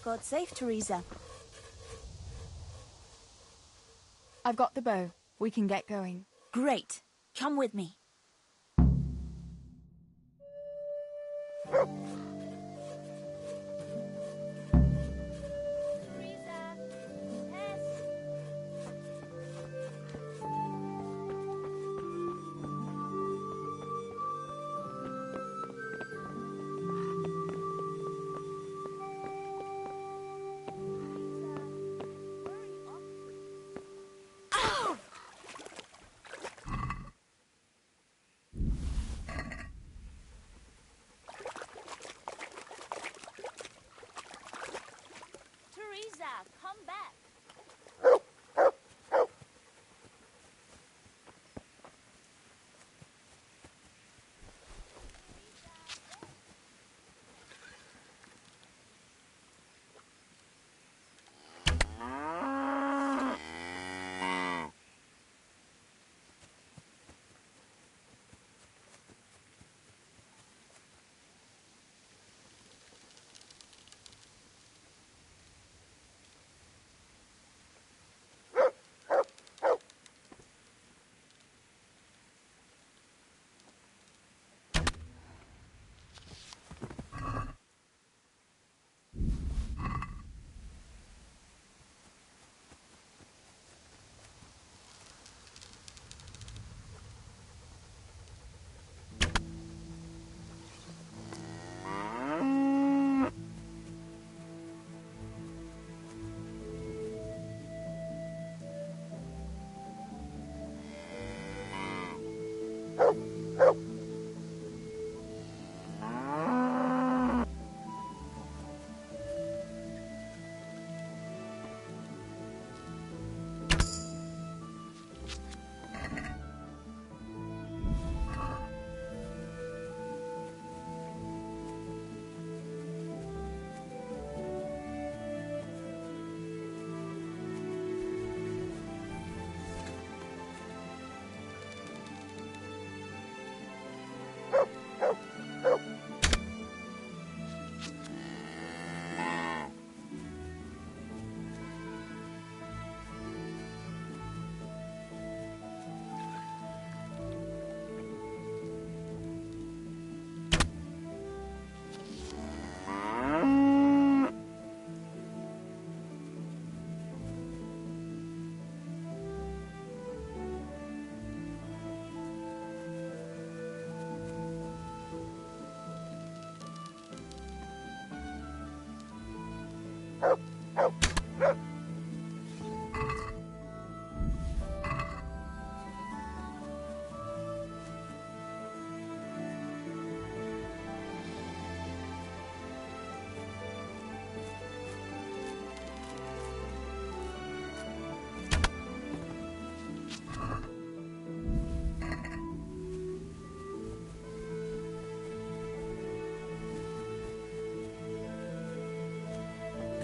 God save Teresa. I've got the bow. We can get going. Great. Come with me.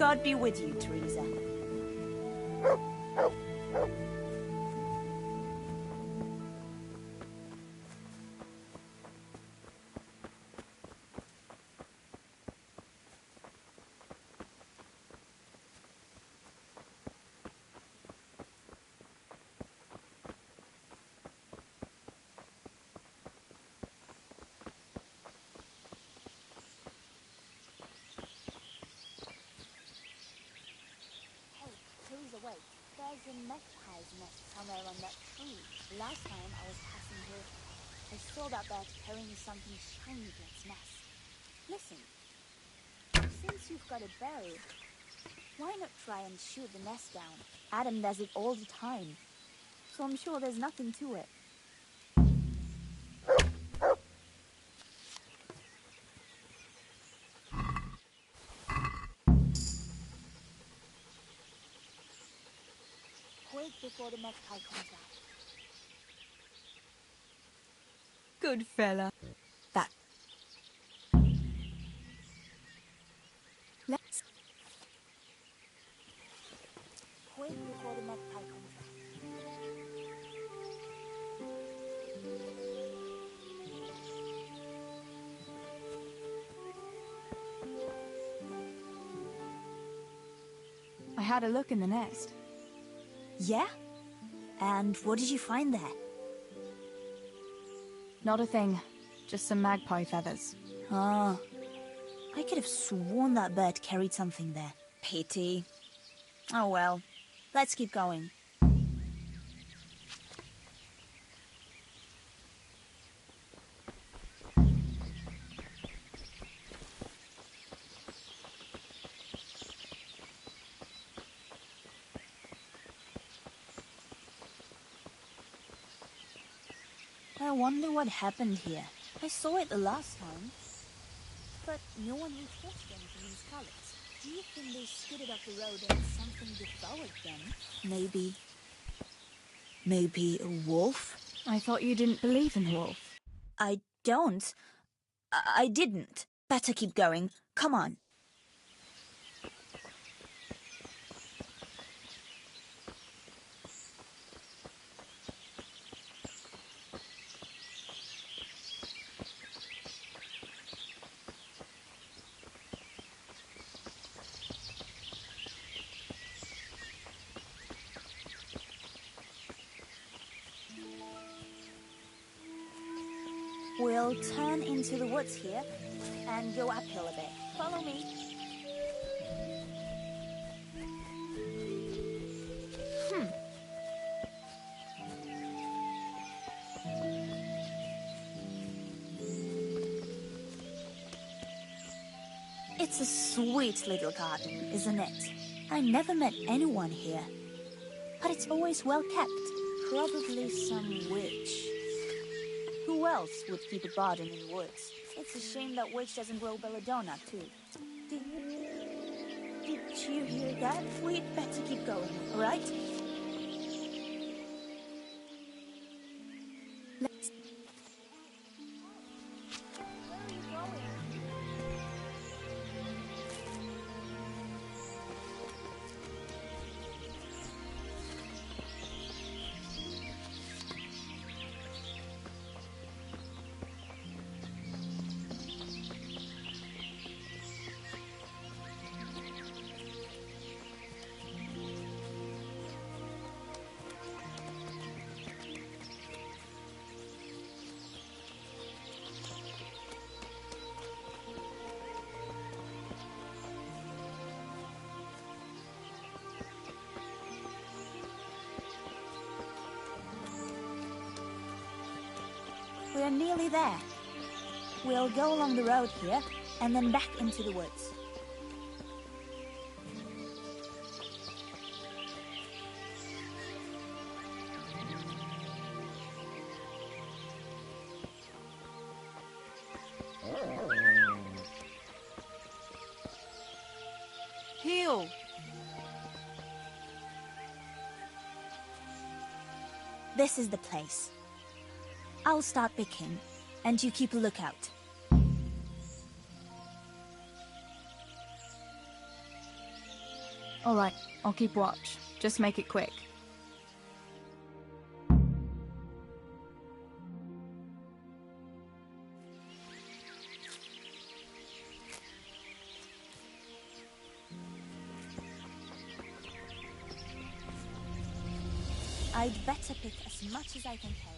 God be with you, Teresa. Teresa, wait. There's a magpie's nest somewhere on that tree. Last time I was passing here, I saw that bird carrying something shiny to its nest. Listen, since you've got a bow, why not try and shoot the nest down? Adam does it all the time, so I'm sure there's nothing to it. Quick before the magpie comes out. Good fella. That. Let's... Quick before the magpie comes out. I had a look in the nest. Yeah? And what did you find there? Not a thing. Just some magpie feathers. Ah. I could have sworn that bird carried something there. Pity. Oh well. Let's keep going. I wonder what happened here. I saw it the last time. But no one reports them to these colors. Do you think they scooted up the road and something devoured them? Maybe a wolf? I thought you didn't believe in the wolf. I don't. I didn't. Better keep going. Come on. We'll turn into the woods here and go uphill a bit. Follow me. It's a sweet little garden, isn't it? I never met anyone here. But it's always well kept. Probably some witch. Who else would keep a garden in the woods? It's a shame that witch doesn't grow belladonna, too. Did you hear that? We'd better keep going, all right? Let's... Where are you going? We're nearly there. We'll go along the road here, and then back into the woods. Heel! This is the place. I'll start picking, and you keep a lookout. All right, I'll keep watch. Just make it quick. I'd better pick as much as I can carry.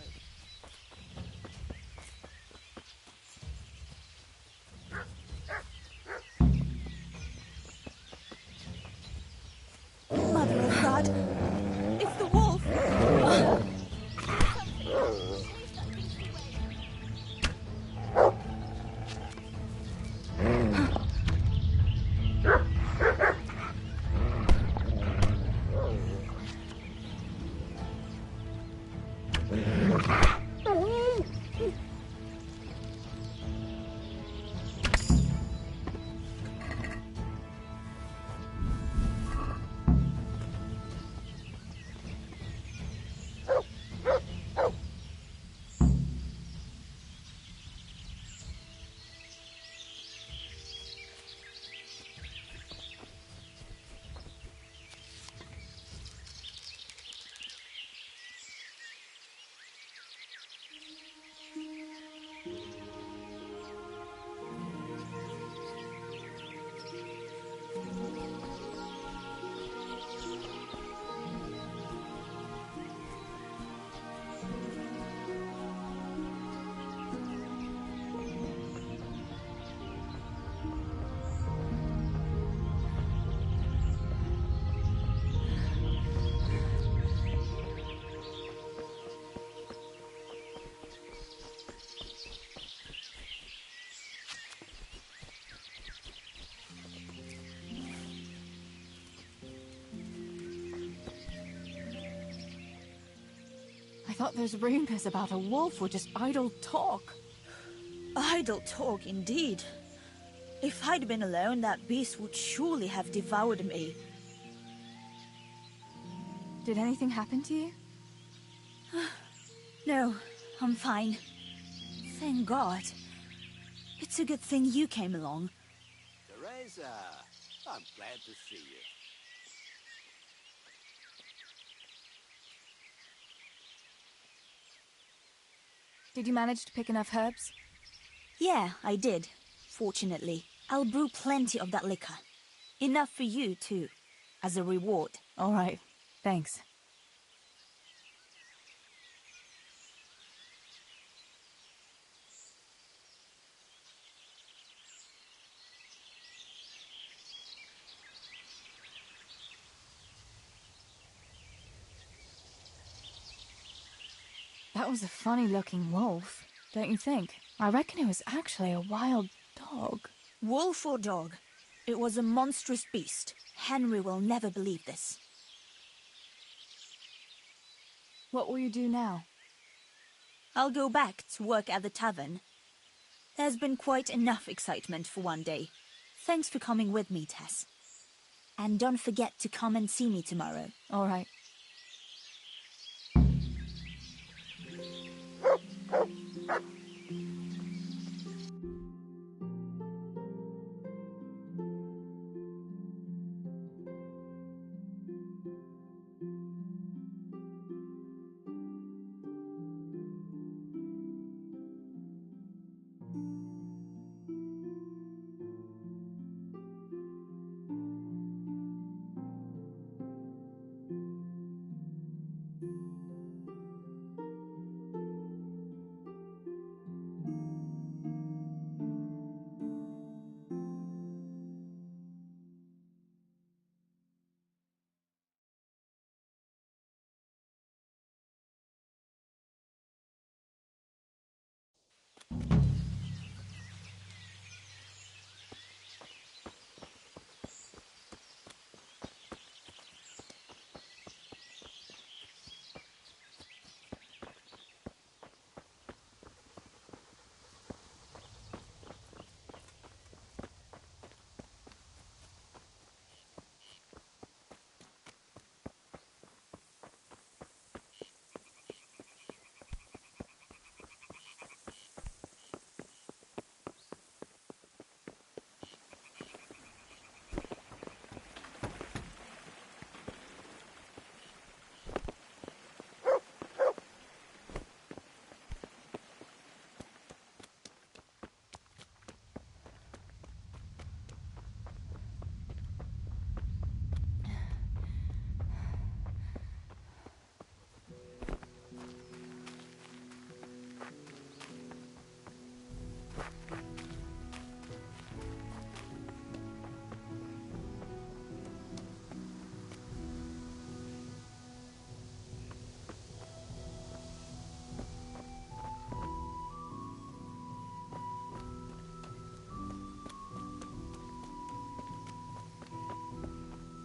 Mother of God! It's the wolf! I thought those rumors about a wolf were just idle talk. Idle talk, indeed. If I'd been alone, that beast would surely have devoured me. Did anything happen to you? No, I'm fine. Thank God. It's a good thing you came along. Teresa, I'm glad to see you. Did you manage to pick enough herbs? Yeah, I did. Fortunately. I'll brew plenty of that liquor. Enough for you, too. As a reward. All right. Thanks. That was a funny-looking wolf, don't you think? I reckon it was actually a wild dog. Wolf or dog? It was a monstrous beast. Henry will never believe this. What will you do now? I'll go back to work at the tavern. There's been quite enough excitement for one day. Thanks for coming with me, Tess. And don't forget to come and see me tomorrow. All right.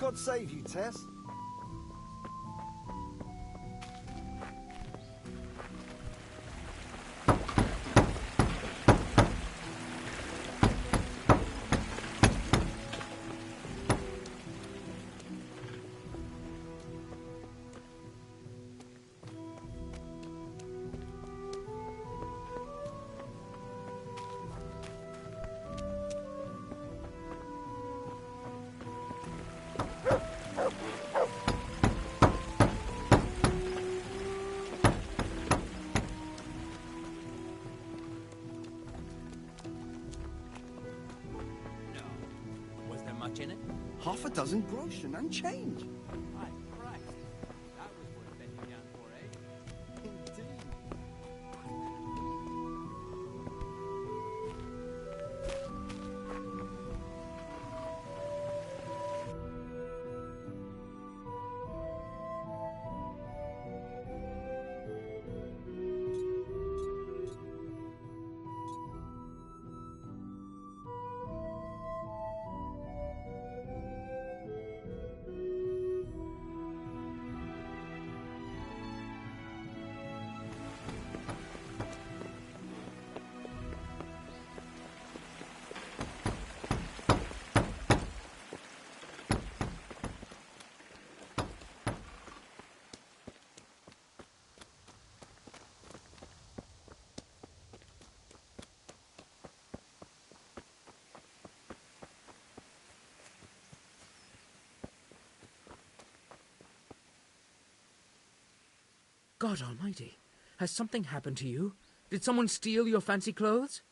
God save you, Tess. Was there much in it? Half a dozen groschen and change. My Christ. That was worth bending down for, eh? Indeed. God almighty. Has something happened to you? Did someone steal your fancy clothes?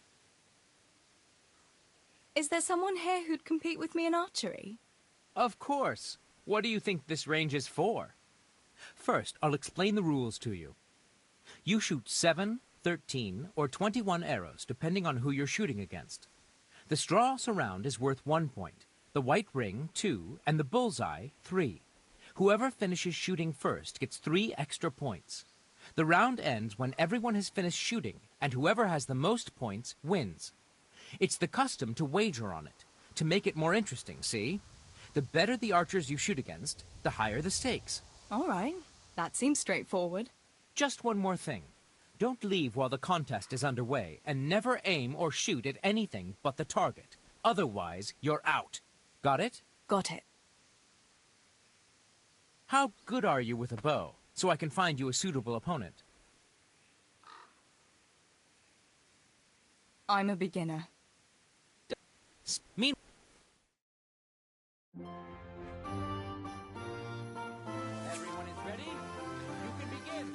Is there someone here who'd compete with me in archery? Of course. What do you think this range is for? First, I'll explain the rules to you. You shoot 7, 13, or 21 arrows, depending on who you're shooting against. The straw surround is worth 1 point, the white ring 2, and the bullseye 3. Whoever finishes shooting first gets 3 extra points. The round ends when everyone has finished shooting, and whoever has the most points wins. It's the custom to wager on it, to make it more interesting, see? The better the archers you shoot against, the higher the stakes. All right. That seems straightforward. Just one more thing. Don't leave while the contest is underway, and never aim or shoot at anything but the target. Otherwise, you're out. Got it? Got it. How good are you with a bow, so I can find you a suitable opponent? I'm a beginner. Mean. Everyone is ready? You can begin.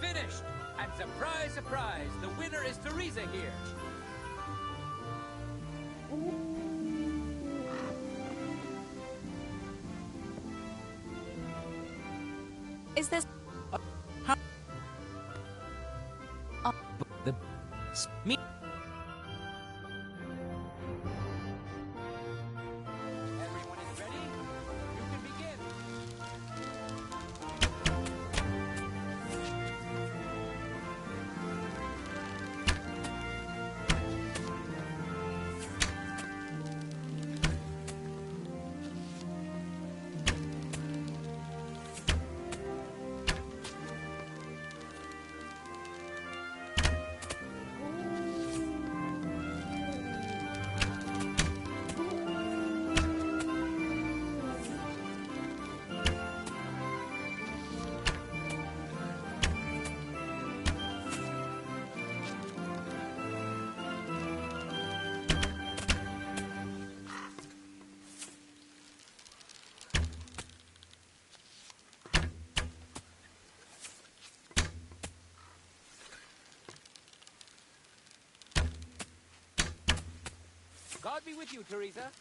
Finished! And surprise, surprise, the winner is Teresa here. Is this... Me. Everyone is ready? You can begin. God be with you, Teresa.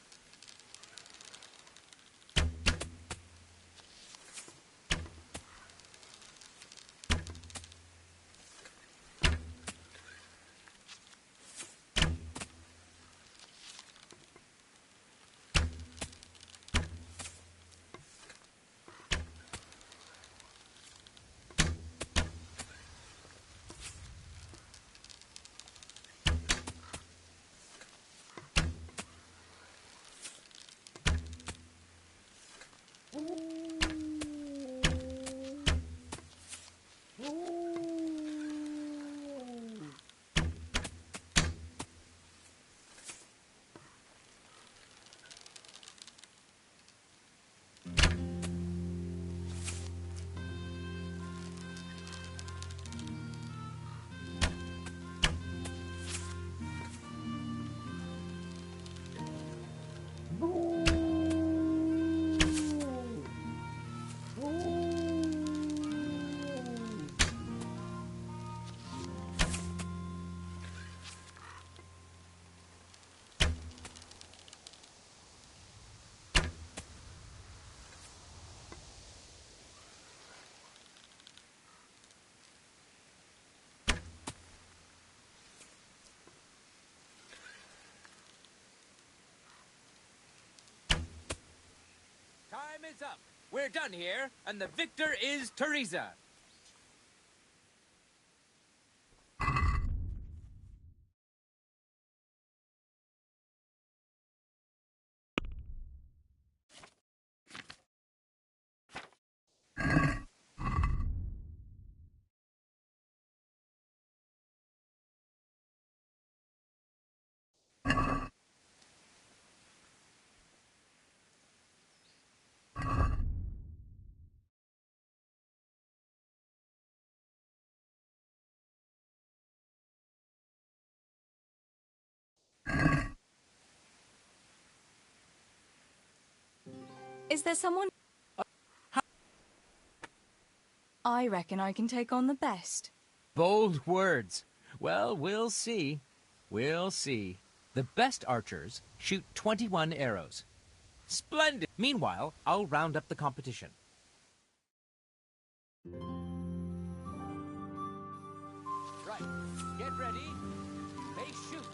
Time is up. We're done here, and the victor is Teresa. Is there someone... I reckon I can take on the best. Bold words. Well, we'll see. We'll see. The best archers shoot 21 arrows. Splendid! Meanwhile, I'll round up the competition. Right. Get ready. They shoot.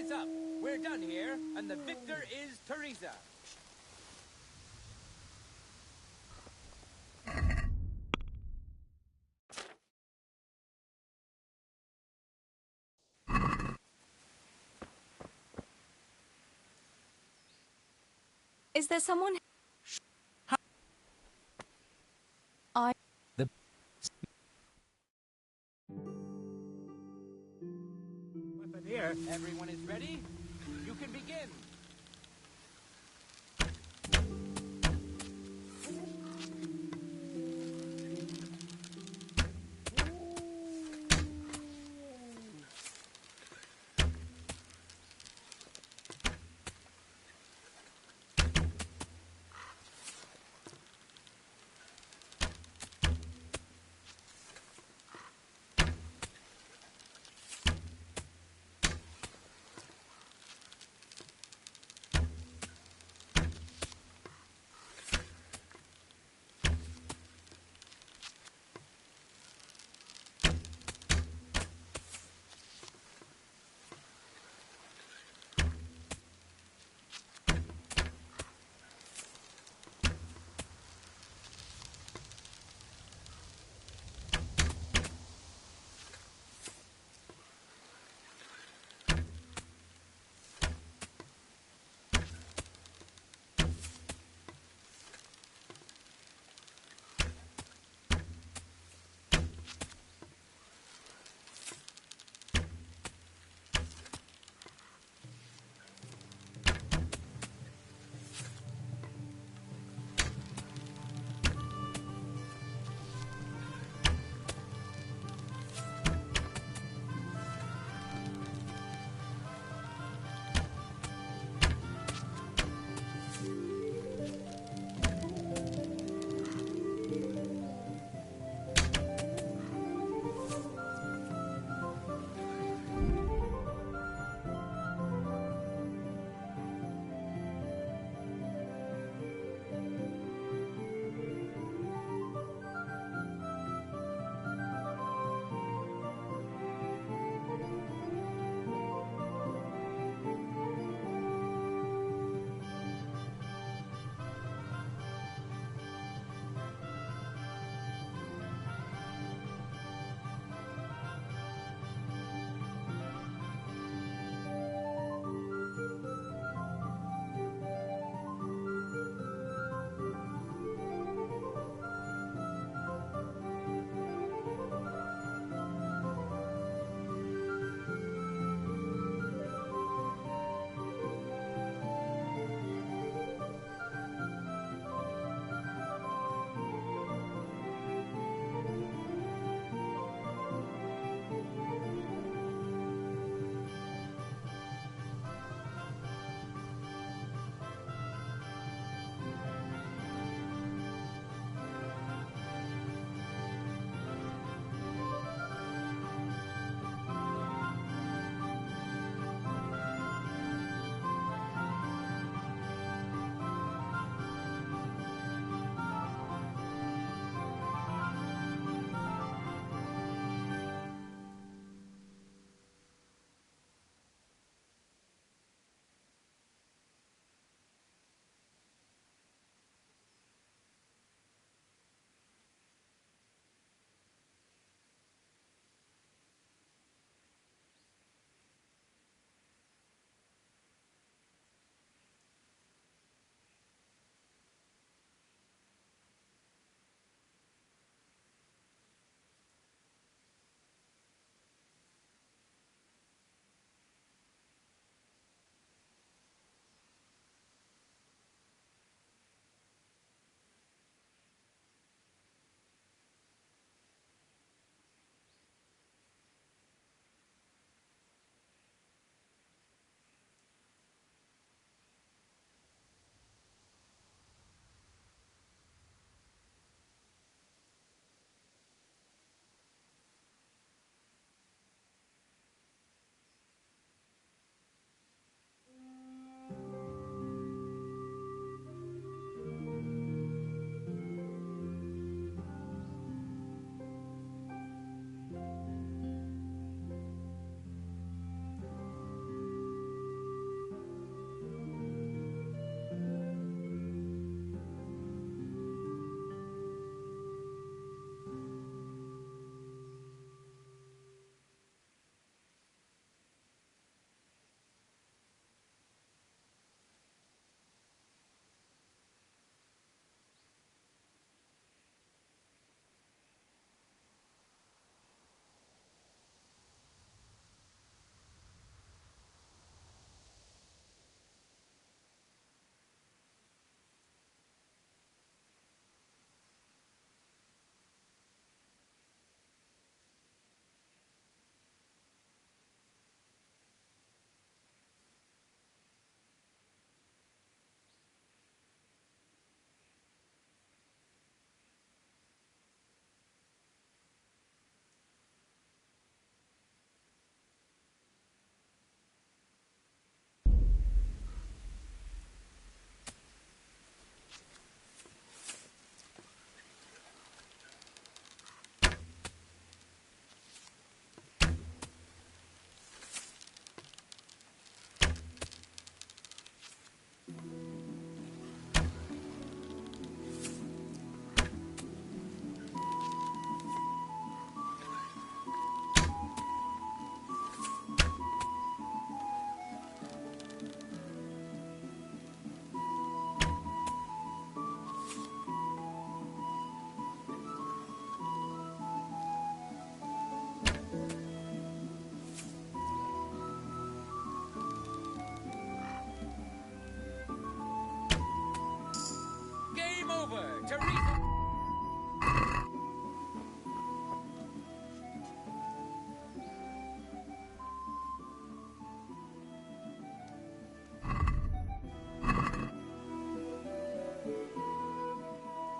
is up. We're done here, and the victor is Teresa. Is there someone... Weapon here. Everyone is ready? You can begin.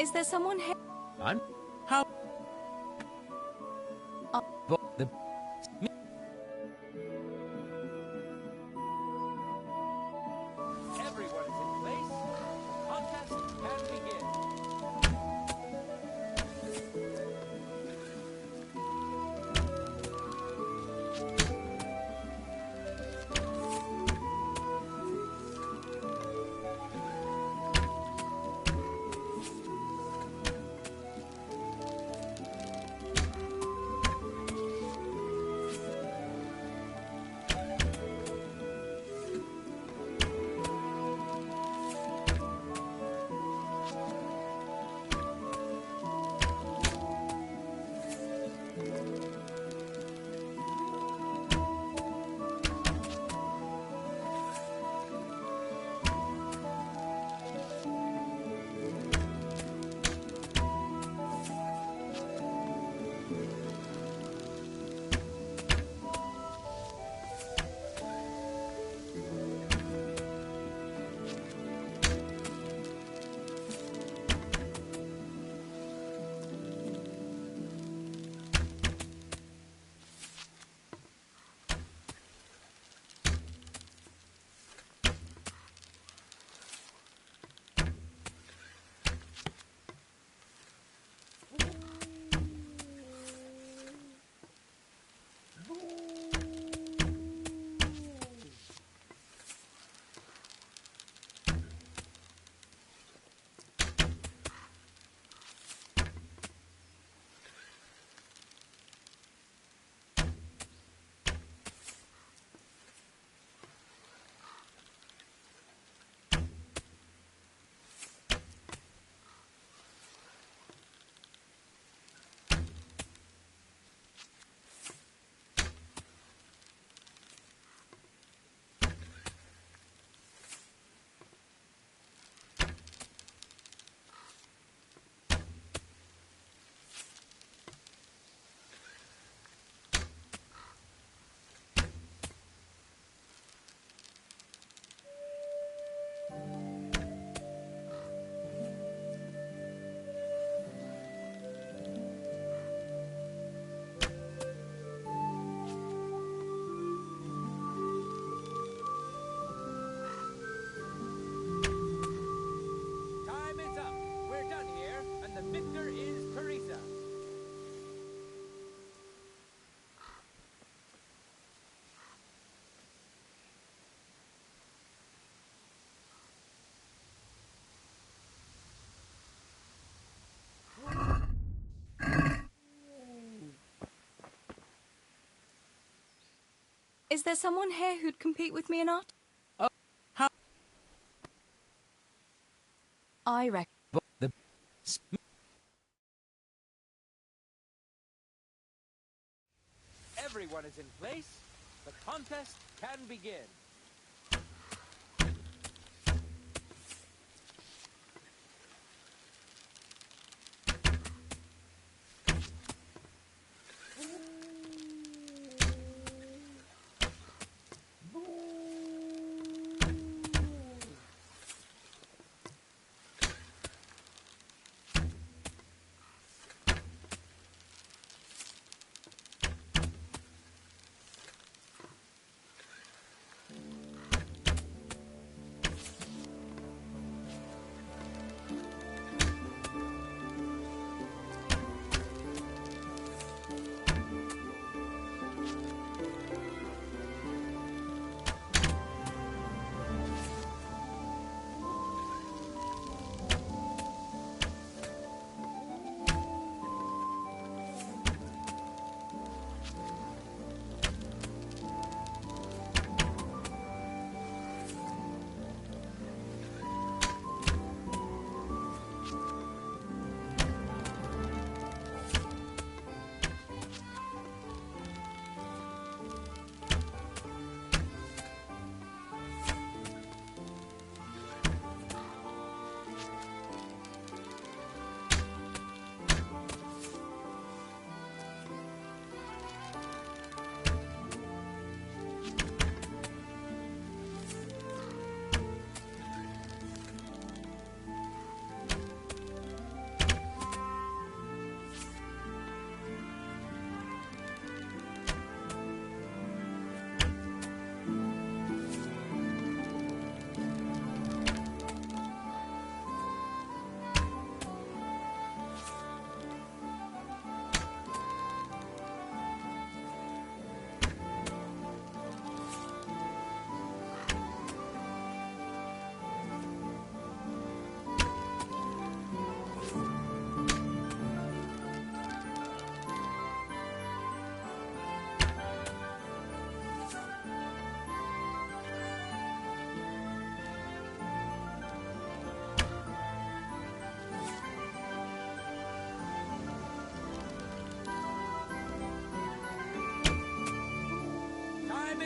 Is there someone here? I'm... How... The... Everyone is in place. The contest can begin. Time is up. We're done here, and the victor is Teresa. Is there someone here who'd compete with me in art? Oh, how... I reckon. The... Everyone is in place. The contest can begin.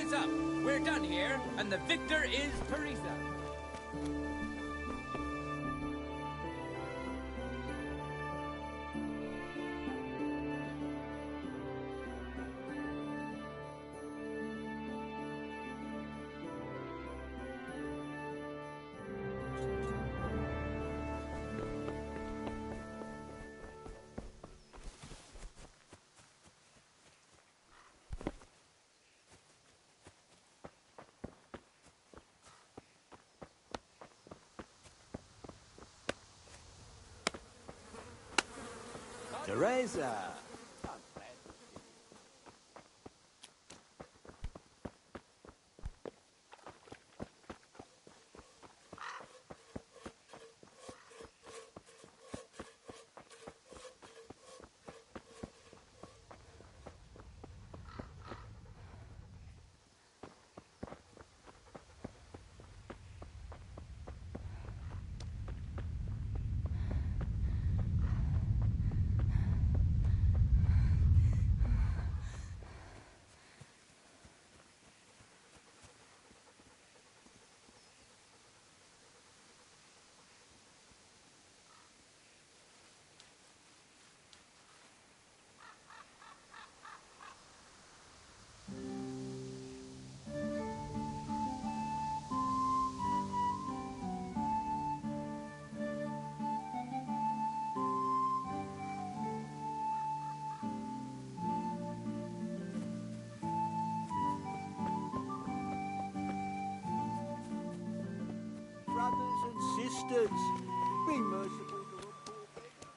is up. We're done here, and the victor is Teresa. Teresa! Brothers and sisters, be merciful to a poor beggar.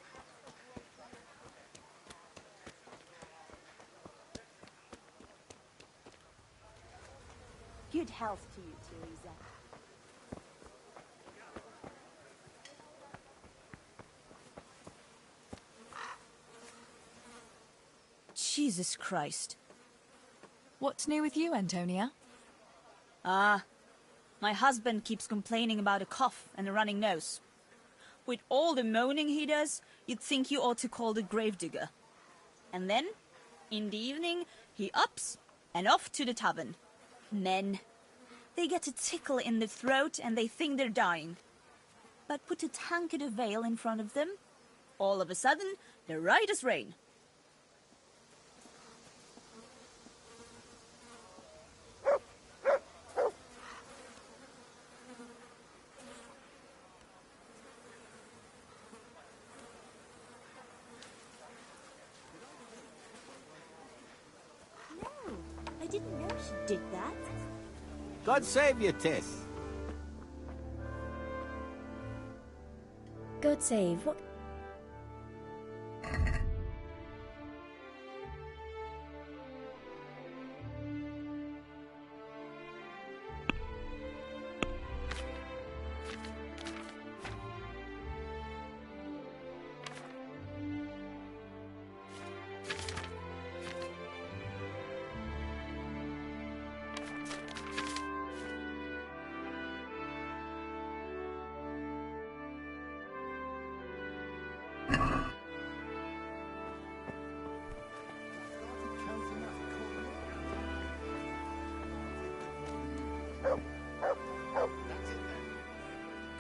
Good health to you, Teresa. Jesus Christ. What's new with you, Antonia? My husband keeps complaining about a cough and a running nose. With all the moaning he does, you'd think you ought to call the gravedigger. And then, in the evening, he ups and off to the tavern. Men. They get a tickle in the throat and they think they're dying. But put a tankard of ale in front of them, all of a sudden, they're right as rain. I didn't know she did that. God save you, Tess. God save. What?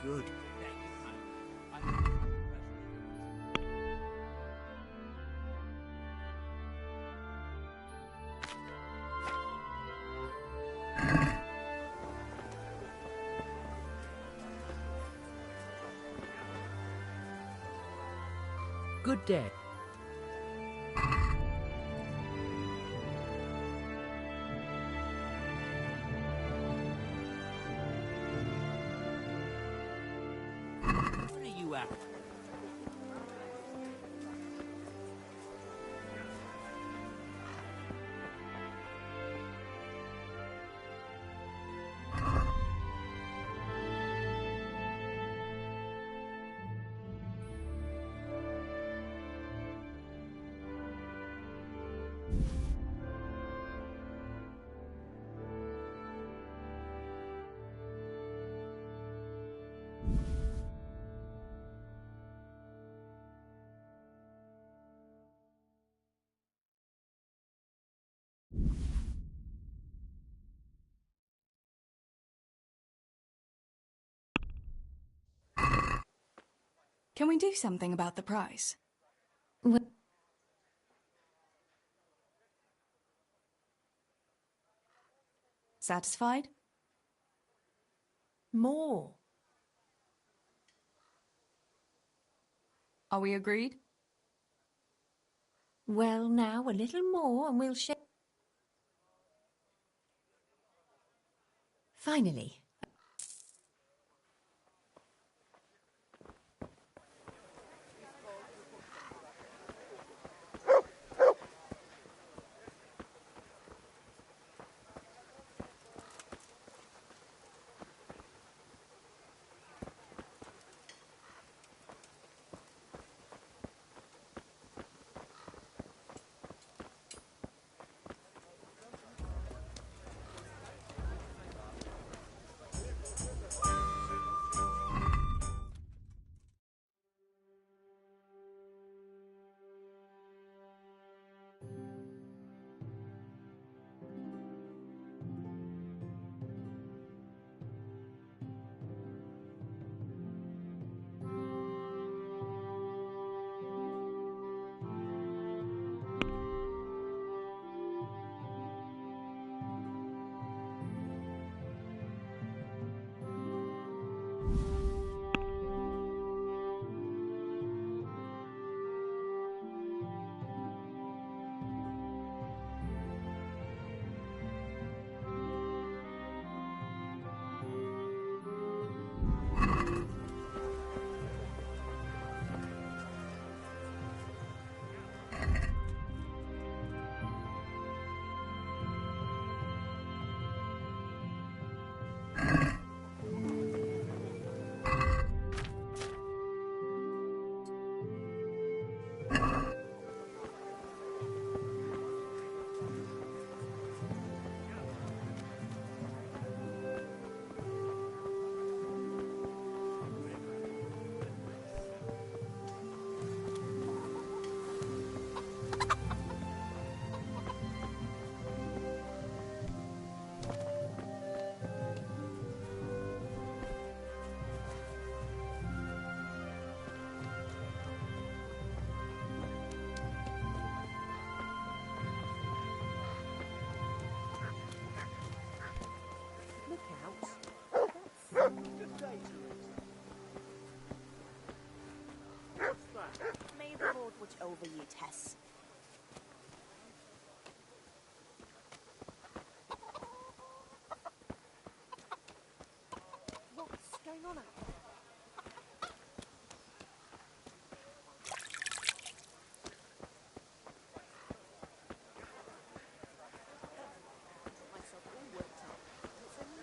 Good. Good day. What are you after? Can we do something about the price? Satisfied? More. Are we agreed? Well, now, a little more and we'll share. Finally. May the Lord watch over you, Tess. What's going on out there? Myself all worked up. It's only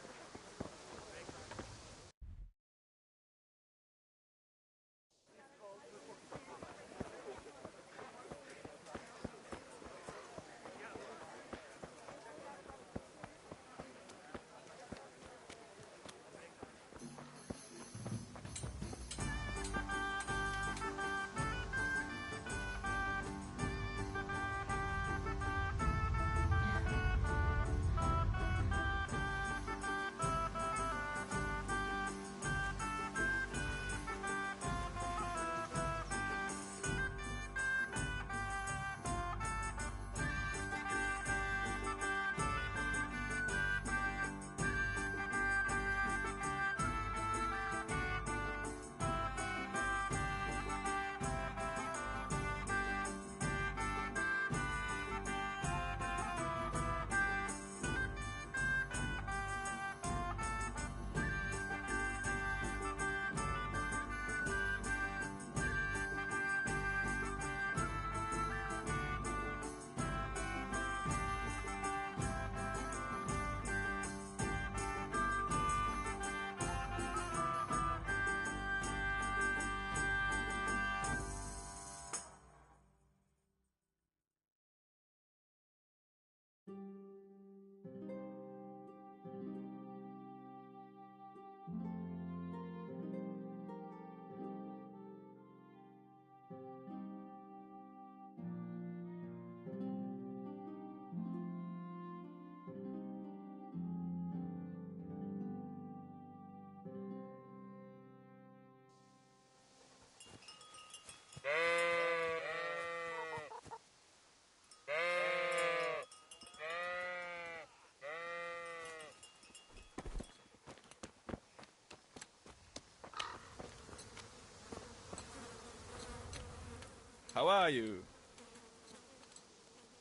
how are you?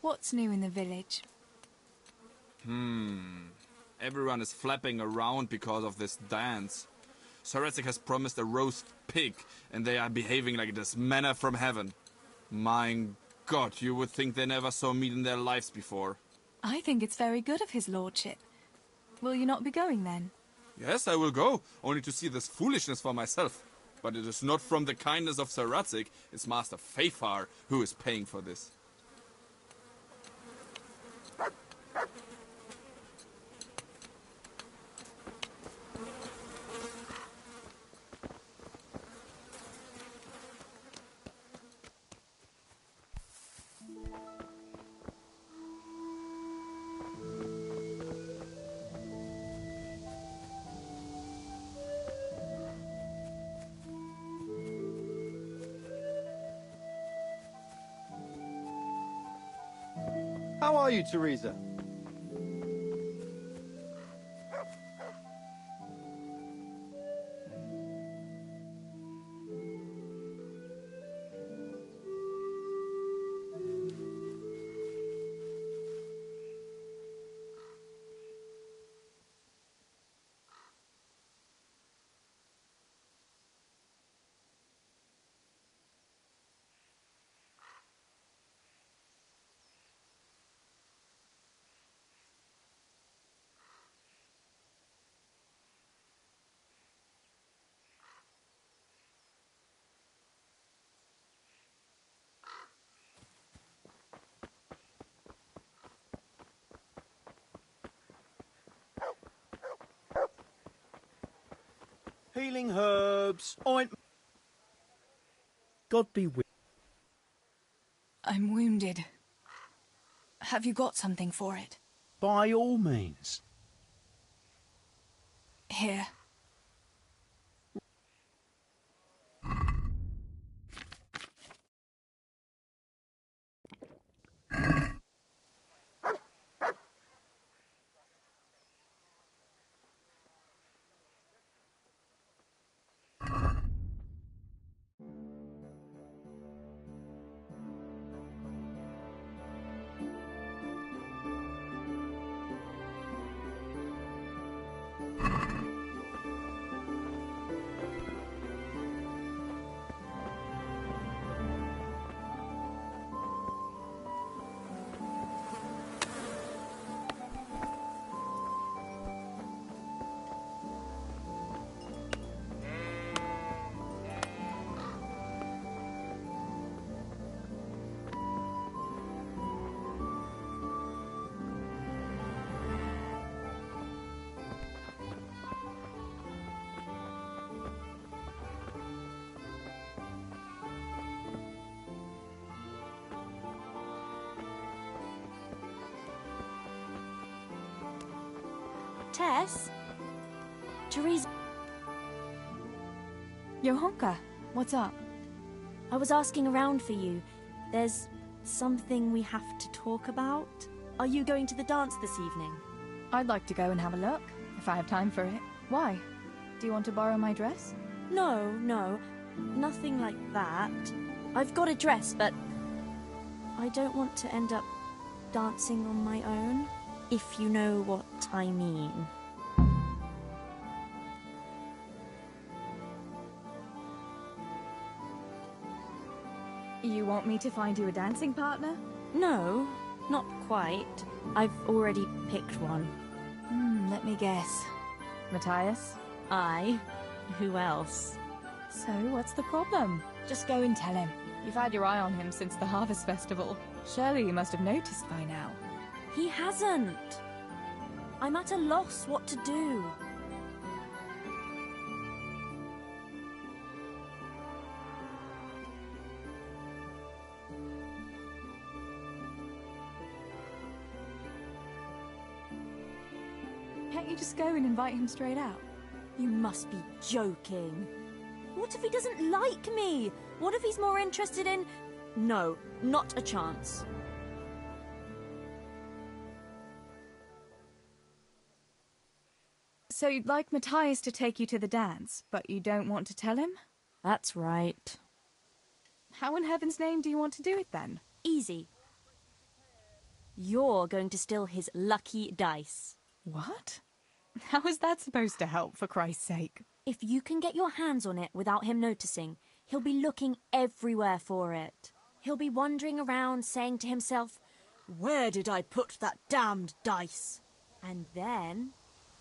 What's new in the village? Everyone is flapping around because of this dance. Sarasic has promised a roast pig, and they are behaving like it is manna from heaven. My God, you would think they never saw meat in their lives before. I think it's very good of his lordship. Will you not be going then? Yes, I will go, only to see this foolishness for myself. But it is not from the kindness of Sarasic, it's Master Fafar who is paying for this. How are you, Teresa? Healing herbs, ointment. God be with. I'm wounded. Have you got something for it? By all means. Here. Tess? Teresa? Johanka, what's up? I was asking around for you. There's something we have to talk about. Are you going to the dance this evening? I'd like to go and have a look, if I have time for it. Why? Do you want to borrow my dress? No, nothing like that. I've got a dress, but I don't want to end up dancing on my own, if you know what I mean. You want me to find you a dancing partner? No, not quite. I've already picked one. Let me guess. Matthias? Aye. Who else? So, what's the problem? Just go and tell him. You've had your eye on him since the Harvest Festival. Surely you must have noticed by now. He hasn't. I'm at a loss what to do. Can't you just go and invite him straight out? You must be joking. What if he doesn't like me? What if he's more interested in... No, not a chance. So you'd like Matthias to take you to the dance, but you don't want to tell him? That's right. How in heaven's name do you want to do it then? Easy. You're going to steal his lucky dice. What? How is that supposed to help, for Christ's sake? If you can get your hands on it without him noticing, he'll be looking everywhere for it. He'll be wandering around saying to himself, "Where did I put that damned dice?" And then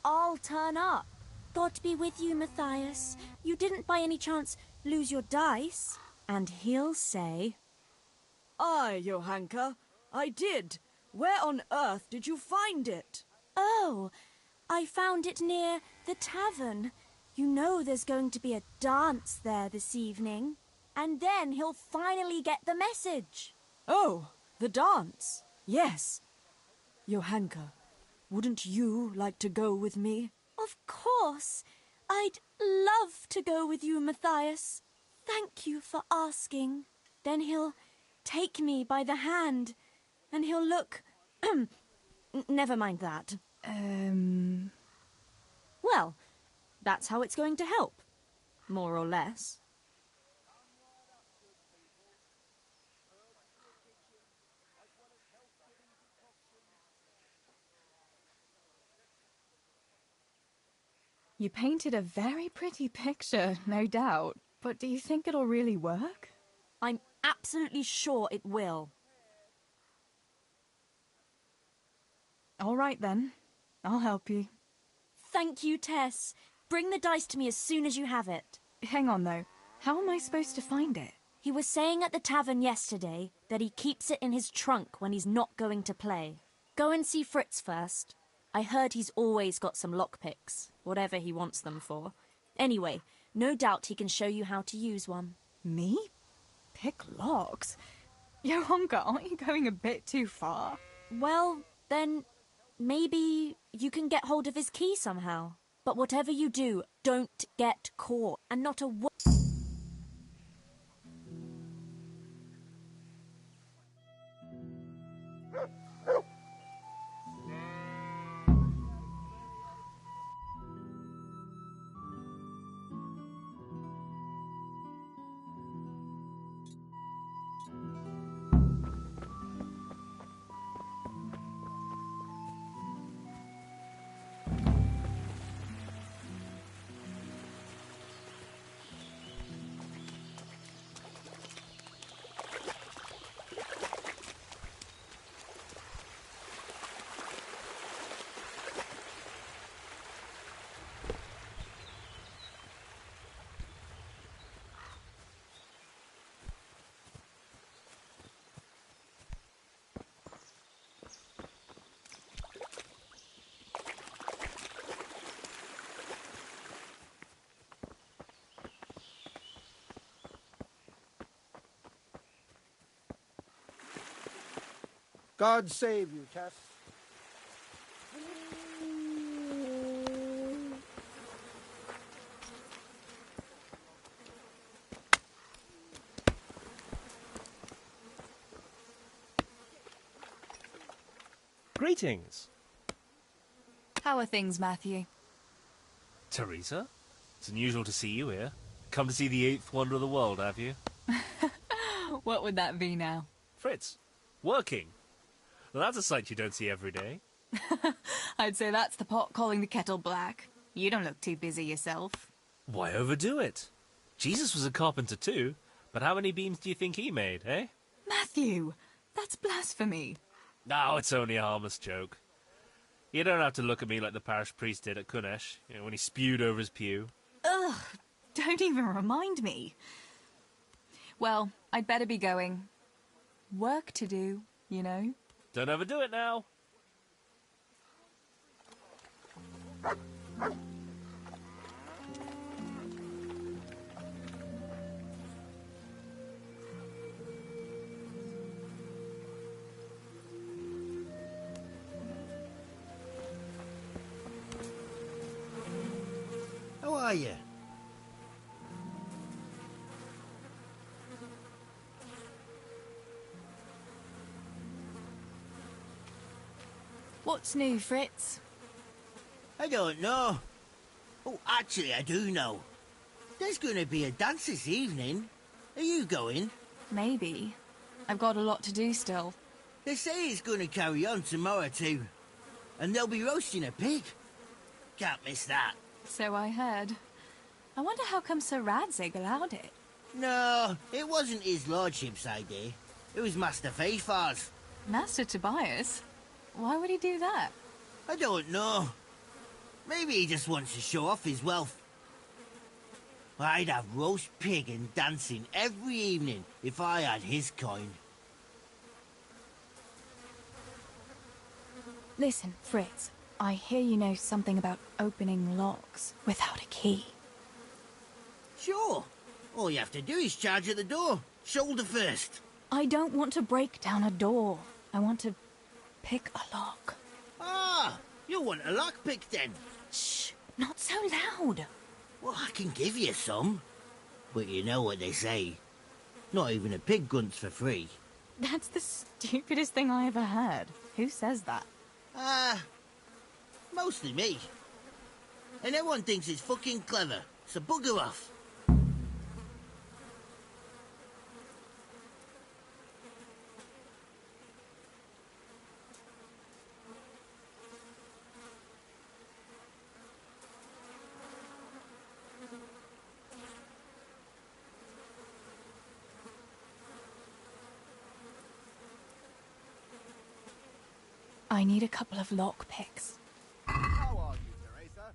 I'll turn up. God be with you, Matthias. You didn't by any chance lose your dice? And he'll say, "Aye, Johanka, I did. Where on earth did you find it?" "Oh, I found it near the tavern. You know there's going to be a dance there this evening." And then he'll finally get the message. "Oh, the dance. Yes. Johanka, wouldn't you like to go with me?" "Of course. I'd love to go with you, Matthias. Thank you for asking." Then he'll take me by the hand, and he'll look... Never mind that. Well, that's how it's going to help. More or less. You painted a very pretty picture, no doubt. But do you think it'll really work? I'm absolutely sure it will. All right, then. I'll help you. Thank you, Tess. Bring the dice to me as soon as you have it. Hang on, though. How am I supposed to find it? He was saying at the tavern yesterday that he keeps it in his trunk when he's not going to play. Go and see Fritz first. I heard he's always got some lockpicks, whatever he wants them for. Anyway, no doubt he can show you how to use one. Me? Pick locks? Johanka, aren't you going a bit too far? Well, then maybe you can get hold of his key somehow. But whatever you do, don't get caught, and not a word. God save you, Tess. Greetings. How are things, Matthew? Teresa? It's unusual to see you here. Come to see the 8th wonder of the world, have you? What would that be now? Fritz. Working. Well, that's a sight you don't see every day. I'd say that's the pot calling the kettle black. You don't look too busy yourself. Why overdo it? Jesus was a carpenter too, but how many beams do you think he made, eh? Matthew, that's blasphemy. No, it's only a harmless joke. You don't have to look at me like the parish priest did at Kunesh, when he spewed over his pew. Ugh, don't even remind me. Well, I'd better be going. Work to do, you know. Don't overdo it now. How are you? What's new, Fritz? I don't know. Oh, actually, I do know. There's going to be a dance this evening. Are you going? Maybe. I've got a lot to do still. They say it's going to carry on tomorrow too. And they'll be roasting a pig. Can't miss that. So I heard. I wonder how come Sir Radzig allowed it. No, it wasn't his lordship's idea. It was Master Faithfar's. Master Tobias? Why would he do that? I don't know. Maybe he just wants to show off his wealth. I'd have roast pig and dancing every evening if I had his coin. Listen, Fritz. I hear you know something about opening locks without a key. Sure. All you have to do is charge at the door. Shoulder first. I don't want to break down a door. I want to pick a lock. Ah, you want a lockpick then? Shh, not so loud. Well, I can give you some. But you know what they say. Not even a pig grunts for free. That's the stupidest thing I ever heard. Who says that? Mostly me. And everyone thinks it's fucking clever, so bugger off. I need a couple of lock picks. How are you, Teresa?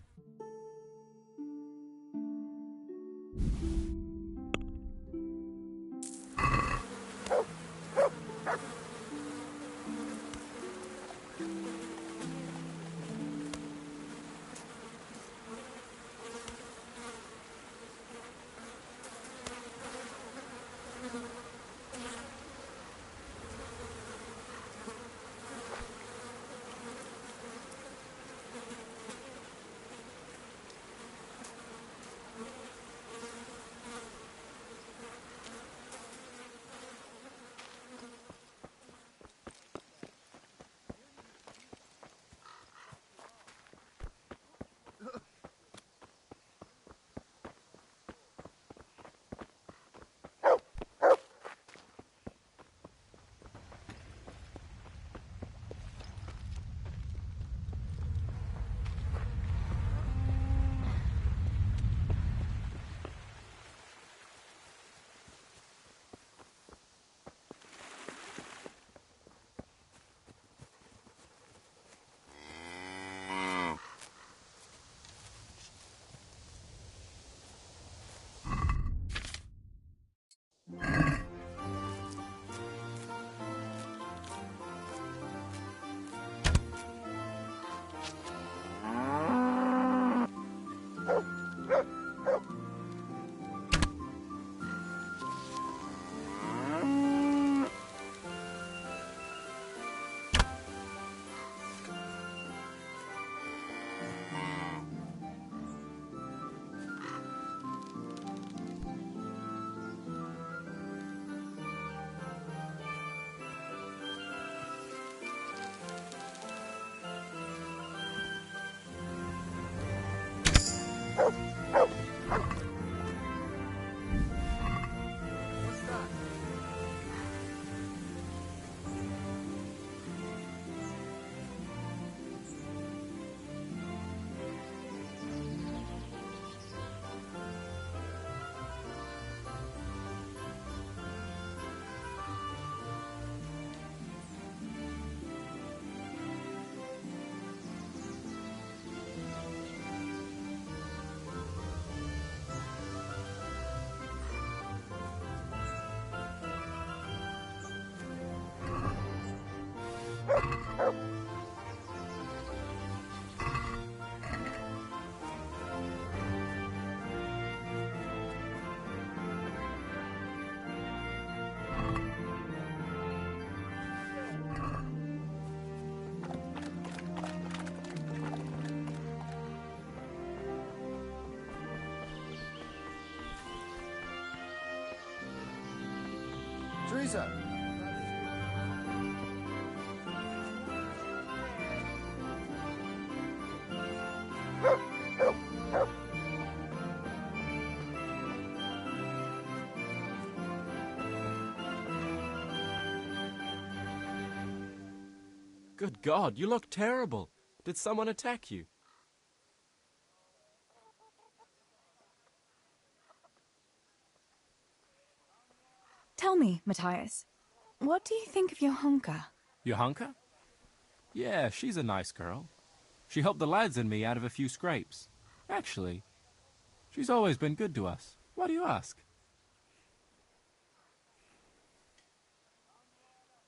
Teresa! Good God, you look terrible. Did someone attack you? Tell me, Matthias, what do you think of Johanka? Johanka? Yeah, she's a nice girl. She helped the lads and me out of a few scrapes. Actually, she's always been good to us. Why do you ask?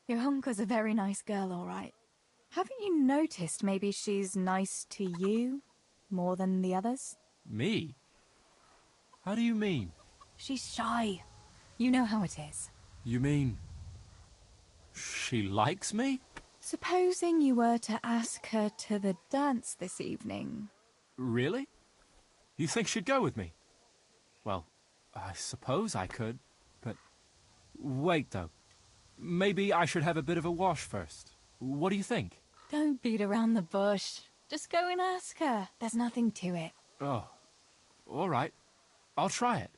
Johanka's a very nice girl, all right. Haven't you noticed maybe she's nice to you more than the others? Me? How do you mean? She's shy. You know how it is. You mean... she likes me? Supposing you were to ask her to the dance this evening. Really? You think she'd go with me? Well, I suppose I could, but... Wait, though. Maybe I should have a bit of a wash first. What do you think? Don't beat around the bush. Just go and ask her. There's nothing to it. Oh, all right. I'll try it.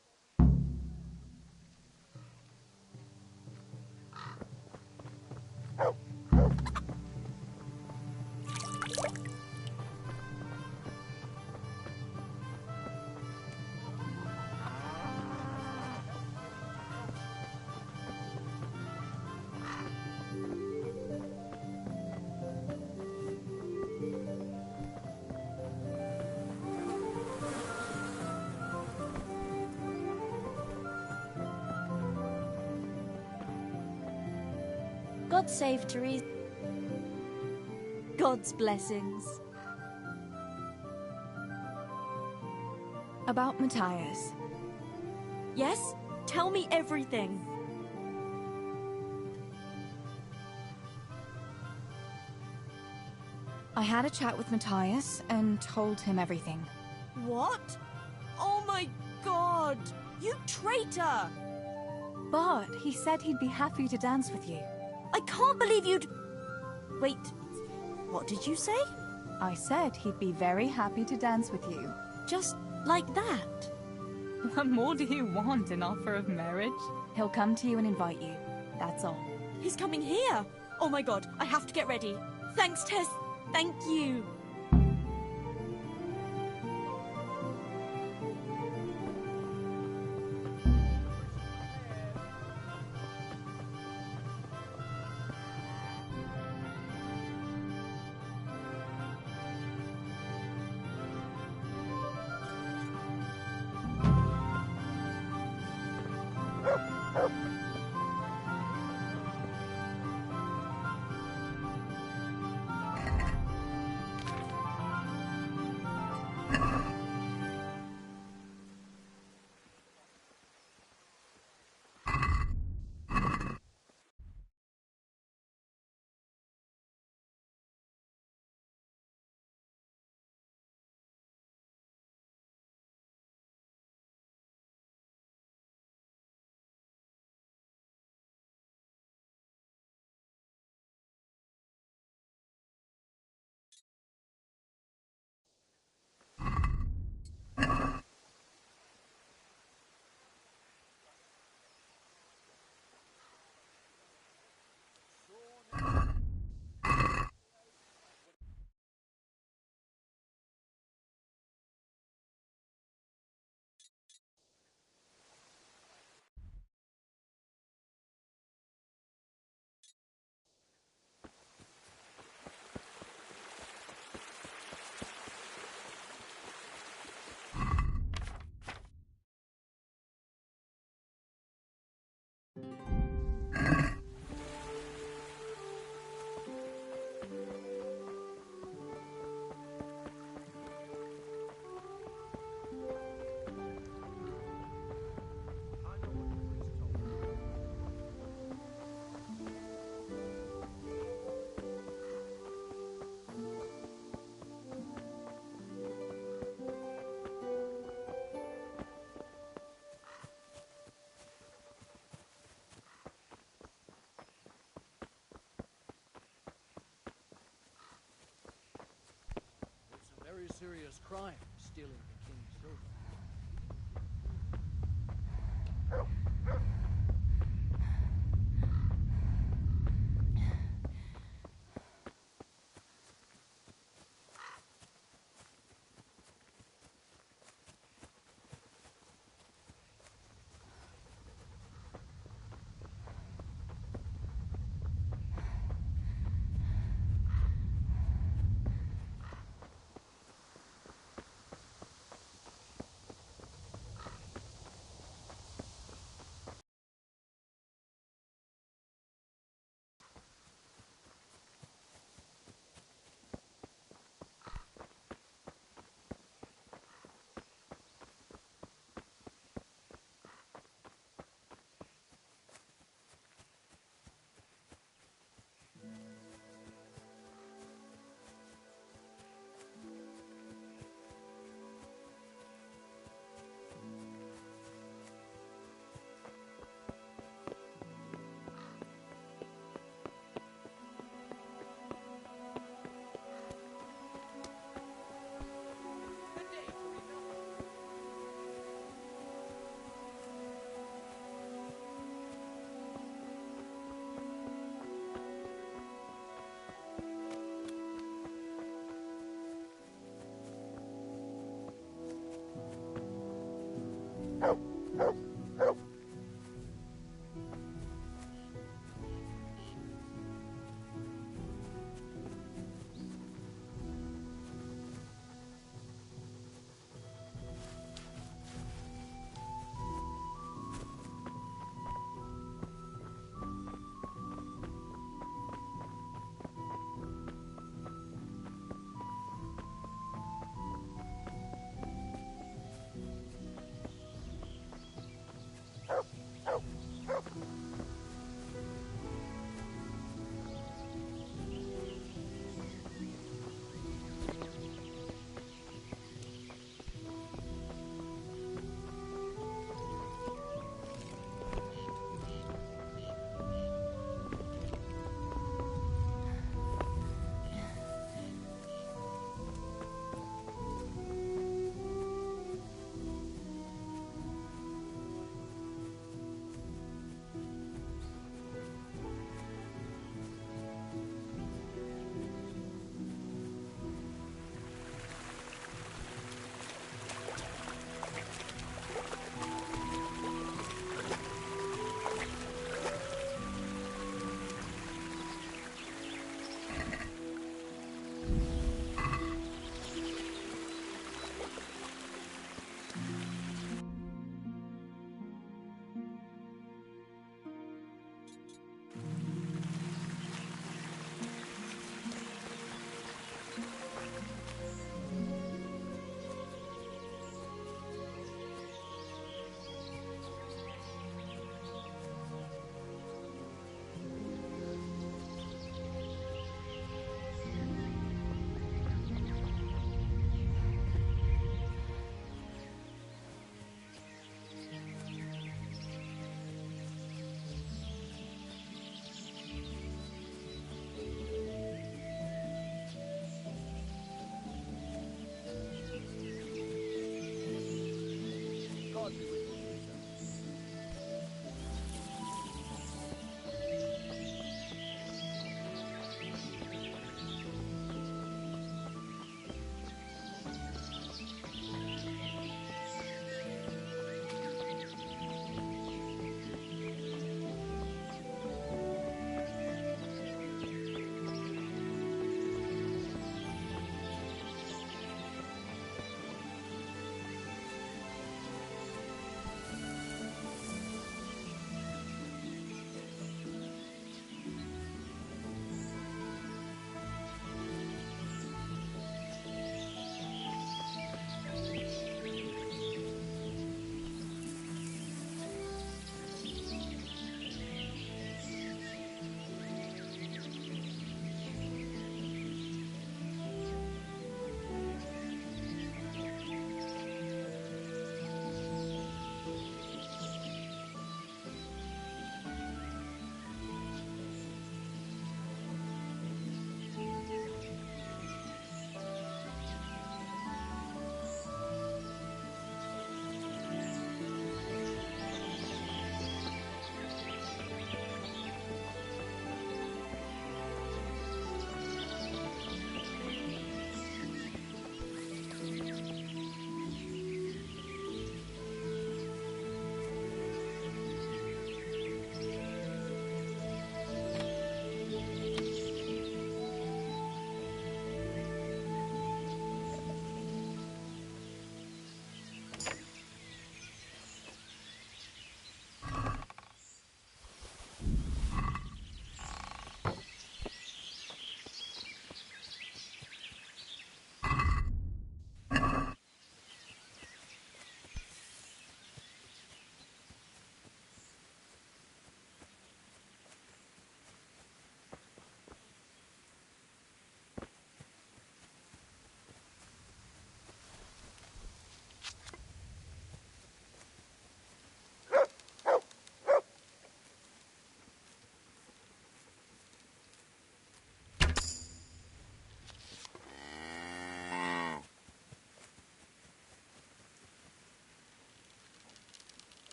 God save Teresa. God's blessings. About Matthias. Yes? Tell me everything. I had a chat with Matthias and told him everything. What? Oh my God! You traitor! But he said he'd be happy to dance with you. I can't believe you'd... Wait, what did you say? I said he'd be very happy to dance with you. Just like that? What more do you want, an offer of marriage? He'll come to you and invite you. That's all. He's coming here! Oh my God, I have to get ready. Thanks, Tess. Thank you. Very serious crime, stealing the king's silver.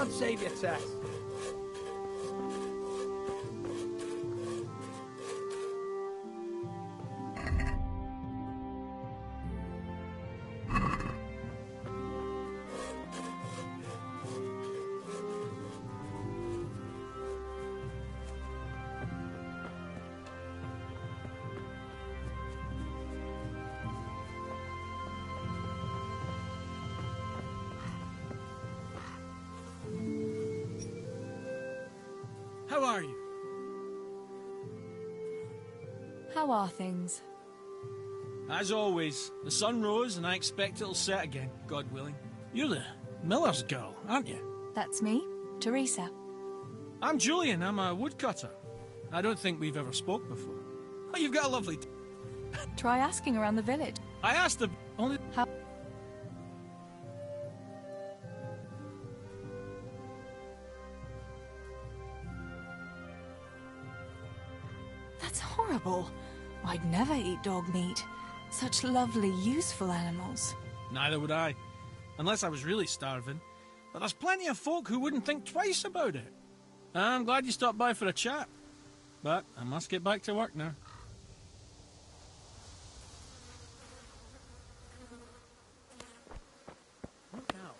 God save you, Tess. How are you? How are things? As always, the sun rose and I expect it'll set again, God willing. You're the miller's girl, aren't you? That's me, Teresa. I'm Julian, I'm a woodcutter. I don't think we've ever spoke before. Oh, you've got a lovely... Try asking around the village. I asked the... only... How... That's horrible. I'd never eat dog meat. Such lovely, useful animals. Neither would I. Unless I was really starving. But there's plenty of folk who wouldn't think twice about it. I'm glad you stopped by for a chat. But I must get back to work now. Look out.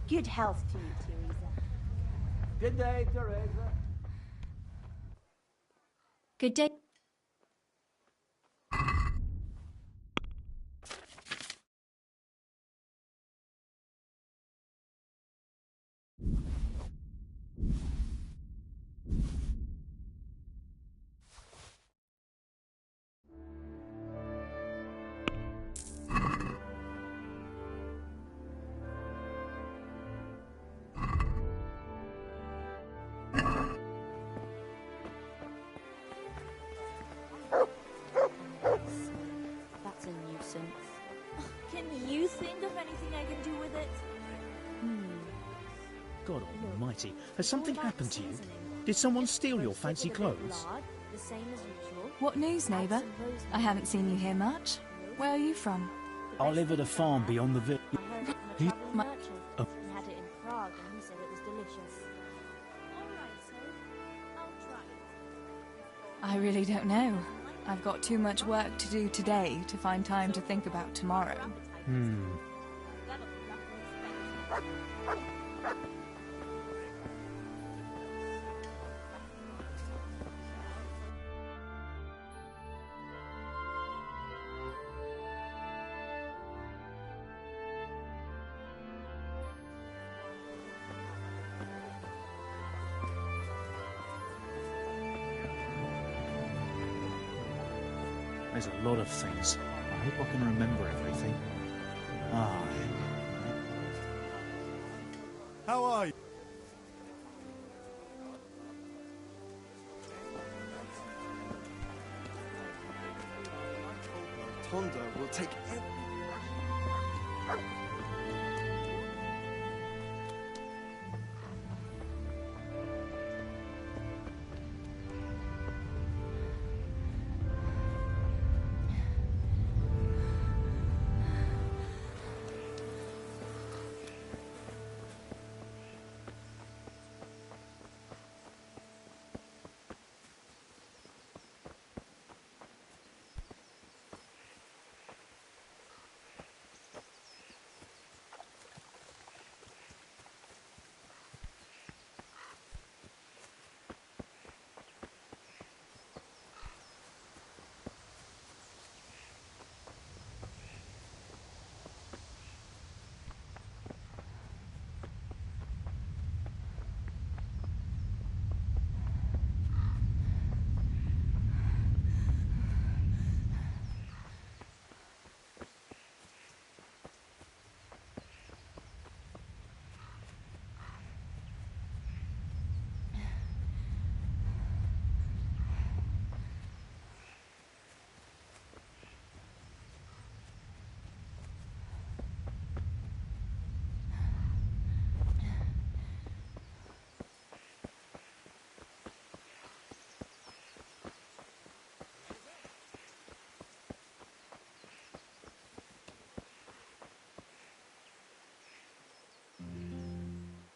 Good health to you, Teresa. Good day, Teresa. Good day. That's a nuisance. Can you think of anything I can do with it? God almighty, has something happened to you? Did someone steal your fancy clothes? The same as usual. What news, neighbour? I haven't seen you here much. Where are you from? I live at a farm beyond the village. I heard from a travelling merchant. He had it in Prague and he said it was delicious. Alright, so I'll try it. I really don't know. I've got too much work to do today to find time to think about tomorrow. There's a lot of things. I hope I can remember everything. Ah. How are you? Tonda will take every...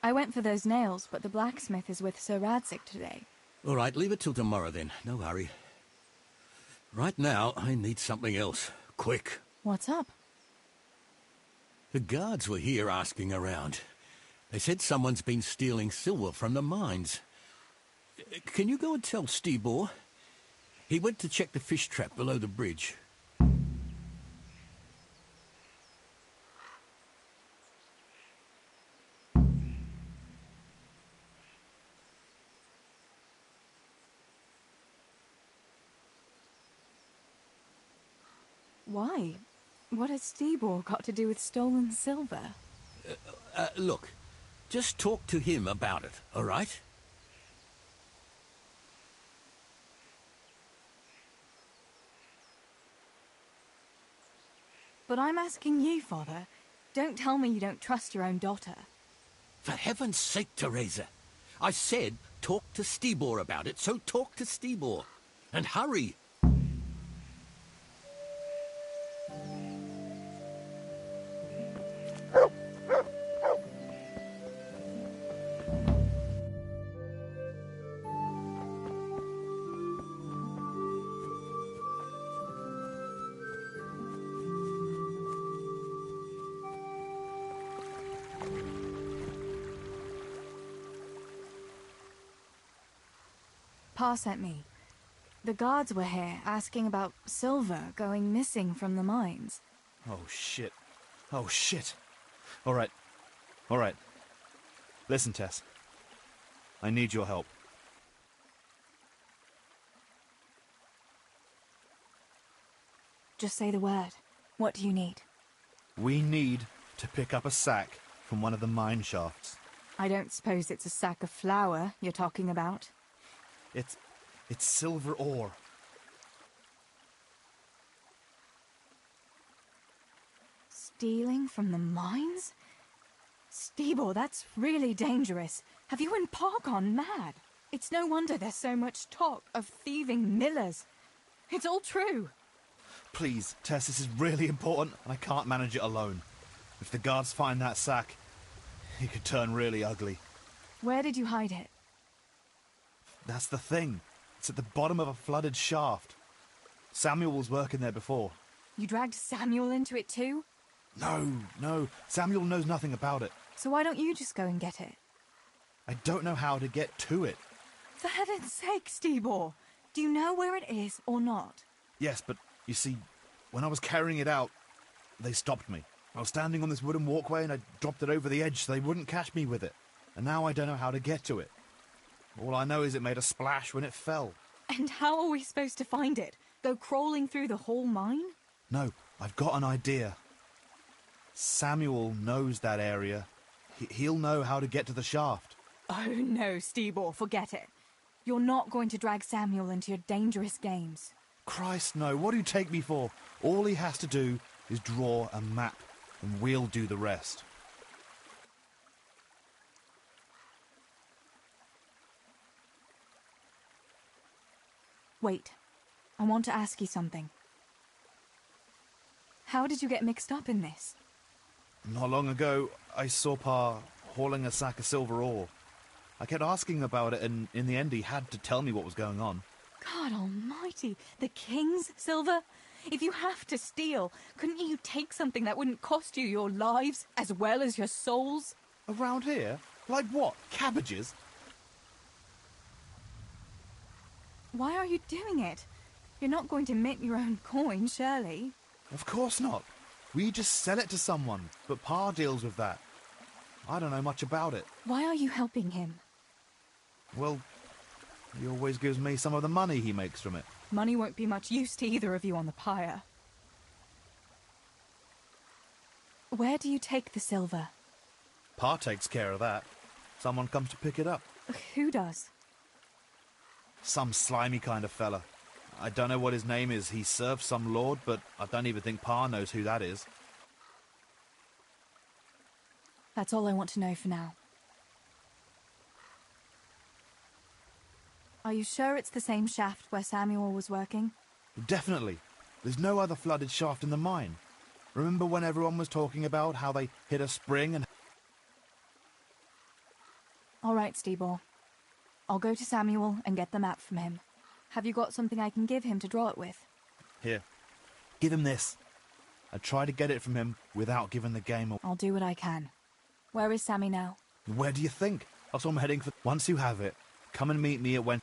I went for those nails, but the blacksmith is with Sir Radzik today. All right, leave it till tomorrow then. No hurry. Right now, I need something else. Quick. What's up? The guards were here asking around. They said someone's been stealing silver from the mines. Can you go and tell Stibor? He went to check the fish trap below the bridge. Why? What has Stibor got to do with stolen silver? Look, just talk to him about it, all right? But I'm asking you, Father. Don't tell me you don't trust your own daughter. For heaven's sake, Teresa. I said talk to Stibor about it, so talk to Stibor. And hurry. Pa sent me. The guards were here asking about silver going missing from the mines. Oh, shit. Oh, shit. All right. All right. Listen, Tess. I need your help. Just say the word. What do you need? We need to pick up a sack from one of the mine shafts. I don't suppose it's a sack of flour you're talking about. It's silver ore. Stealing from the mines? Stibor, that's really dangerous. Have you and Pa gone mad? It's no wonder there's so much talk of thieving millers. It's all true. Please, Tess, this is really important. I can't manage it alone. If the guards find that sack, it could turn really ugly. Where did you hide it? That's the thing. It's at the bottom of a flooded shaft. Samuel was working there before. You dragged Samuel into it too? No. Samuel knows nothing about it. So why don't you just go and get it? I don't know how to get to it. For heaven's sake, Stibor! Do you know where it is or not? Yes, but you see, when I was carrying it out, they stopped me. I was standing on this wooden walkway and I dropped it over the edge so they wouldn't catch me with it. And now I don't know how to get to it. All I know is it made a splash when it fell. And how are we supposed to find it? Go crawling through the whole mine? No, I've got an idea. Samuel knows that area. He'll know how to get to the shaft. Oh no, Stibor, forget it. You're not going to drag Samuel into your dangerous games. Christ, no. What do you take me for? All he has to do is draw a map, and we'll do the rest. Wait, I want to ask you something. How did you get mixed up in this? Not long ago, I saw Pa hauling a sack of silver ore. I kept asking about it, and in the end he had to tell me what was going on. God almighty, the king's silver? If you have to steal, couldn't you take something that wouldn't cost you your lives as well as your souls? Around here? Like what? Cabbages? Why are you doing it? You're not going to mint your own coin, surely? Of course not. We just sell it to someone, but Pa deals with that. I don't know much about it. Why are you helping him? Well, he always gives me some of the money he makes from it. Money won't be much use to either of you on the pyre. Where do you take the silver? Pa takes care of that. Someone comes to pick it up. Who does? Some slimy kind of fella. I don't know what his name is. He serves some lord, but I don't even think Pa knows who that is. That's all I want to know for now. Are you sure it's the same shaft where Samuel was working? Definitely. There's no other flooded shaft in the mine. Remember when everyone was talking about how they hit a spring and... All right, Stibor. I'll go to Samuel and get the map from him. Have you got something I can give him to draw it with? Here. Give him this. I try to get it from him without giving the game away. I'll do what I can. Where is Sammy now? Where do you think? That's what I'm heading for. Once you have it, come and meet me at when...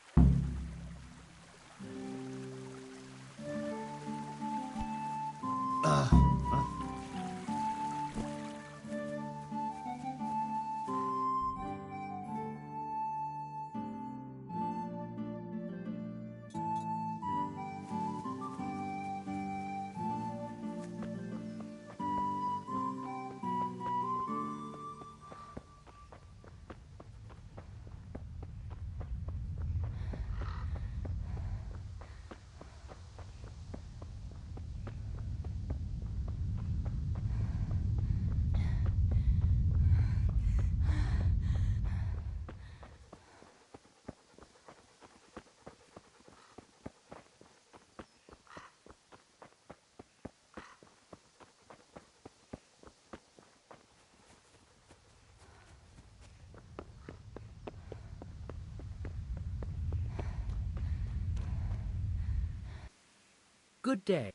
Good day.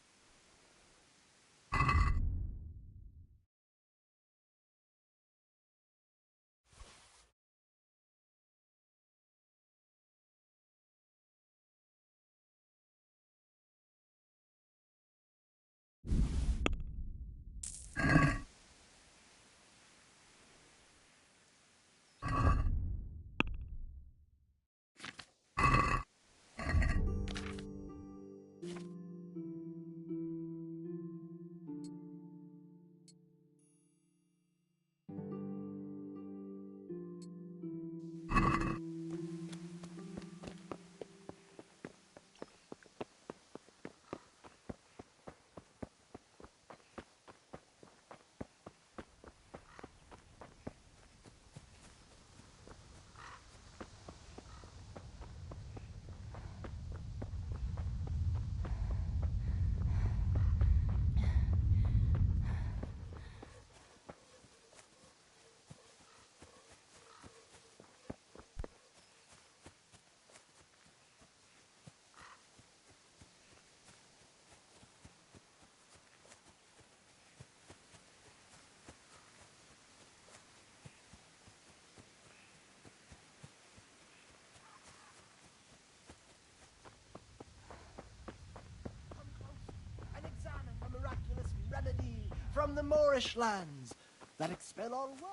from the Moorish lands that expel all woe,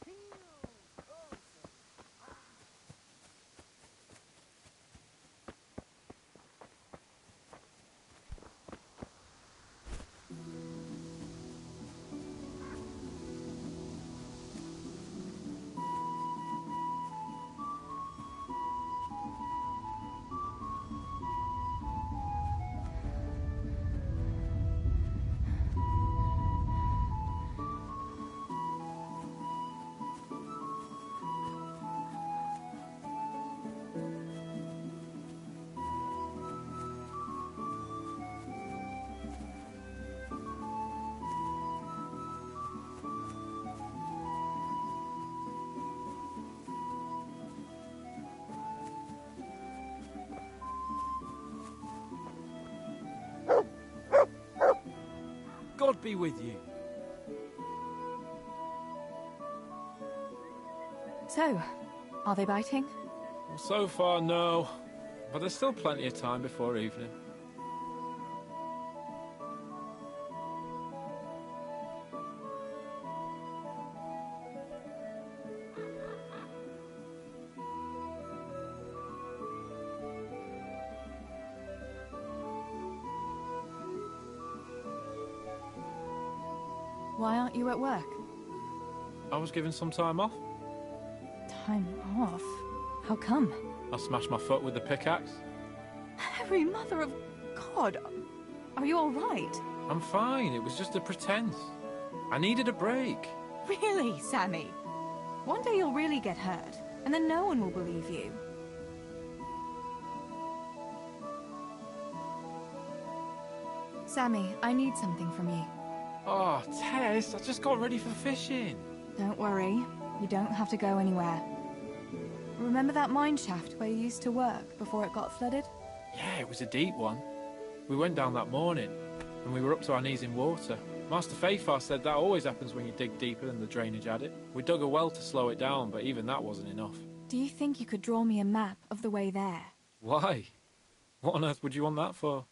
heal, God be with you. So, are they biting? Well, so far, no. But there's still plenty of time before evening. Why aren't you at work? I was given some time off. Time off? How come? I smashed my foot with the pickaxe. Harry, mother of God! Are you alright? I'm fine, it was just a pretense. I needed a break. Really, Sammy? One day you'll really get hurt, and then no one will believe you. Sammy, I need something from you. Oh, Tess, I just got ready for fishing. Don't worry, you don't have to go anywhere. Remember that mine shaft where you used to work before it got flooded? Yeah, it was a deep one. We went down that morning, and we were up to our knees in water. Master Fafar said that always happens when you dig deeper than the drainage had it. We dug a well to slow it down, but even that wasn't enough. Do you think you could draw me a map of the way there? Why? What on earth would you want that for?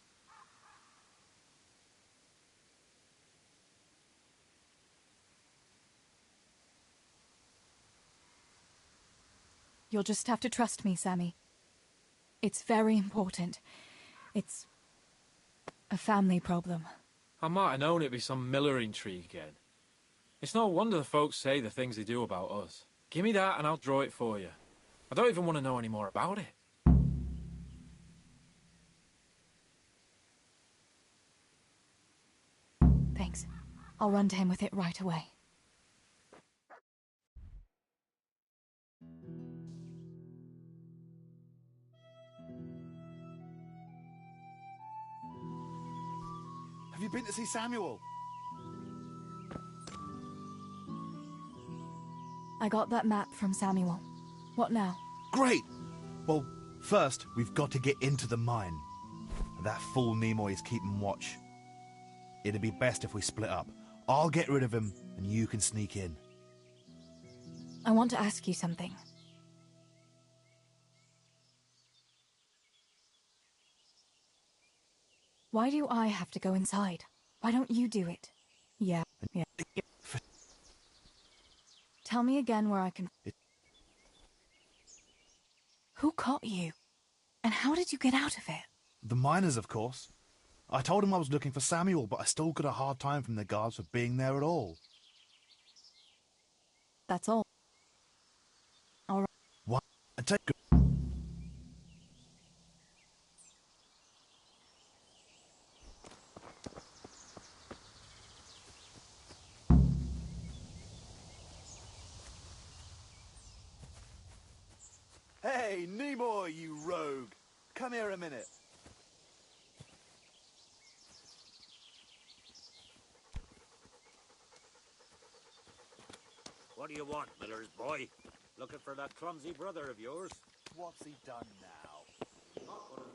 You'll just have to trust me, Sammy. It's very important. It's a family problem. I might have known it'd be some Miller intrigue again. It's no wonder the folks say the things they do about us. Give me that and I'll draw it for you. I don't even want to know any more about it. Thanks. I'll run to him with it right away. Have you been to see Samuel? I got that map from Samuel. What now? Great! Well, first, we've got to get into the mine. That fool Nimoy is keeping watch. It'd be best if we split up. I'll get rid of him, and you can sneak in. I want to ask you something. Why do I have to go inside? Why don't you do it? Yeah. Tell me again where I can... Who caught you? And how did you get out of it? The miners, of course. I told him I was looking for Samuel, but I still got a hard time from the guards for being there at all. That's all. All right. What? Take... Hey, Nimoy, you rogue! Come here a minute. What do you want, Miller's boy? Looking for that clumsy brother of yours? What's he done now? Not one of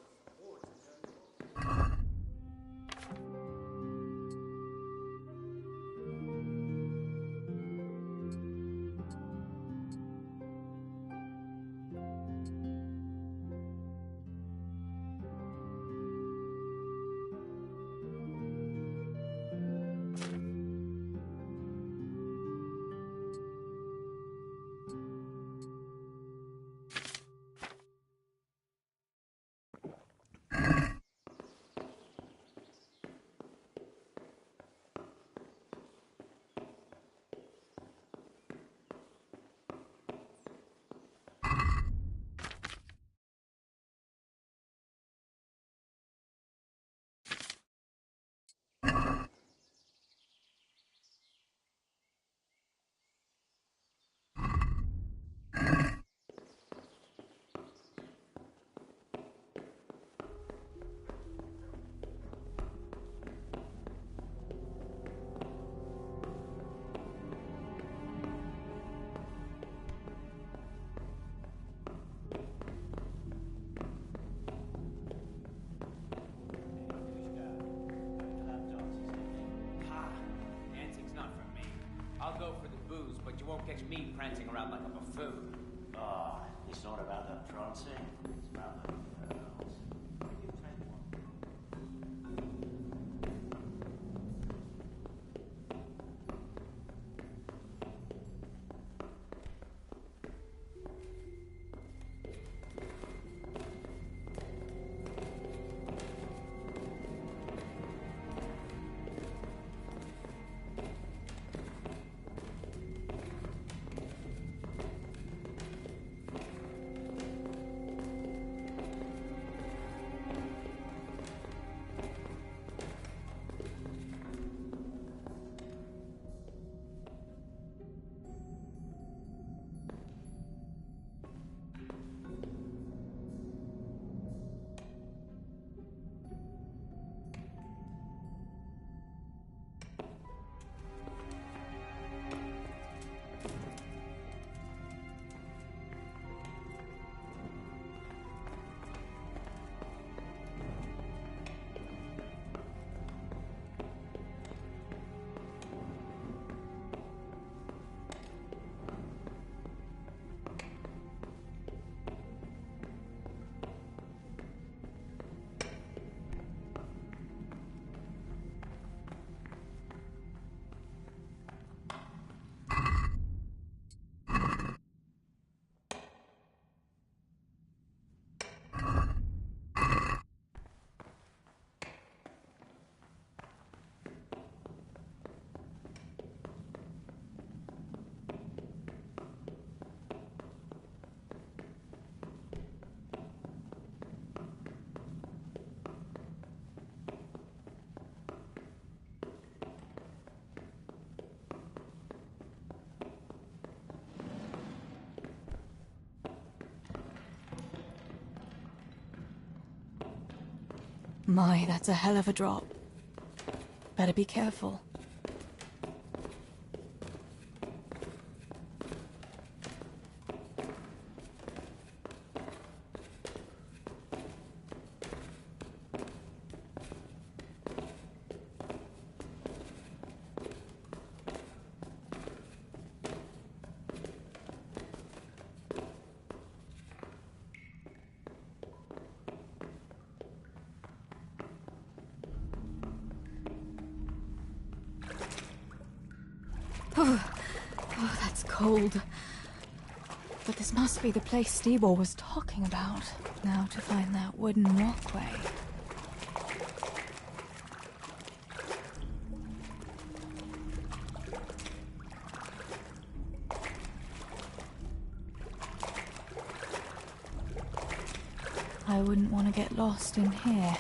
me prancing around like a buffoon. Ah, it's not about the prancing, it's about the girls. My, that's a hell of a drop. Better be careful. Oh, that's cold. But this must be the place Stebor was talking about. Now to find that wooden walkway. I wouldn't want to get lost in here.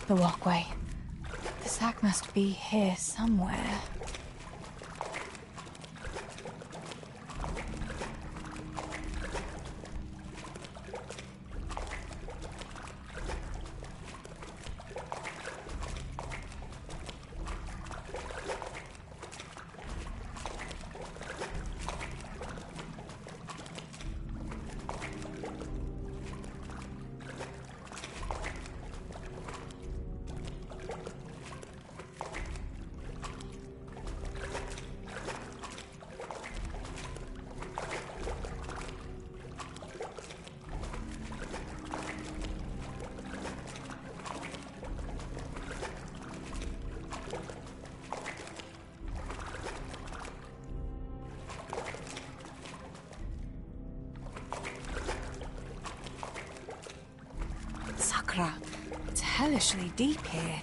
The walkway. The sack must be here somewhere. Sakura, it's hellishly deep here.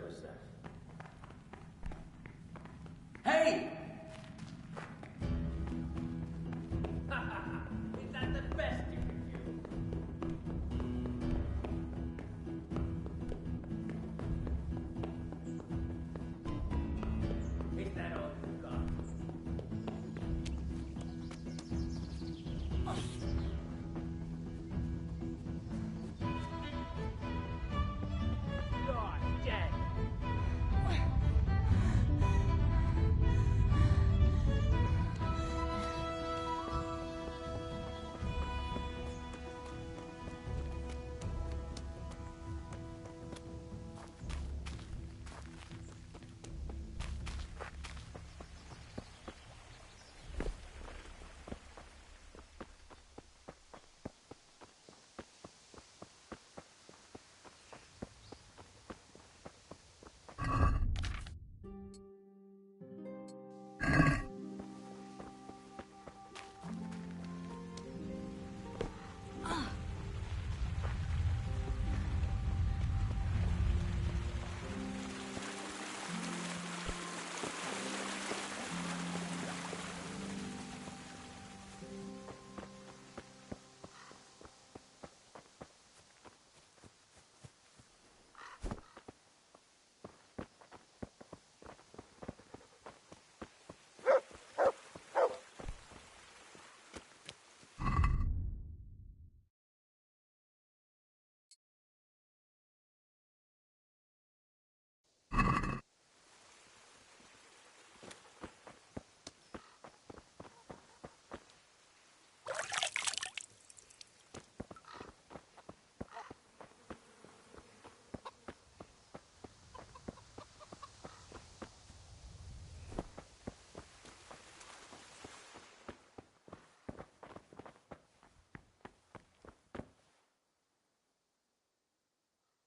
sir. Hey! Is that the best you can do? Is that all you've got? You're dead.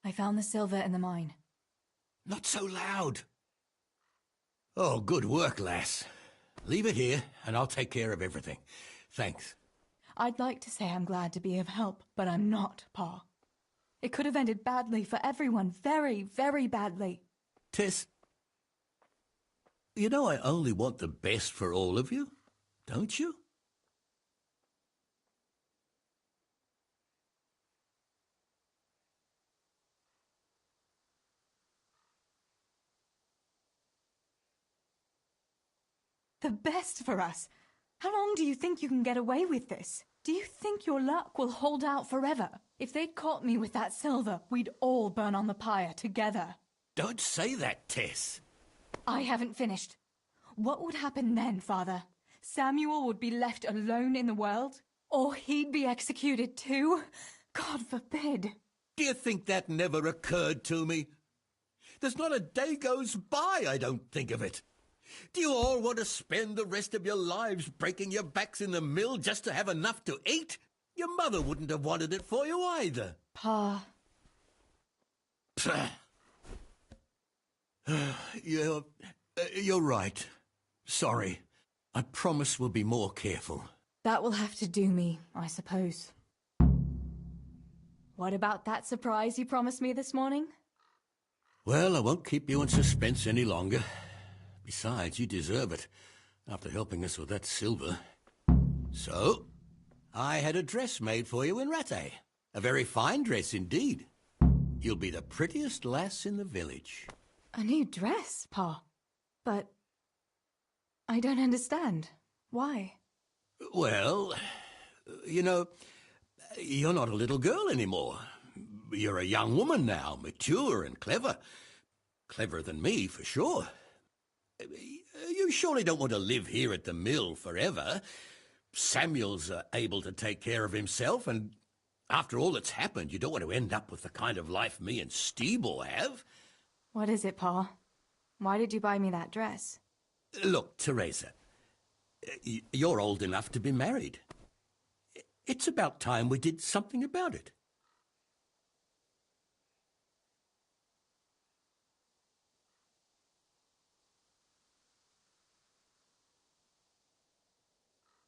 I found the silver in the mine. Not so loud. Oh, good work, lass. Leave it here, and I'll take care of everything. Thanks. I'd like to say I'm glad to be of help, but I'm not, Pa. It could have ended badly for everyone, very, very badly. Tess, you know I only want the best for all of you, don't you? The best for us? How long do you think you can get away with this? Do you think your luck will hold out forever? If they'd caught me with that silver, we'd all burn on the pyre together. Don't say that, Tess. I haven't finished. What would happen then, Father? Samuel would be left alone in the world? Or he'd be executed too? God forbid. Do you think that never occurred to me? There's not a day goes by I don't think of it. Do you all want to spend the rest of your lives breaking your backs in the mill just to have enough to eat? Your mother wouldn't have wanted it for you either. Pa. You're right. Sorry. I promise we'll be more careful. That will have to do me, I suppose. What about that surprise you promised me this morning? Well, I won't keep you in suspense any longer. Besides, you deserve it, after helping us with that silver. So, I had a dress made for you in Rattay. A very fine dress indeed. You'll be the prettiest lass in the village. A new dress, Pa. But I don't understand. Why? Well, you know, you're not a little girl anymore. You're a young woman now, mature and clever. Cleverer than me, for sure. You surely don't want to live here at the mill forever. Samuel's able to take care of himself, and after all that's happened, you don't want to end up with the kind of life me and Steebor have. What is it, Pa? Why did you buy me that dress? Look, Teresa, you're old enough to be married. It's about time we did something about it.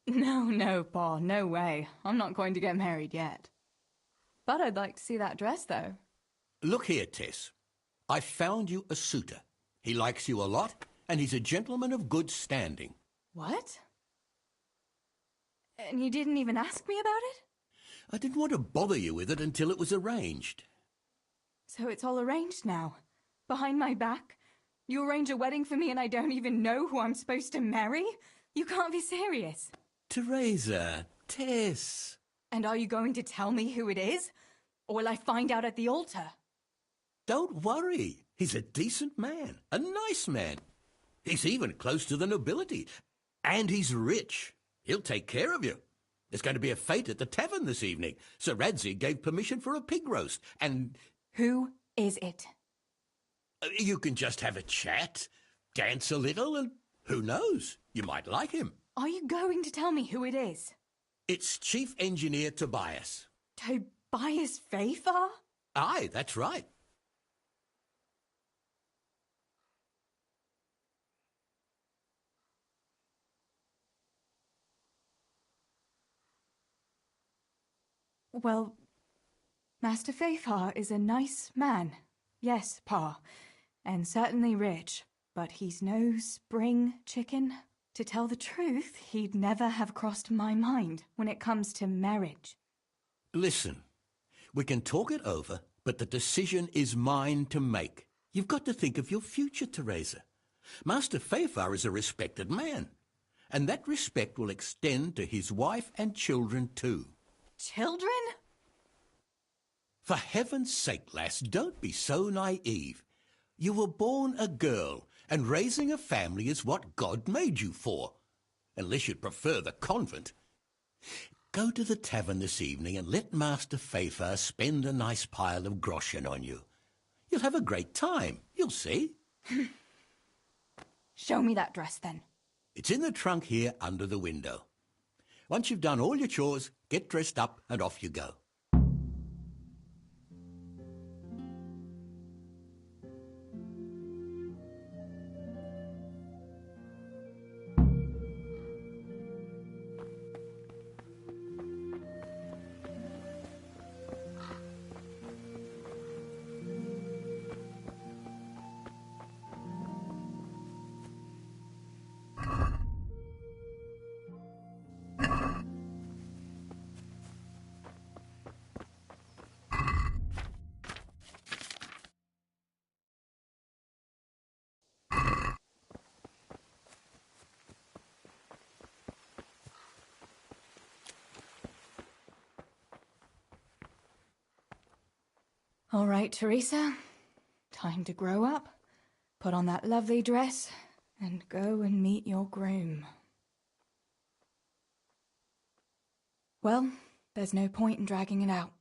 No, Pa, no way. I'm not going to get married yet. But I'd like to see that dress, though. Look here, Tess. I found you a suitor. He likes you a lot, and he's a gentleman of good standing. What? And you didn't even ask me about it? I didn't want to bother you with it until it was arranged. So it's all arranged now? Behind my back? You arrange a wedding for me and I don't even know who I'm supposed to marry? You can't be serious. Teresa, Tess. And are you going to tell me who it is? Or will I find out at the altar? Don't worry. He's a decent man, a nice man. He's even close to the nobility. And he's rich. He'll take care of you. There's going to be a fete at the tavern this evening. Sir Radzig gave permission for a pig roast, and... Who is it? You can just have a chat, dance a little, and who knows? You might like him. Are you going to tell me who it is? It's Chief Engineer Tobias. Tobias Fafar? Aye, that's right. Well, Master Fafar is a nice man. Yes, Pa, and certainly rich, but he's no spring chicken. To tell the truth, he'd never have crossed my mind when it comes to marriage. Listen, we can talk it over, but the decision is mine to make. You've got to think of your future, Teresa. Master Fafar is a respected man, and that respect will extend to his wife and children too. Children? For heaven's sake, lass, don't be so naive. You were born a girl, and raising a family is what God made you for. Unless you'd prefer the convent. Go to the tavern this evening and let Master Fafar spend a nice pile of groschen on you. You'll have a great time, you'll see. Show me that dress, then. It's in the trunk here under the window. Once you've done all your chores, get dressed up and off you go. All right, Teresa. Time to grow up, put on that lovely dress, and go and meet your groom. Well, there's no point in dragging it out.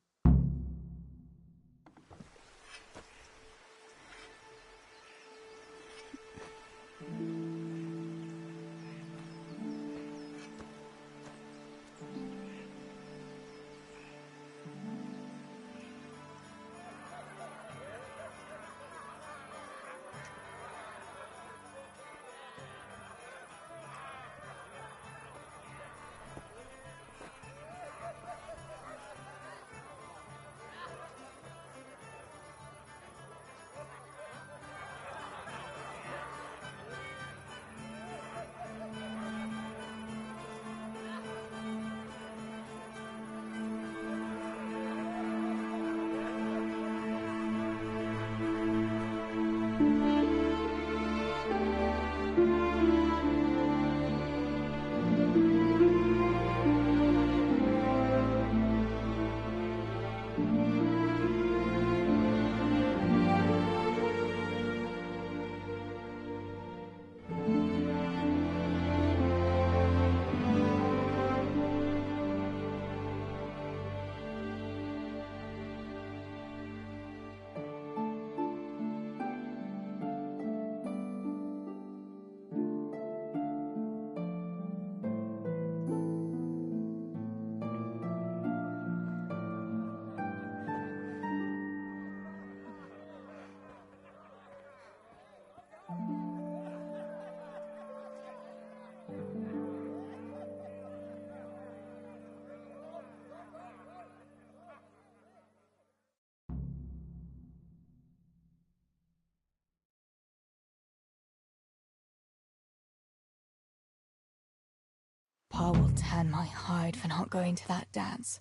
will tan my hide for not going to that dance.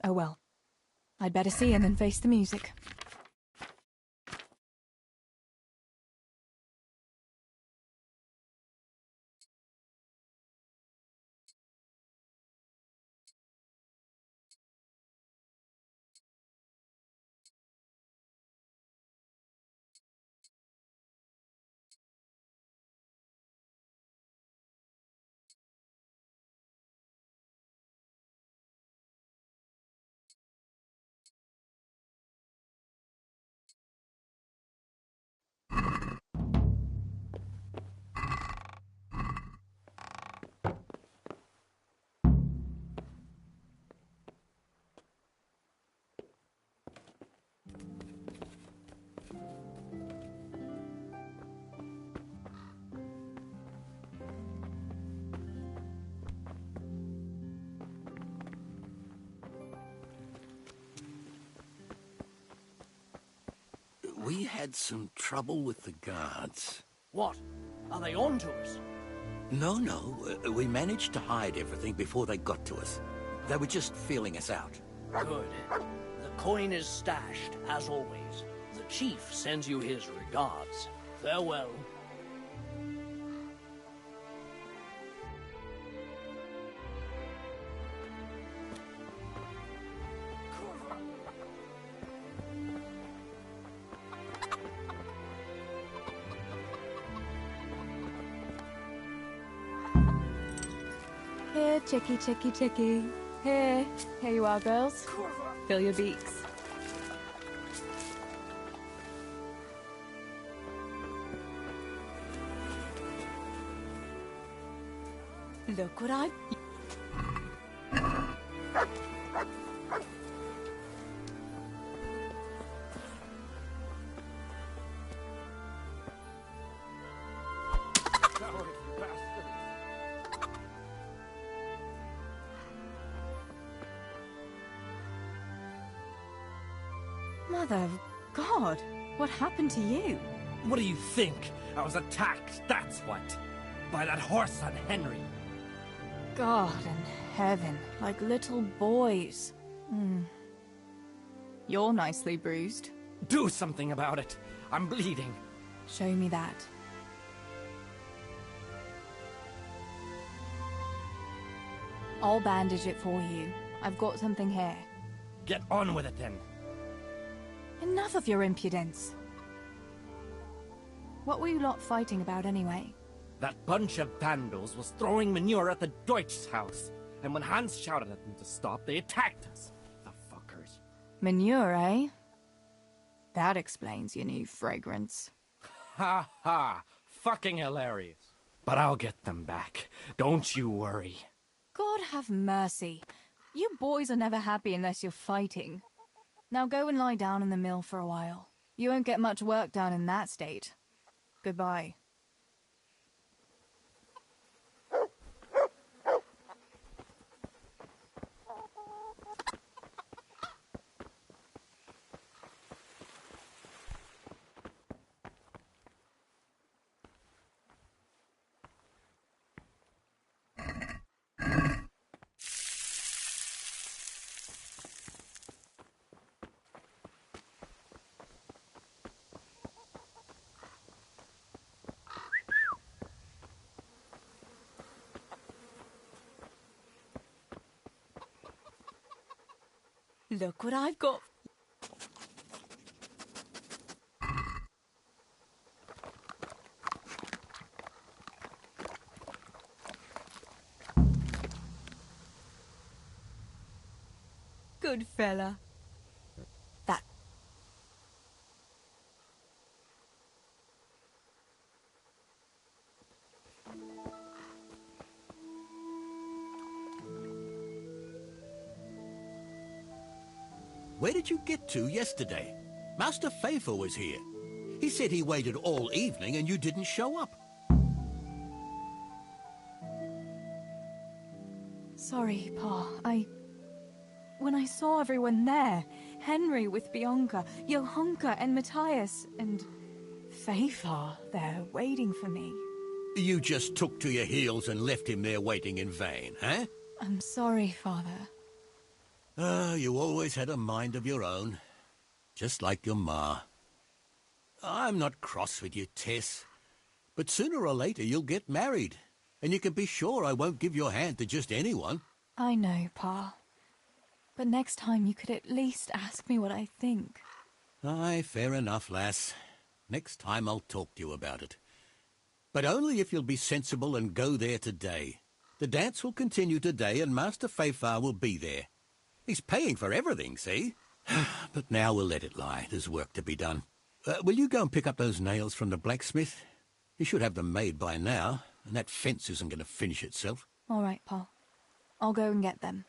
Oh well. I'd better see him and face the music. We had some trouble with the guards. What? Are they on to us? No, we managed to hide everything before they got to us. They were just feeling us out. Good. The coin is stashed, as always. The chief sends you his regards. Farewell. Here, chickie, chickie, chickie. Here you are, girls. Fill your beaks. Look what I've... Mother of God, what happened to you? What do you think? I was attacked, that's what. By that whoreson Henry. God in heaven, like little boys. You're nicely bruised. Do something about it. I'm bleeding. Show me that. I'll bandage it for you. I've got something here. Get on with it then. Enough of your impudence. What were you lot fighting about anyway? That bunch of vandals was throwing manure at the Deutsch's house, and when Hans shouted at them to stop, they attacked us. The fuckers. Manure, eh? That explains your new fragrance. Ha ha! Fucking hilarious. But I'll get them back. Don't you worry. God have mercy. You boys are never happy unless you're fighting. Now go and lie down in the mill for a while. You won't get much work done in that state. Goodbye. Look what I've got. Good fella. That. Where did you get to yesterday? Master Faithful was here. He said he waited all evening and you didn't show up. Sorry, Pa. When I saw everyone there, Henry with Bianca, Johanka and Matthias, and Faithful there waiting for me. You just took to your heels and left him there waiting in vain, eh? I'm sorry, Father. You always had a mind of your own, just like your ma. I'm not cross with you, Tess, but sooner or later you'll get married, and you can be sure I won't give your hand to just anyone. I know, Pa. But next time you could at least ask me what I think. Aye, fair enough, lass. Next time I'll talk to you about it. But only if you'll be sensible and go there today. The dance will continue today, and Master Fayfar will be there. He's paying for everything, see? But now we'll let it lie. There's work to be done. Will you go and pick up those nails from the blacksmith? He should have them made by now, and that fence isn't going to finish itself. All right, Pa. I'll go and get them.